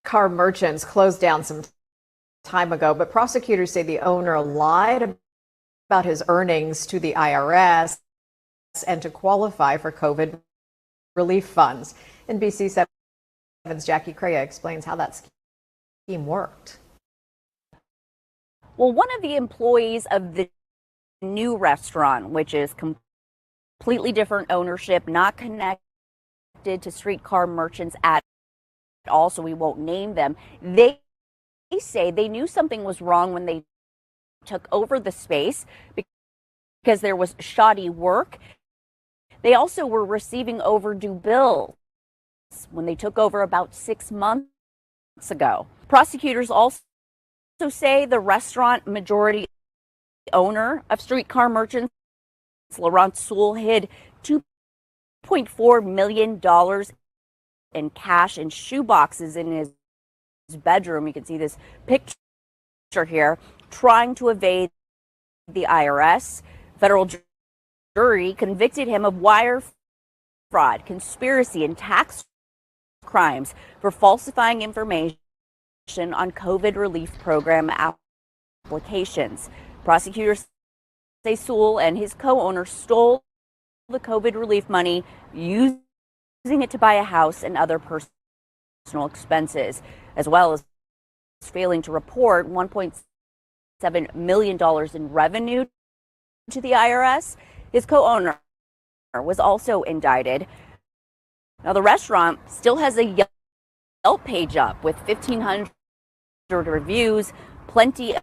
car merchants closed down some time ago, but prosecutors say the owner lied about his earnings to the IRS and to qualify for COVID relief funds. NBC 7's Jackie Crea explains how that scheme worked. Well, one of the employees of the new restaurant, which is completely different ownership, not connected to streetcar merchants at all, so we won't name them, they say they knew something was wrong when they took over the space because there was shoddy work. They also were receiving overdue bills when they took over about 6 months ago. Prosecutors also say the restaurant majority owner of Streetcar Merchants, Laurent Sewell, hid $2.4 million in cash and shoeboxes in his bedroom. You can see this picture here, trying to evade the IRS. Federal jury convicted him of wire fraud, conspiracy, and tax crimes for falsifying information on COVID relief program applications. Prosecutors say Sewell and his co-owner stole the COVID relief money, using it to buy a house and other personal expenses, as well as failing to report $1.7 million in revenue to the IRS. His co-owner was also indicted. Now, the restaurant still has a Yelp page up with 1,500 reviews, plenty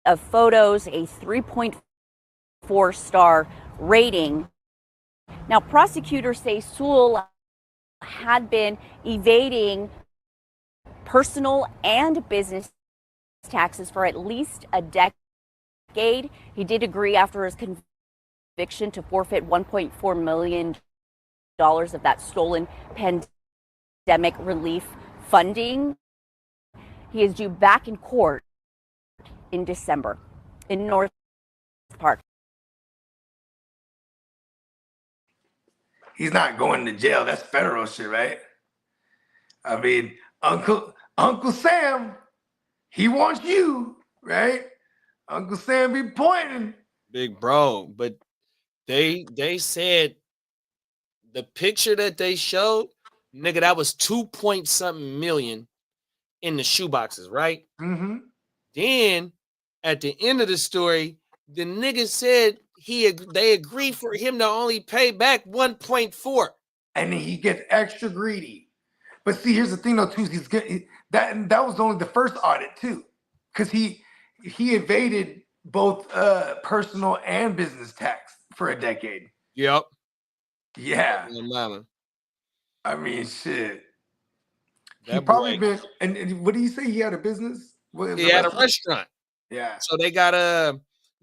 of photos, a 3.4-star rating. Now, prosecutors say Sewell had been evading personal and business taxes for at least a decade. He did agree after his conviction to forfeit $1.4 million of that stolen pandemic relief funding. He is due back in court in December in North Park. He's not going to jail. That's federal shit, right? I mean, Uncle Sam, he wants you, right? Uncle Sam be pointing. Big bro, but they said the picture that they showed, nigga, that was 2-point-something million in the shoeboxes, right? Mm-hmm. Then at the end of the story, the nigga said they agreed for him to only pay back 1.4. And then he gets extra greedy. But see, here's the thing though, too. He's good. That was only the first audit too, because he evaded both personal and business tax for a decade. Yep. Yeah. Mama. I mean, shit. That He probably been. And what did he say? He had a business. He had a restaurant. Yeah. So they got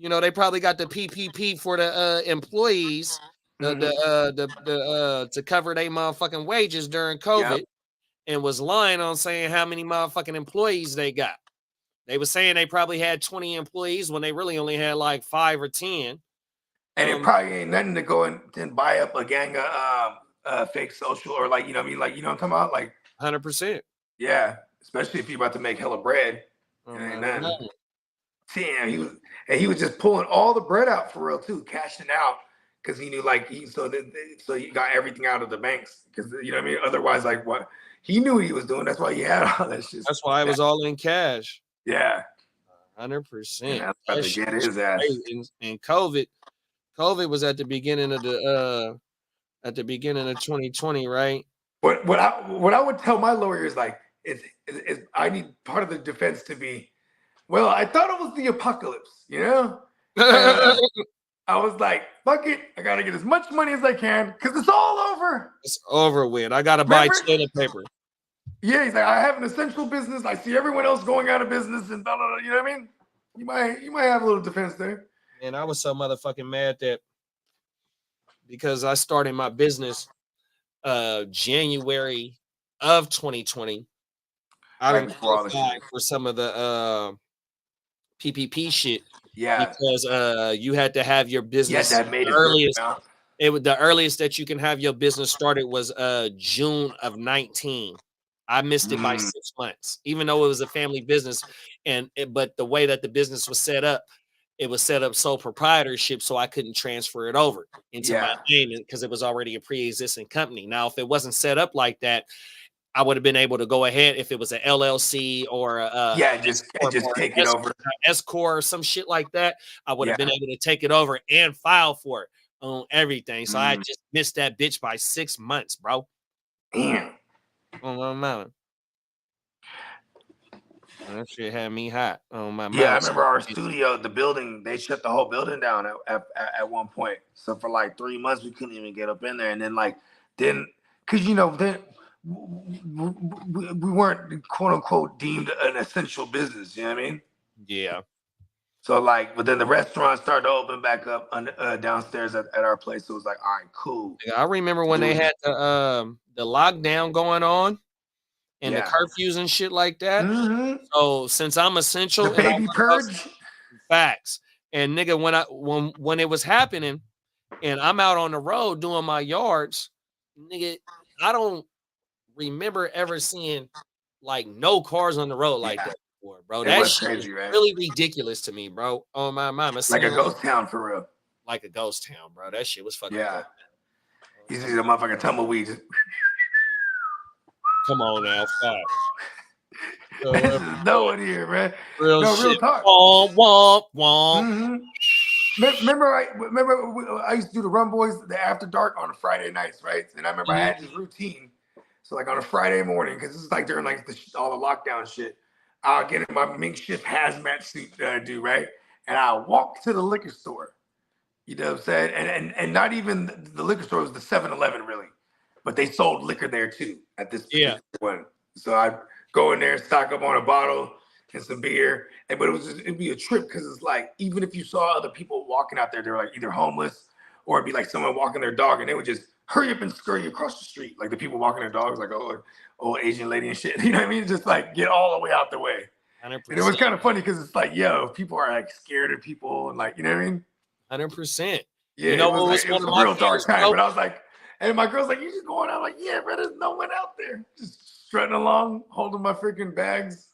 they probably got the PPP for the employees, to cover their motherfucking wages during COVID, and was lying on saying how many motherfucking employees they got. They were saying they probably had 20 employees when they really only had like 5 or 10. And it probably ain't nothing to go and buy up a gang of fake social or like, you know what I mean? Like, you know what I'm talking about? Like 100%. Yeah. Especially if you're about to make hella bread. It ain't nothing. Damn, he was just pulling all the bread out for real too, cashing out because he knew like so he got everything out of the banks because you know what I mean. Otherwise, like what he knew what he was doing. That's why he had all that shit. That's why it was all in cash. Yeah, 100%. Yeah, about to get his ass. And COVID was at the beginning of 2020, right? What I would tell my lawyers like is I need part of the defense to be. Well, I thought it was the apocalypse, you know? I was like, fuck it. I got to get as much money as I can because it's all over. It's over with. I got to buy toilet paper. Yeah, he's like, I have an essential business. I see everyone else going out of business and blah, blah, blah. You know what I mean? You might have a little defense there. And I was so motherfucking mad that because I started my business January of 2020. I didn't qualify for some of the PPP shit. Yeah, because you had to have your business the earliest that you can have your business started was June of 19. I missed it by 6 months, even though it was a family business, but the way that the business was set up, it was set up sole proprietorship, so I couldn't transfer it over into my name because it was already a pre-existing company. Now, if it wasn't set up like that, I would have been able to go ahead if it was an LLC or just take it over, S-Corp or some shit like that. I would have been able to take it over and file for it on everything. So I just missed that bitch by 6 months, bro. Damn. On my mind. That shit had me hot on my Yeah, I mouth. remember our studio, the building, they shut the whole building down at one point. So for like 3 months, we couldn't even get up in there. And then because then we weren't quote unquote deemed an essential business. You know what I mean? Yeah. So but then the restaurant started to open back up downstairs at our place. So it was like, all right, cool. I remember when they had the lockdown going on and the Yeah. curfews and shit like that. So since I'm essential, The baby purge. Facts. And nigga, when it was happening, and I'm out on the road doing my yards, nigga, I don't remember ever seeing like no cars on the road like that before, bro. That was shit crazy, is right? really ridiculous to me, bro. Oh my mama, Like a ghost town for real. like a ghost town, bro. That shit was fucking. Yeah. You see the motherfucking tumbleweed. Just... Come on now, facts. No one here, man. Real no, shit. real talk. Womp, womp, womp. Remember, I used to do the Run Boys the after dark on Friday nights, right? And I remember I had this routine. So like on a Friday morning, because this is like during like all the lockdown shit, I'll get in my makeshift hazmat suit that I do, right? And I'll walk to the liquor store. You know what I'm saying? And not even the liquor store, was the 7-Eleven really. But they sold liquor there too at this one. So I'd go in there, stock up on a bottle and some beer. But it'd be a trip because it's like, even if you saw other people walking out there, they're like either homeless or it'd be like someone walking their dog and they would just hurry up and scurry across the street. Like the people walking their dogs, like, oh, old Asian lady and shit. You know what I mean? Just like get all the way out the way. 100%. And it was kind of funny because it's like, yo, people are like scared of people and like, you know what I mean? 100%. Yeah, you know it was, what was like, one it was of a my real dark fears, time. bro? But I was like, and my girl's like, you just going out? Like, yeah, bro, there's no one out there. Just strutting along, holding my freaking bags.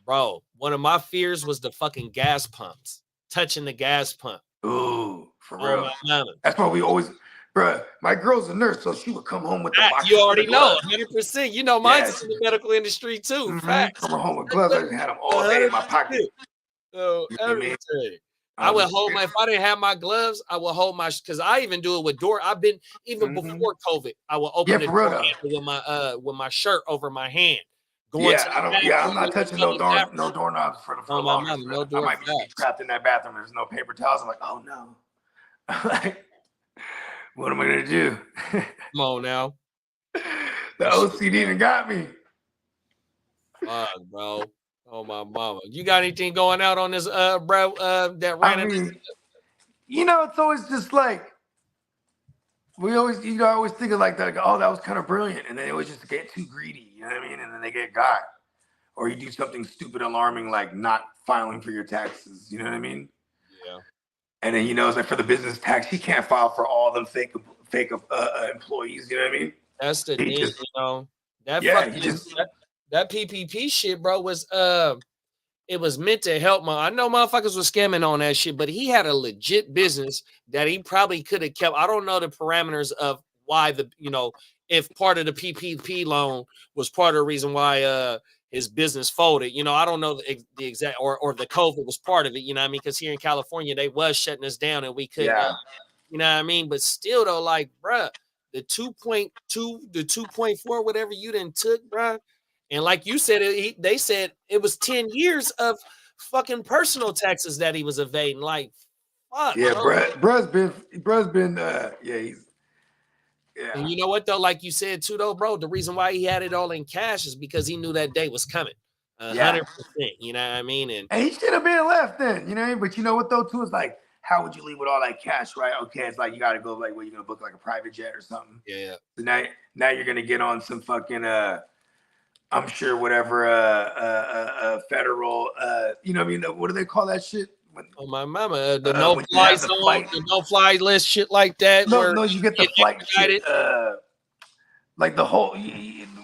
Bro, one of my fears was the fucking gas pumps, touching the gas pump. Ooh, for Oh, real. my mama. That's why we always, bro, my girl's a nurse, so she would come home with the box. You already know, 100%. You know, mine's Yeah. in the medical industry too. Facts. Coming home with gloves, I just had them all day in my pocket. So You know what I mean? everything. I would hold my, if I didn't have my gloves, I would hold my, because I even do it with door. I've been, even before COVID, I would open the for real, door handle with my shirt over my hand. Going to the I'm not touching no doorknobs for the Oh, my longest. mama, no I door might be trapped in that bathroom. There's no paper towels. I'm like, oh no. Like, what am I gonna do? Come on now. The OCD done got me. Fuck, bro. Oh my mama. You got anything going out on this bro that ran I in mean, you know, it's always just like we always, I always think of like that, like, oh, that was kind of brilliant, and then it was just get too greedy, you know what I mean? And then they get got, or you do something stupid, alarming, like not filing for your taxes, you know what I mean? Yeah. And then it's like for the business tax, he can't file for all them fake employees, you know what I mean? That's the thing, just, you know. That yeah, fucking that PPP shit, bro, was it was meant to help I know motherfuckers was scamming on that shit, but he had a legit business that he probably could have kept. I don't know the parameters of why if part of the PPP loan was part of the reason why his business folded. I don't know the exact or the COVID was part of it, you know what I mean? Because here in California, they was shutting us down and we couldn't, you know what I mean? But still though, like, bruh, the 2.2, the 2.4, whatever you done took, bruh. And like you said, they said it was 10 years of fucking personal taxes that he was evading. Like, fuck. Yeah, bruh's been, he's, yeah. And you know what though? Like you said too, though, bro. The reason why he had it all in cash is because he knew that day was coming. 100%. You know what I mean? And he should have been left then, you know what I mean? But you know what though, too, is like, how would you leave with all that cash, right? Okay, it's like you got to go like, you're gonna book like a private jet or something. Yeah. So now you're gonna get on some fucking I'm sure whatever federal you know what I mean? What do they call that shit? Oh my mama, the no-fly zone, the no-fly list, shit like that. No, you get the flight shit. Like the whole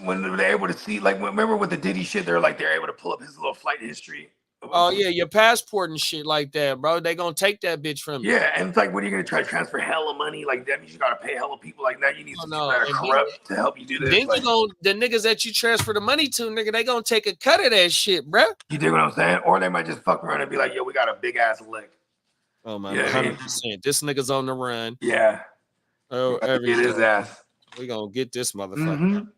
when they're able to see, like remember with the Diddy shit, they're able to pull up his little flight history. Oh yeah, your passport and shit like that, bro. They gonna take that bitch from you. Yeah, and it's like, what are you gonna try to transfer hella money? Like that means you gotta pay hella people like that. You need some people that are corrupt to help you do this. Then the niggas that you transfer the money to, nigga, they gonna take a cut of that shit, bro. You dig what I'm saying? Or they might just fuck around and be like, yo, we got a big ass lick. Oh my, 100%. This nigga's on the run. Yeah. Oh, get his ass. We gonna get this motherfucker.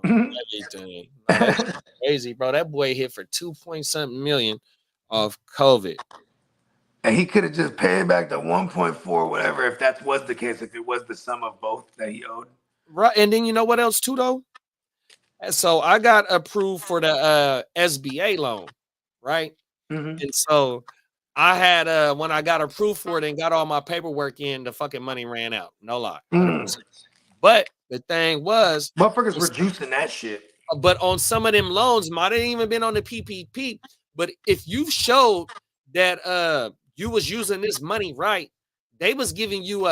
Everything. That's crazy, bro. That boy hit for 2-point-something million off COVID. And he could have just paid back the 1.4, whatever, if that was the case, if it was the sum of both that he owed. Right. And then you know what else too, though? So I got approved for the SBA loan, right? Mm-hmm. And so I had when I got approved for it and got all my paperwork in, the fucking money ran out. No lie. 100%. But the thing was, motherfuckers were juicing that shit. But on some of them loans, might have even been on the PPP. But if you showed that you was using this money right, they was giving you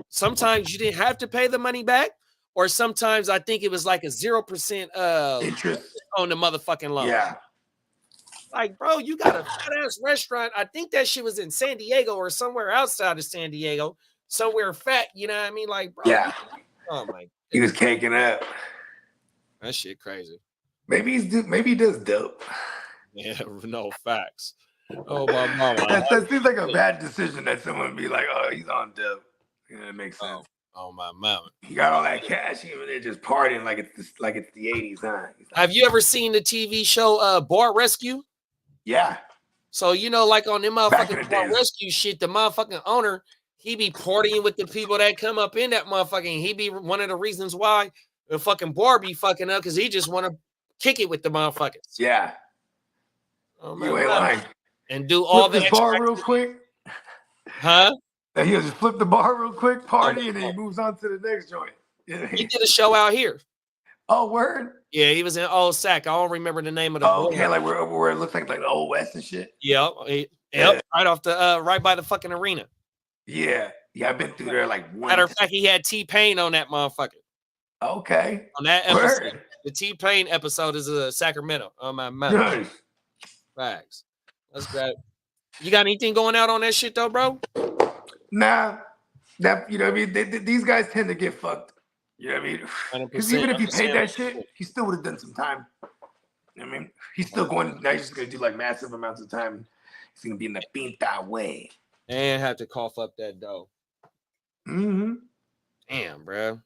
sometimes you didn't have to pay the money back, or sometimes I think it was like a 0% interest on the motherfucking loan. Yeah. Like, bro, you got a fat ass restaurant. I think that shit was in San Diego or somewhere outside of San Diego, somewhere fat. You know what I mean? Like, bro. Yeah. Oh my. He was caking up. That shit crazy. Maybe he does dope. Yeah, no facts. Oh my mama. That seems like a bad decision that someone would be like, oh, he's on dope. You know, it makes sense. Oh my mama. He got all that cash, even there just partying like it's the 80s, huh? Have you ever seen the TV show Bar Rescue? Yeah. So you know, like on them motherfucking Bar Rescue shit, the motherfucking owner, he be partying with the people that come up in that motherfucking. He be one of the reasons why the fucking bar be fucking up, because he just want to kick it with the motherfuckers. Yeah. Oh, you ain't lying. And do all the bar real quick. Huh? And he'll just flip the bar real quick, party, and then he moves on to the next joint. He did a show out here. Oh, word? Yeah, he was in Old Sac. I don't remember the name of the. Oh, okay, like where it looks like the Old West and shit. Yep, yep, right off the right by the fucking arena. Yeah, I've been through there like once. Matter of fact, he had T-Pain on that motherfucker. Okay. On that episode, word. The T-Pain episode is Sacramento. On my mind. Nice. Facts. That's great. You got anything going out on that shit though, bro? Nah, that you know what I mean. These guys tend to get fucked. You know what I mean? Because even if he paid that shit, he still would have done some time. You know what I mean? He's still going. Now he's just gonna do like massive amounts of time. He's gonna be in the pinta way. And have to cough up that dough. Mm-hmm. Damn, bro.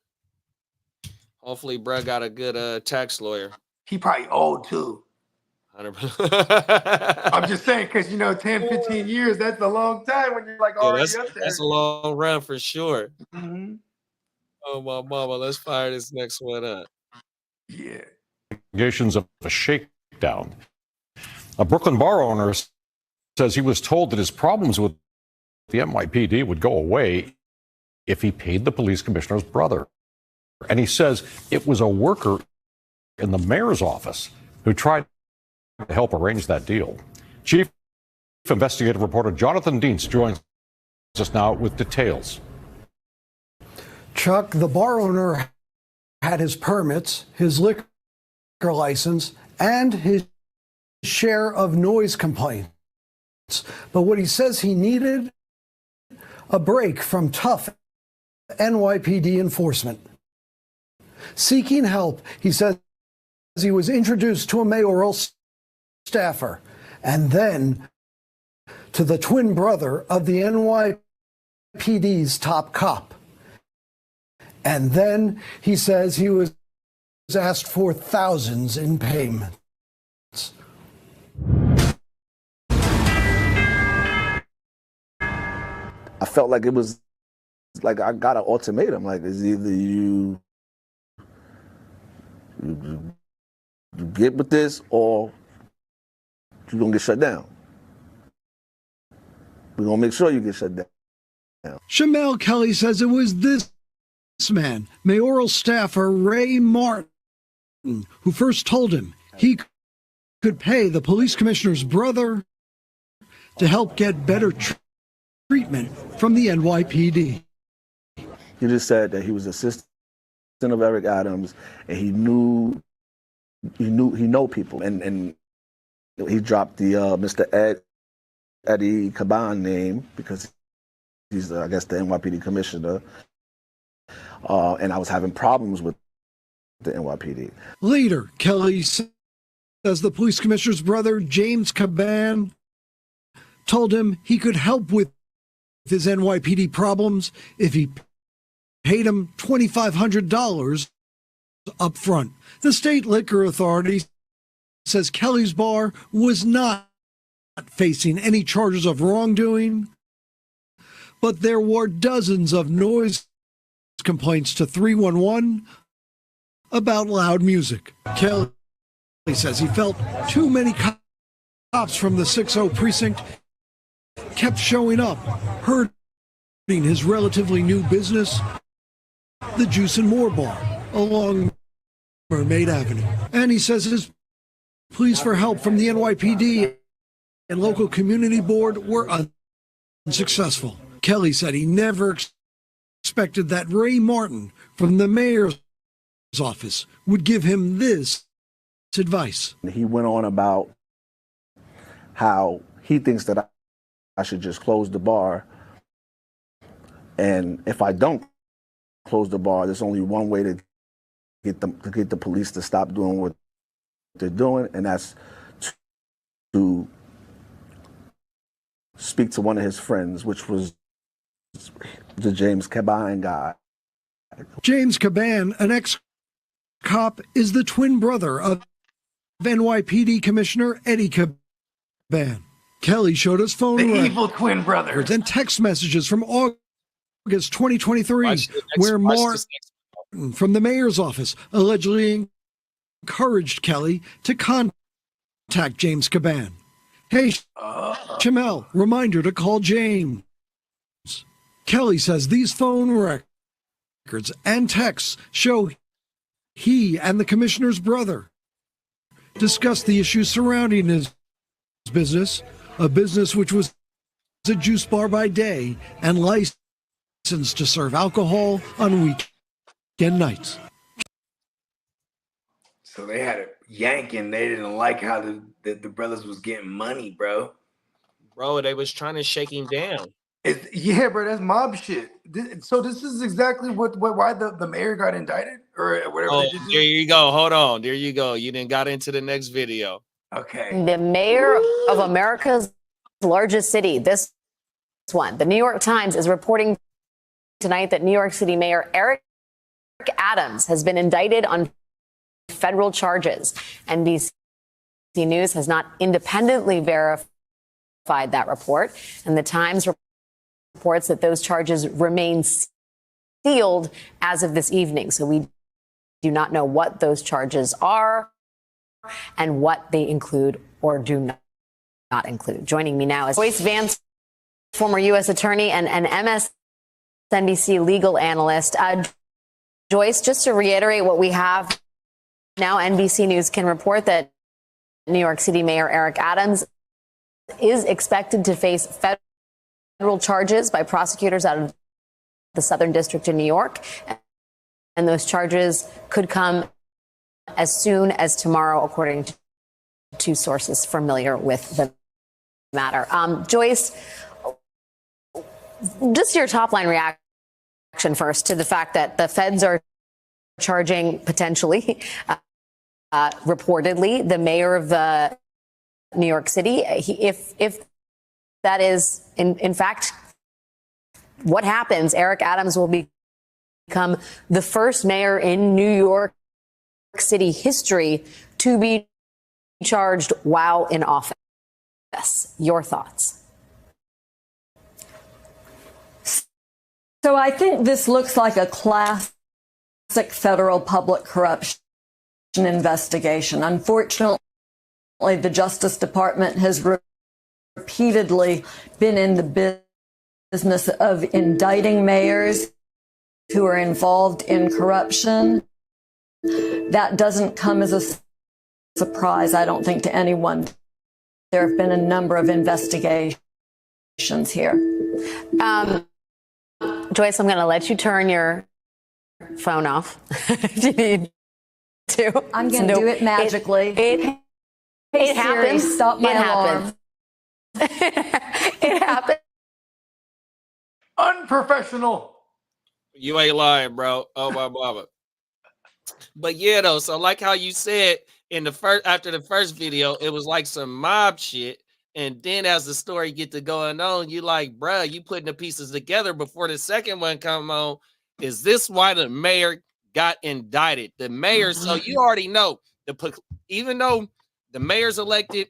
Hopefully, bro got a good tax lawyer. He probably owed too. 100%. I'm just saying, because 10, 15 years, that's a long time when you're like already up there. That's a long run for sure. Mm-hmm. Oh my mama, let's fire this next one up. Yeah. Allegations of a shakedown. A Brooklyn bar owner says he was told that his problems with the NYPD would go away if he paid the police commissioner's brother. And he says it was a worker in the mayor's office who tried to help arrange that deal. Chief investigative reporter Jonathan Dienst joins us now with details. Chuck, the bar owner had his permits, his liquor license, and his share of noise complaints. But what he says he needed, a break from tough NYPD enforcement. Seeking help, he says he was introduced to a mayoral staffer and then to the twin brother of the NYPD's top cop. And then he says he was asked for thousands in payments. I felt like it was like I got an ultimatum. Like, it's either you get with this or you're going to get shut down. We're going to make sure you get shut down. Shamel Kelly says it was this man, mayoral staffer Ray Martin, who first told him he could pay the police commissioner's brother to help get better treatment from the NYPD. He just said that he was assistant of Eric Adams, and he knew people, and he dropped the Mr. Eddie Caban name because he's I guess the NYPD commissioner, and I was having problems with the NYPD. Later, Kelly says the police commissioner's brother James Caban told him he could help with his NYPD problems if he paid him $2,500 up front. The state liquor authority says Kelly's bar was not facing any charges of wrongdoing, but there were dozens of noise complaints to 311 about loud music. Kelly says he felt too many cops from the 6-0 precinct kept showing up, hurting his relatively new business, the Juice and More Bar, along Mermaid Avenue. And he says his pleas for help from the NYPD and local community board were unsuccessful. Kelly said he never expected that Ray Martin from the mayor's office would give him this advice. He went on about how he thinks that I should just close the bar. And if I don't close the bar, there's only one way to get the police to stop doing what they're doing, and that's to speak to one of his friends, which was the James Caban guy. James Caban, an ex-cop, is the twin brother of NYPD Commissioner Eddie Caban. Kelly showed us phone The evil twin brother. and text messages from August 2023, where Martin from the mayor's office allegedly encouraged Kelly to contact James Caban. Hey, Shamel, reminder to call James. Kelly says these phone records and texts show he and the commissioner's brother discussed the issues surrounding his business, a business which was a juice bar by day and licensed to serve alcohol on weekend nights. So they had a yanking. They didn't like how the brothers was getting money, bro. Bro, they was trying to shake him down. Yeah, bro, that's mob shit. So this is exactly why the mayor got indicted or whatever. Oh, they did. there you go. Hold on. There you go. You didn't got into the next video. Okay. The mayor of America's largest city, this one, the New York Times is reporting tonight that New York City Mayor Eric Adams has been indicted on federal charges. NBC News has not independently verified that report, and the Times reports that those charges remain sealed as of this evening. So we do not know what those charges are and what they include or do not include. Joining me now is Joyce Vance, former U.S. attorney and MSNBC legal analyst. Joyce, just to reiterate what we have now, NBC News can report that New York City Mayor Eric Adams is expected to face federal charges by prosecutors out of the Southern District in New York. And those charges could come as soon as tomorrow, according to sources familiar with the matter. Joyce, just your top line reaction first to the fact that the feds are charging potentially, reportedly, the mayor of the New York City. If that is in fact what happens, Eric Adams will become the first mayor in New York City history to be charged while in office. Your thoughts? So I think this looks like a classic federal public corruption investigation. Unfortunately, the Justice Department has repeatedly been in the business of indicting mayors who are involved in corruption. That doesn't come as a surprise, I don't think, to anyone. There have been a number of investigations here. Joyce, I'm going to let you turn your phone off if you need to. I'm going to do it magically. It happens. Siri, stop my alarm. It happens. Unprofessional. You ain't lying, bro. Oh my mama. But yeah, though, so like how you said in the first, after the first video, it was like some mob shit. And then as the story get to going on, you like, bruh, you putting the pieces together before the second one come on. Is this why the mayor got indicted. The mayor, so you already know, even though the mayor's elected,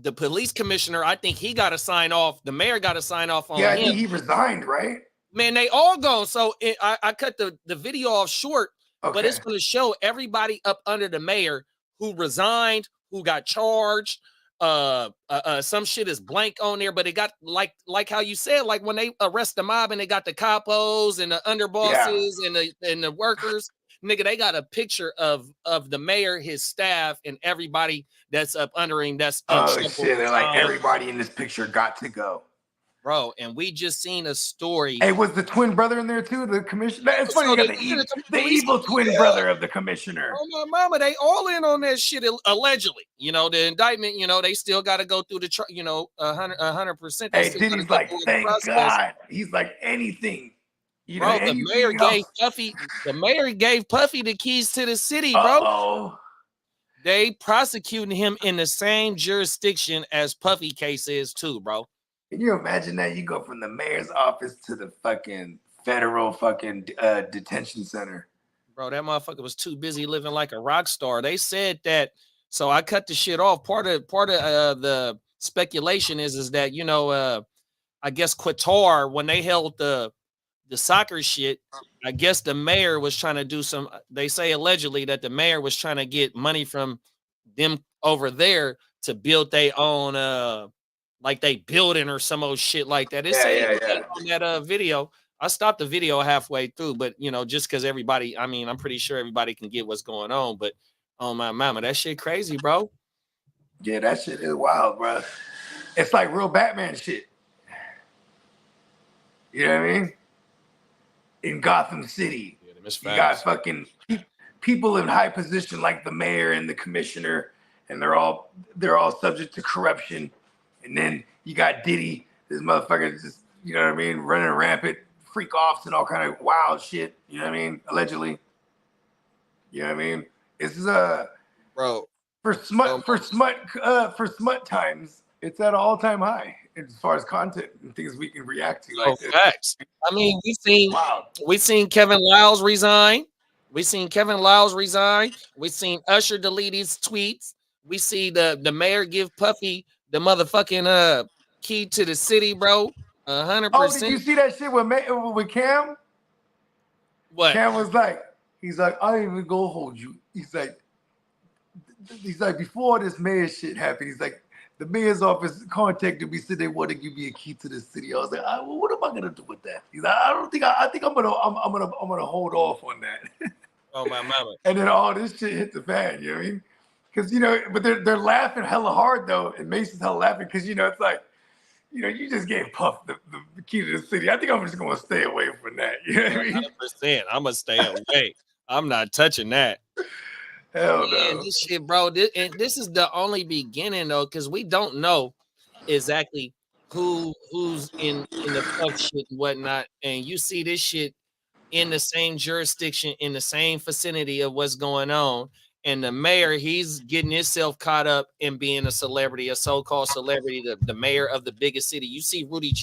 the police commissioner, I think he got to sign off. The mayor got to sign off on Yeah, I him. think he resigned, right? Man, they all gone. So I cut the video off short, but it's going to show everybody up under the mayor who resigned, who got charged. Some shit is blank on there, but it got like how you said, like when they arrest the mob and they got the capos and the underbosses and the workers, nigga, they got a picture of the mayor, his staff, and everybody that's up under him. That's shit! They're like everybody in this picture got to go, bro. And we just seen a story. Hey, was the twin brother in there too? The commissioner. It's funny, you got the evil twin brother of the commissioner. Oh my mama, they all in on that shit allegedly. You know, the indictment. You know, they still got to go through the 100%. Hey, Diddy's like, thank God. He's like anything. You know, bro, the mayor gave Puffy the keys to the city, bro. They prosecuting him in the same jurisdiction as Puffy case is too, bro. Can you imagine that? You go from the mayor's office to the fucking federal fucking detention center. Bro, that motherfucker was too busy living like a rock star. They said that, so I cut the shit off. Part of the speculation is that, you know, I guess Qatar, when they held the soccer shit, I guess the mayor was trying to do some, they say allegedly that the mayor was trying to get money from them over there to build their own like they building or some old shit like that. It's on that video. I stopped the video halfway through, but you know, just because everybody, I mean, I'm pretty sure everybody can get what's going on, but oh my mama, that shit crazy, bro. Yeah, that shit is wild, bro. It's like real Batman shit. You know what I mean? In Gotham City, you got fucking people in high position like the mayor and the commissioner, and they're all subject to corruption. And then you got Diddy, this motherfucker just, you know what I mean, running rampant, freak offs and all kind of wild shit. You know what I mean? Allegedly. You know what I mean? It's bro, for smut times, it's at an all-time high as far as content and things we can react to. Like facts. I mean, we seen Kevin Lyles resign. We seen Usher delete his tweets. We see the mayor give Puffy the motherfucking key to the city, bro. 100%. Oh, did you see that shit with Cam? What? Cam was like, he's like, I didn't even go hold you. He's like, before this mayor shit happened, he's like, the mayor's office contacted me, said they want to give me a key to the city. I was like, well, what am I gonna do with that? He's like, I think I'm gonna hold off on that. Oh my mama. And then all this shit hit the fan, you know what I mean? Because you know, but they're laughing hella hard though, and Mason's hella laughing because you know it's like, you know, you just gave Puff the key to the city. I think I'm just gonna stay away from that. You know what I mean? 100%. I'm gonna stay away. I'm not touching that. Hell Man, no. this shit, bro. This is the only beginning though, because we don't know exactly who's in the fuck shit and whatnot. And you see this shit in the same jurisdiction, in the same vicinity of what's going on. And the mayor, he's getting himself caught up in being a celebrity, a so-called celebrity, the mayor of the biggest city. You see Rudy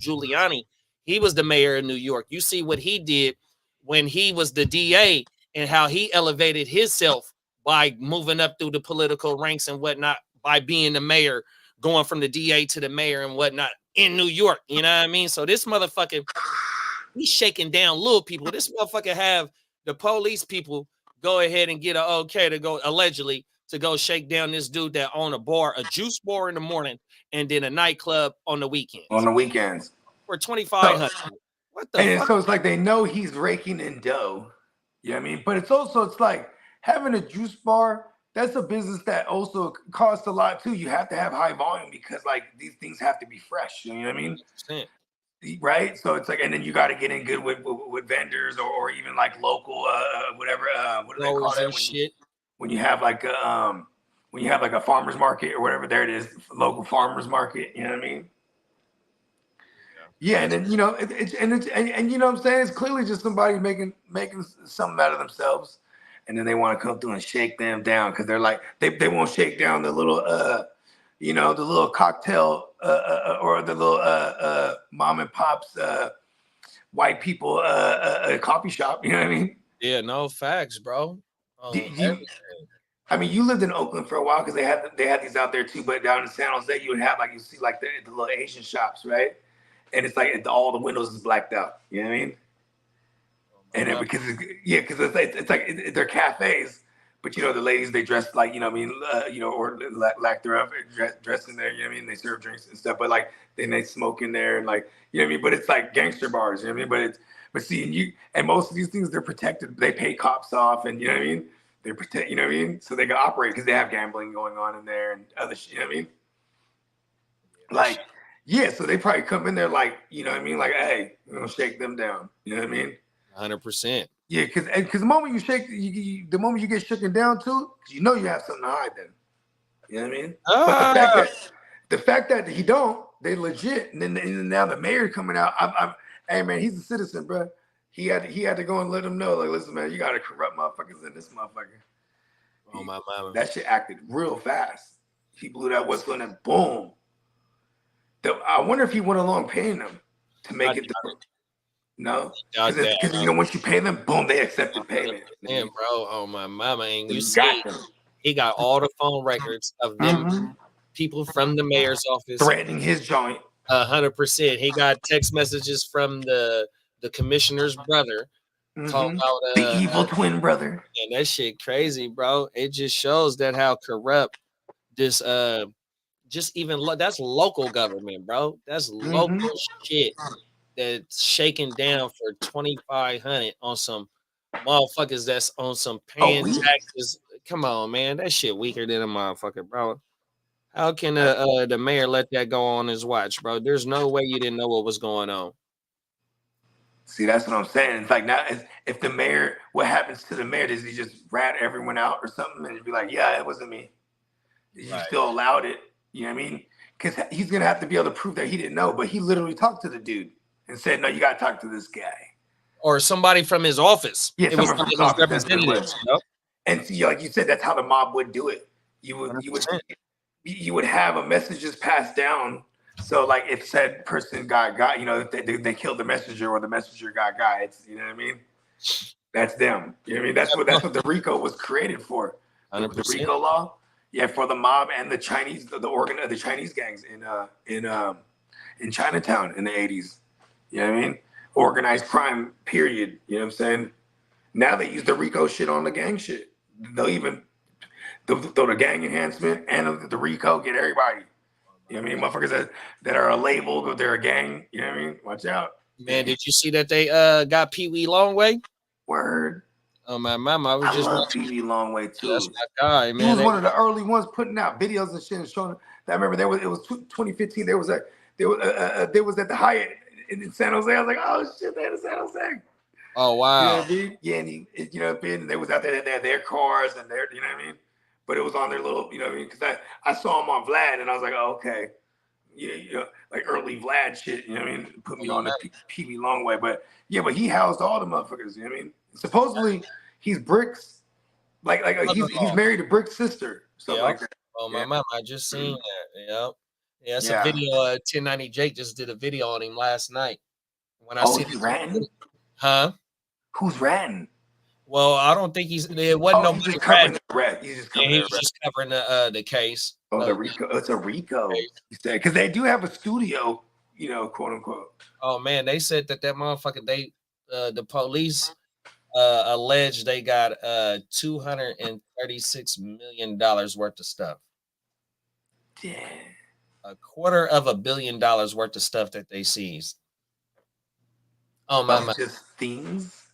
Giuliani, he was the mayor of New York. You see what he did when he was the DA and how he elevated himself by moving up through the political ranks and whatnot, by being the mayor, going from the DA to the mayor and whatnot in New York. You know what I mean? So this motherfucker, he's shaking down little people. This motherfucker have the police people go ahead and get an okay to go, allegedly, to go shake down this dude that own a bar, a juice bar in the morning, and then a nightclub on the weekends. On the weekends. For $2,500. What the fuck? So it's like they know he's raking in dough. You know what I mean? But it's like having a juice bar, that's a business that also costs a lot too. You have to have high volume because like these things have to be fresh. You know what I mean? 100%. Right? So it's like, and then you got to get in good with vendors or even like local whatever what do they call that when you have like a farmer's market or whatever, there it is, local farmer's market, you know what I mean? Yeah, and then you know it's you know what I'm saying, it's clearly just somebody making something out of themselves, and then they want to come through and shake them down because they're like they won't shake down the little you know, the little cocktail or the little mom and pop's white people coffee shop, you know what I mean? Yeah, no facts, bro. I mean, you lived in Oakland for a while because they had these out there too. But down in San Jose, you would have like you see like the little Asian shops, right? And it's like all the windows is blacked out. You know what I mean? And then because they're cafes, but you know the ladies they dress like you know what I mean or like they're up dressed in there. You know what I mean? They serve drinks and stuff, but like then they smoke in there and like you know what I mean. But it's like gangster bars. You know what I mean? But see and most of these things they're protected. They pay cops off and you know what I mean. They protect, you know what I mean? So they can operate because they have gambling going on in there and other shit, you know what I mean? Like, yeah, so they probably come in there like, you know what I mean? Like, hey, we're going to shake them down. You know what I mean? 100%. Yeah, because the moment you shake, the moment you get shooken down too, you know you have something to hide then. You know what I mean? But the fact that he don't, they legit, and then now the mayor coming out, hey man, he's a citizen, bro. He had to go and let them know, like, listen, man, you got to corrupt motherfuckers in this motherfucker. Oh, my mama. That shit acted real fast. He blew that whistle and then boom. I wonder if he went along paying them to make it. No? Because, you know, once you pay them, boom, they accepted payment. Damn, bro. Oh, my mama. And you see, he got all the phone records of them people from the mayor's office. Threatening his joint. 100%. He got text messages from the commissioner's brother talking about the evil twin brother. And that shit crazy, bro. It just shows that how corrupt this just even that's local government, bro. That's local shit that's shaking down for 2,500 on some motherfuckers that's on some paying taxes. Come on, man. That shit weaker than a motherfucker, bro. How can the mayor let that go on his watch, bro? There's no way you didn't know what was going on. See, that's what I'm saying. It's like now, if the mayor, what happens to the mayor? Does he just rat everyone out or something and be like, yeah, it wasn't me? You still allowed it. You know what I mean? Because he's going to have to be able to prove that he didn't know, but he literally talked to the dude and said, no, you got to talk to this guy. Or somebody from his office. Yeah, it was from his representatives. And see, like you said, that's how the mob would do it. You would have a messages passed down. So like if said person got, you know, if they killed the messenger or the messenger got, it's, you know what I mean? That's them. You know what I mean? That's what the RICO was created for. The RICO law. Yeah, for the mob and the Chinese, the Chinese gangs in Chinatown in the 80s. You know what I mean? Organized crime, period. You know what I'm saying? Now they use the RICO shit on the gang shit. They'll even throw the gang enhancement and the RICO, get everybody. You know what I mean? Motherfuckers that are labeled or they're a gang. You know what I mean? Watch out. Man, did you see that they got Pee Wee Longway? Word. Oh, my mama. I love Pee Wee Longway too. That's my guy, man. He was one of the early ones putting out videos and shit and showing. I remember it was 2015. There was at the Hyatt in San Jose. I was like, oh shit, they're in San Jose. Oh wow. You know what I mean? Yeah, and you know, and they was out there. They had their cars and their, you know what I mean? But it was on their little, you know what I mean? Because I saw him on Vlad and I was like, oh, okay. Yeah, you know, like early Vlad shit, you know what I mean? Put me on the Pee Wee Longway. But yeah, but he housed all the motherfuckers, you know what I mean? Supposedly he's Brick's, like he's married to Brick's sister. Something like that. Oh my mama, I just seen that. Yep. Yeah, it's a video. 1090 Jake just did a video on him last night. When I see he's ratting? Huh? Who's ratting? Well, I don't think there wasn't no just covering the rat. He's just covering the case. Oh, the RICO. It's a RICO. Because they do have a studio, you know, quote unquote. Oh man, they said that motherfucker, the police alleged they got $236 million worth of stuff. Yeah. $250 million worth of stuff that they seized. Oh my. Just things.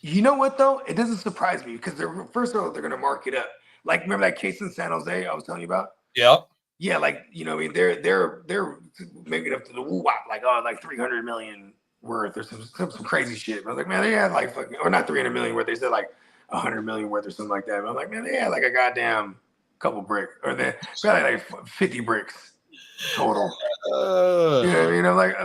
You know what though? It doesn't surprise me because first of all, they're gonna mark it up. Like remember that case in San Jose I was telling you about? Yep. Yeah, like you know, I mean, they're making it up to the woo wop, like like 300 million worth or some crazy shit. I was like, man, they had like fucking, or not 300 million worth. They said like 100 million worth or something like that. But I'm like, man, they had like a goddamn couple bricks, or they got like 50 bricks total. You know what I mean? I'm like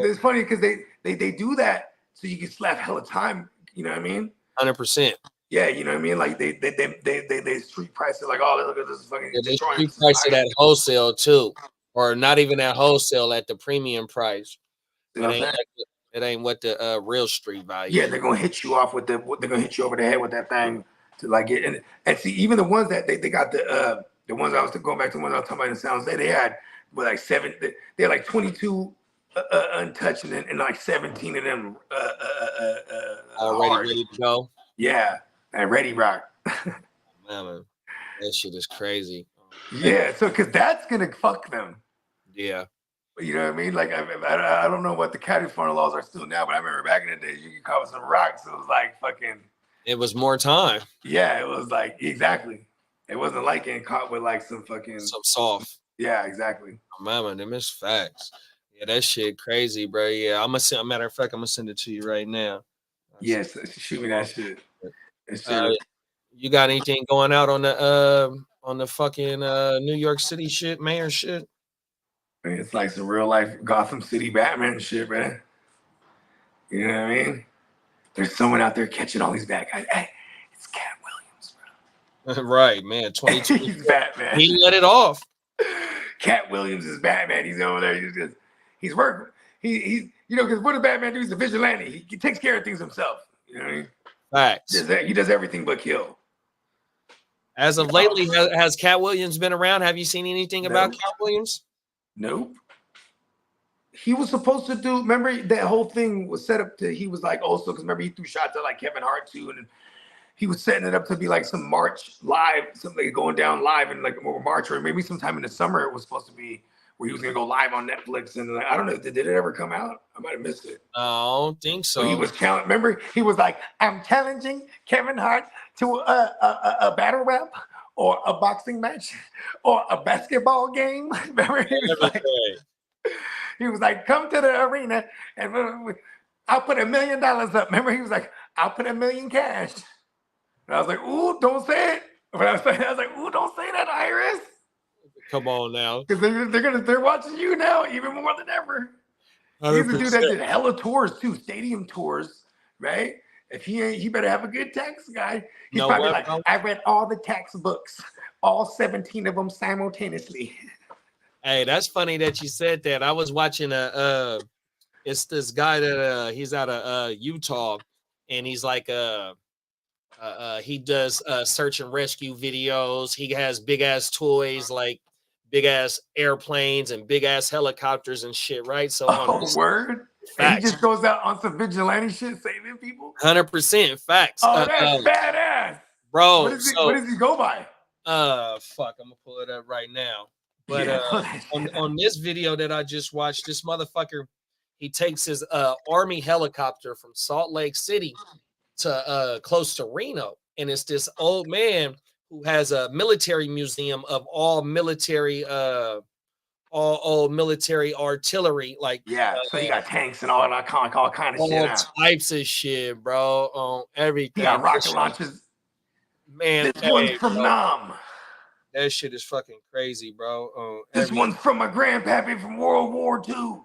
it's funny because they do that so you can slap hella time. You know what I mean? 100%. Yeah, you know what I mean? Like they street price it like, oh, look at this fucking. Yeah, they street price it at wholesale too, or not even at wholesale, at the premium price. It ain't what the real street value. Yeah, they're gonna hit you off with they're gonna hit you over the head with that thing to like get and see even the ones that they got the ones I was going back to the ones I was talking about in Sound State, they had like they had like 22 untouched and like 17 of them ready to go. Yeah, and ready rock. Man, that shit is crazy. Yeah, so because that's gonna fuck them. Yeah. You know what I mean? Like I don't know what the California laws are still now, but I remember back in the day you could call it some rocks. It was like fucking. It was more time. Yeah, it was like exactly. It wasn't like getting caught with like some soft. Yeah, exactly. Mama, them is facts. Yeah, that shit crazy, bro. Yeah, I'm gonna send. Matter of fact, I'm gonna send it to you right now. Yes, shoot me that shit. You got anything going out on the fucking New York City shit, mayor shit? It's like some real life Gotham City Batman shit, man. You know what I mean? There's someone out there catching all these bad guys. Hey, it's Cat Williams, bro. Right, man. 2020. He's Batman. He let it off. Cat Williams is Batman. He's over there. He's working. He's because what does Batman do? He's a vigilante. He takes care of things himself. You know what I mean? Facts. He does everything but kill. As of lately, has Cat Williams been around? Have you seen anything about Cat Williams? Nope. He was supposed to do. Remember that whole thing was set up to. He was like also because remember he threw shots at like Kevin Hart too, and he was setting it up to be like some March live, something going down live in like March or maybe sometime in the summer. It was supposed to be where he was gonna go live on Netflix, and like, I don't know. Did it ever come out? I might have missed it. I don't think so. He was remember he was like, I'm challenging Kevin Hart to a battle rap or a boxing match or a basketball game. Remember he was like, come to the arena and I'll put $1 million up. Remember he was like, I'll put $1 million cash. And I was like, ooh, don't say it. But I was like, ooh, don't say that, Iris. Come on now. Because they're watching you now even more than ever. 100%. He's a dude that did hella tours too, stadium tours, right? If he ain't, he better have a good tax guy. He's probably like, I read all the tax books, all 17 of them simultaneously. Hey, that's funny that you said that. I was watching it's this guy that he's out of Utah, and he's like he does search and rescue videos. He has big ass toys like big ass airplanes and big ass helicopters and shit, right? So word. And he just goes out on some vigilante shit saving people. 100% facts. Oh, that's badass, bro. What does he go by? Fuck, I'm gonna pull it up right now. But on this video that I just watched, this motherfucker, he takes his army helicopter from Salt Lake City to close to Reno, and it's this old man who has a military museum of all military artillery, like so he got tanks and all kind of shit. All types of shit, bro. Everything. He got rocket launches. Man, this one's from Nam. That shit is fucking crazy, bro. This one's from my grandpappy from World War II.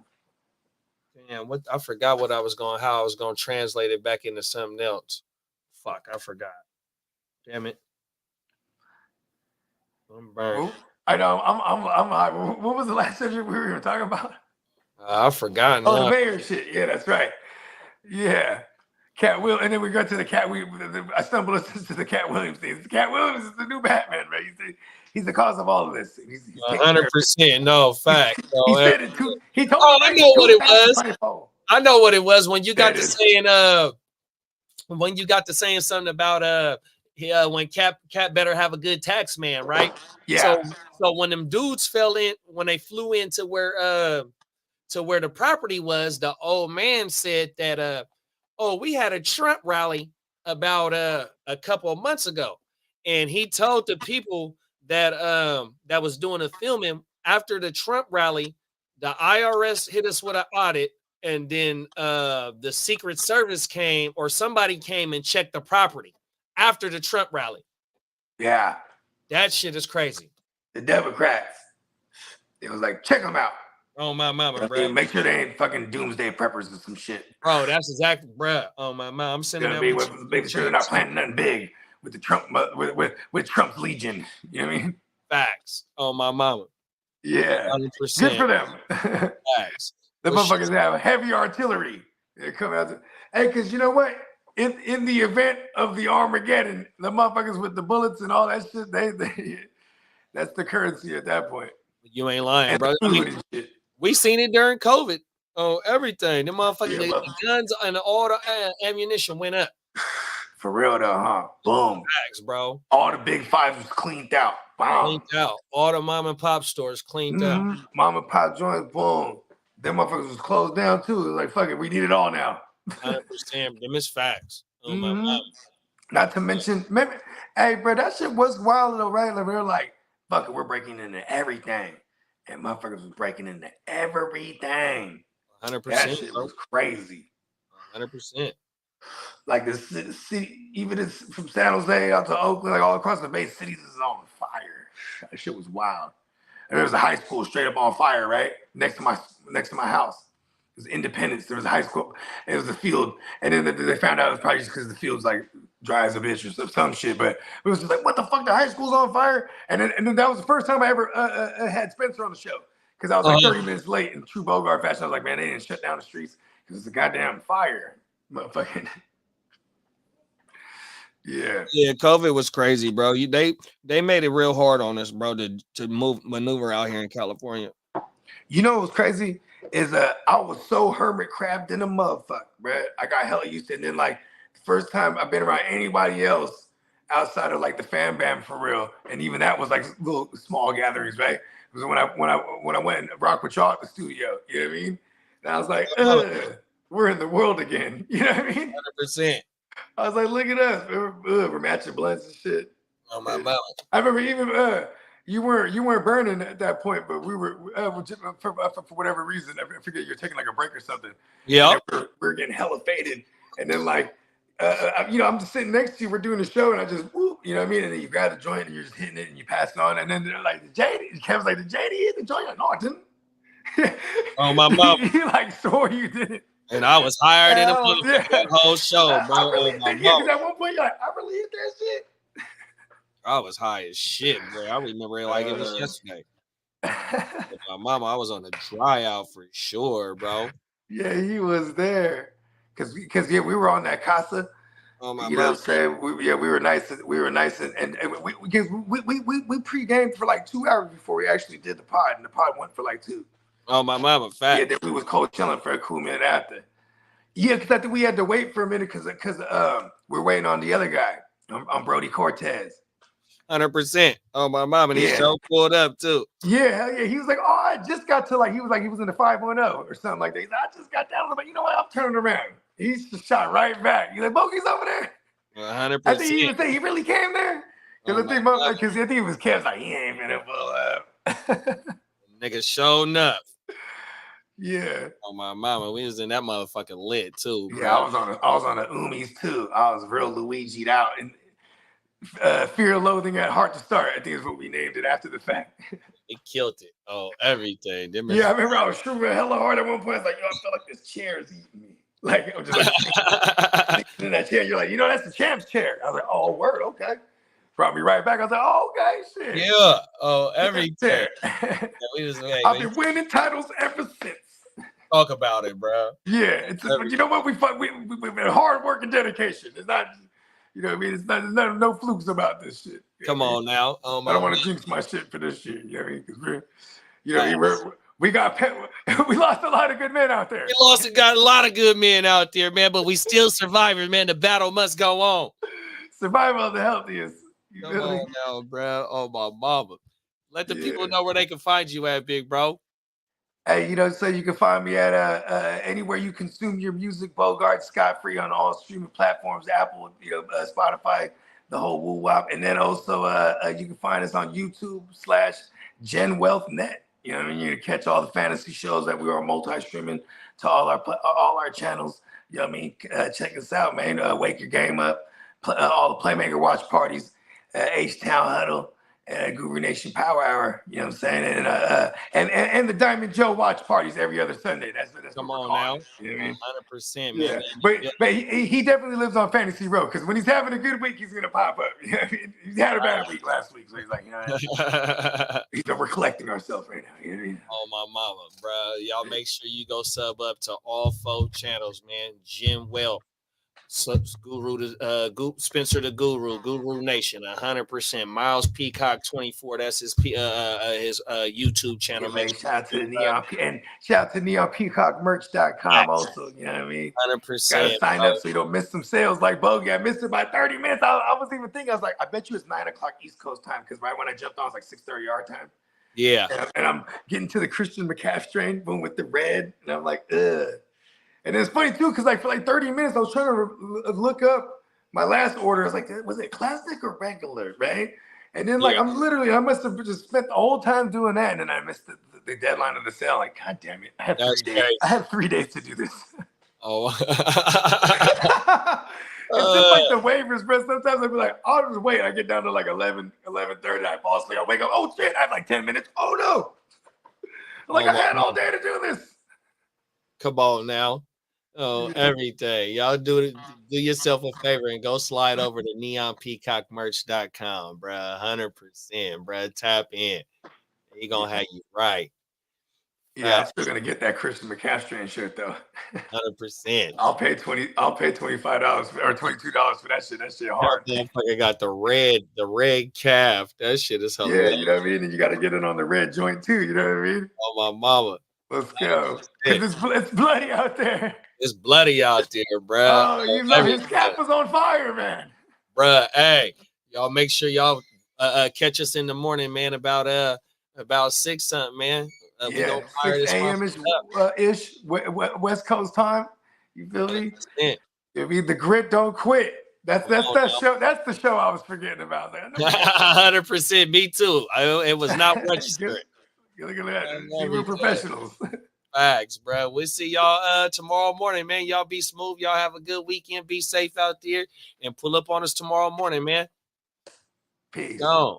Damn, I forgot how I was gonna translate it back into something else. Fuck, I forgot. Damn it. I'm burned. I know. I'm. What was the last subject we were even talking about? I forgot. Oh, the mayor shit. Yeah, that's right. Yeah, Cat Will, and then we got to the Cat. I stumbled into the Cat Williams thing. Cat Williams is the new Batman, right? He's the cause of all of this. 100%. No fact. He said it too. He told me. I know what it was. I know what it was when you got to saying something about when Cap better have a good tax man, right? Yeah. So when them dudes when they flew into where the property was, the old man said that we had a Trump rally about a couple of months ago, and he told the people that that was doing the filming after the Trump rally, the IRS hit us with an audit, and then the Secret Service came or somebody came and checked the property after the Trump rally. Yeah. That shit is crazy. The Democrats. It was like, check them out. Oh, my mama, bro. Make sure they ain't fucking doomsday preppers or some shit. Bro, that's exactly, bro. Oh, my mama. I'm sending them. Make sure they're not planning nothing big with the Trump, with Trump's Legion. You know what I mean? Facts. Oh, my mama. Yeah. 100%. Good for them. Facts. The motherfuckers have heavy artillery. They come out to, hey, because you know what? In the event of the Armageddon, the motherfuckers with the bullets and all that shit, they that's the currency at that point. You ain't lying, And bro. the I food mean, and shit. we seen it during COVID. Oh, everything. The motherfucking Yeah, the guns and all the ammunition went up. For real though, huh? Boom. Facts, bro. All the big fives was cleaned out. Bomb. Cleaned out. All the mom and pop stores cleaned out. Mom and pop joints, boom. Them motherfuckers was closed down too. Like, fuck it, we need it all now. 100%. Them is facts. Oh my mom. Not to mention, maybe, hey, bro, that shit was wild though, right? Like, we were like, fuck it, we're breaking into everything. And motherfuckers was breaking into everything. 100%. That shit was crazy. 100%. Like the city, even it's from San Jose out to Oakland, like all across the Bay, cities is on fire. That shit was wild. And there was a high school straight up on fire, right? Next to my house. It was Independence. There was a high school. It was a field. And then they found out it was probably just because the field's like dry as a bitch or some shit. But it was just like, what the fuck? The high school's on fire? And then that was the first time I ever had Spencer on the show. Because I was like 30 minutes late in true Bogard fashion. I was like, man, they didn't shut down the streets because it's a goddamn fire. Motherfucking. Yeah. Yeah, COVID was crazy, bro. They made it real hard on us, bro, to maneuver out here in California. You know what's crazy is I was so hermit crabbed in a motherfucker, bro. I got hella used to it. And then like the first time I've been around anybody else outside of like the fan bam for real, and even that was like little small gatherings, right? It was when I went and rocked with y'all at the studio. You know what I mean? And I was like, we're in the world again. You know what I mean? 100%. I was like, look at us. We're matching blunts and shit. Oh my mouth. I remember even you weren't burning at that point, but we were for whatever reason. I forget you're taking like a break or something. Yeah. We're getting hella faded, and then like I'm just sitting next to you. We're doing the show, and I just whoop, you know what I mean. And then you grab the joint, and you're just hitting it, and you pass it on. And then they're like, the JD. Kevin's like, the JD hit the joint. Like, no, I didn't. Oh my mouth. You like swore you didn't. And I was hired in the whole show, bro. Because at one point you're like, I relieved that shit. I was high as shit, bro. I remember it like it was yesterday. With my mama, I was on the dry out for sure, bro. Yeah, he was there. Cause we were on that casa. Oh my you know what I'm saying? We were nice and we pre-gamed for like 2 hours before we actually did the pod, and the pod went for like 2. Oh my mama, fat. Yeah, then we was cold chilling for a cool minute after. Yeah, because I think we had to wait for a minute because we're waiting on the other guy, on Brody Cortez. 100%. Oh my mama, and he so pulled up too. Yeah, hell yeah. He was like, oh, I just got to he was in the 510 or something like that. He's like, I just got down. I was like, you know what? I'm turning around. He's just shot right back. He's like, Bogey's over there. 100%. I think he even think he really came there. Because I think it was Kev's like, he ain't finna pull up. Nigga showing up. Yeah. Oh my mama, we was in that motherfucking lit too, bro. Yeah, I was on the Umis too. I was real Luigi'd out. And Fear, Loathing at Heart to Start, I think is what we named it after the fact. It killed it. Oh, everything. Yeah, I remember I was shooting hella hard at one point. I was like, yo, I felt like this chair is eating me. Like, I'm just like, in that chair, you're like, you know, that's the champ's chair. I was like, oh, word, okay. Brought me right back. I was like, oh, okay, shit. Yeah. Oh, everything. I've been winning titles ever since. Talk about it, bro. Yeah, it's you know what? We've been hard work and dedication. It's not, you know what I mean? It's not, there's no flukes about this shit. Come on now. Oh, my I don't want to jinx my shit for this shit. You know what I mean? Because we lost a lot of good men out there. Got a lot of good men out there, man, but we still survivors, man. The battle must go on. Survival of the healthiest. Come on now, bro. Oh, my mama. Let the people know where they can find you at, big bro. Hey, you know, so you can find me at anywhere you consume your music, Bogard, scot-free on all streaming platforms, Apple, Spotify, the whole woo-wop. And then also you can find us on YouTube/GenWealthNet. You know what I mean? You can catch all the fantasy shows that we are multi-streaming to all our channels. You know what I mean? Check us out, man. Wake your game up. All the Playmaker watch parties, H-Town Huddle, Guru Nation Power Hour. You know what I'm saying? And the Diamond Joe watch parties every other Sunday. That's Come what on we're now. calling it. You know what I mean? 100%, Yeah, man. but he definitely lives on Fantasy Row because when he's having a good week, he's gonna pop up. You know what I mean? He had a bad week last week, so he's like, you know, we're collecting ourselves right now. You know what I mean? Oh, my mama, bro. Y'all make sure you go sub up to all 4 channels, man. Jim Well, Guru, Spencer the Guru Nation, 100%. Miles Peacock 24. That's his YouTube channel. Yeah, man, shout out to the Neon and shout out to NeonPeacockMerch.com also. You know what I mean? 100%. Gotta sign up so you don't miss some sales like Bogard. I missed it by 30 minutes. I was even thinking, I was like, I bet you it's 9 o'clock East Coast time because right when I jumped on, it was like 6:30 our time. Yeah. And I'm getting to the Christian McCaff strain, boom, with the red. And I'm like, ugh. And it's funny too, because like for like 30 minutes, I was trying to look up my last order. I was like, was it classic or regular, right? And then like I must have just spent the whole time doing that, and then I missed the deadline of the sale. Like, God damn it, I have 3 days. I have 3 days to do this. Oh. It's just like the waivers, bro. Sometimes I'll be like, I'll just wait. I get down to like 11:30. I fall asleep. I wake up. Oh shit! I have like 10 minutes. Oh no! I'm like, I had all day to do this. Come on now. Oh, everything. Y'all do yourself a favor and go slide over to neonpeacockmerch.com, bro. 100%, bro. Tap in. He gonna have you right. Yeah, I'm still gonna get that Christian McCaff strain shirt though. 100%. I'll pay $25 or $22 for that shit. That shit hard. That motherfucker got the red calf. That shit is hilarious. Yeah, you know what I mean? And you gotta get it on the red joint too, you know what I mean? Oh my mama. Let's go. It's bloody out there. It's bloody out there, bro. Oh, you know his cap was on fire, man. Bruh, hey, y'all make sure y'all catch us in the morning, man, about 6 something, man. We Yeah, gonna fire 6 this a.m.-ish West Coast time. You feel me? 100%. It mean the grit don't quit. That's that show. That's the show I was forgetting about. 100%. Me too. It was not registered. Look at that. See, we're professionals. Facts, bro. We'll see y'all tomorrow morning, man. Y'all be smooth. Y'all have a good weekend. Be safe out there and pull up on us tomorrow morning, man. Peace. Gone.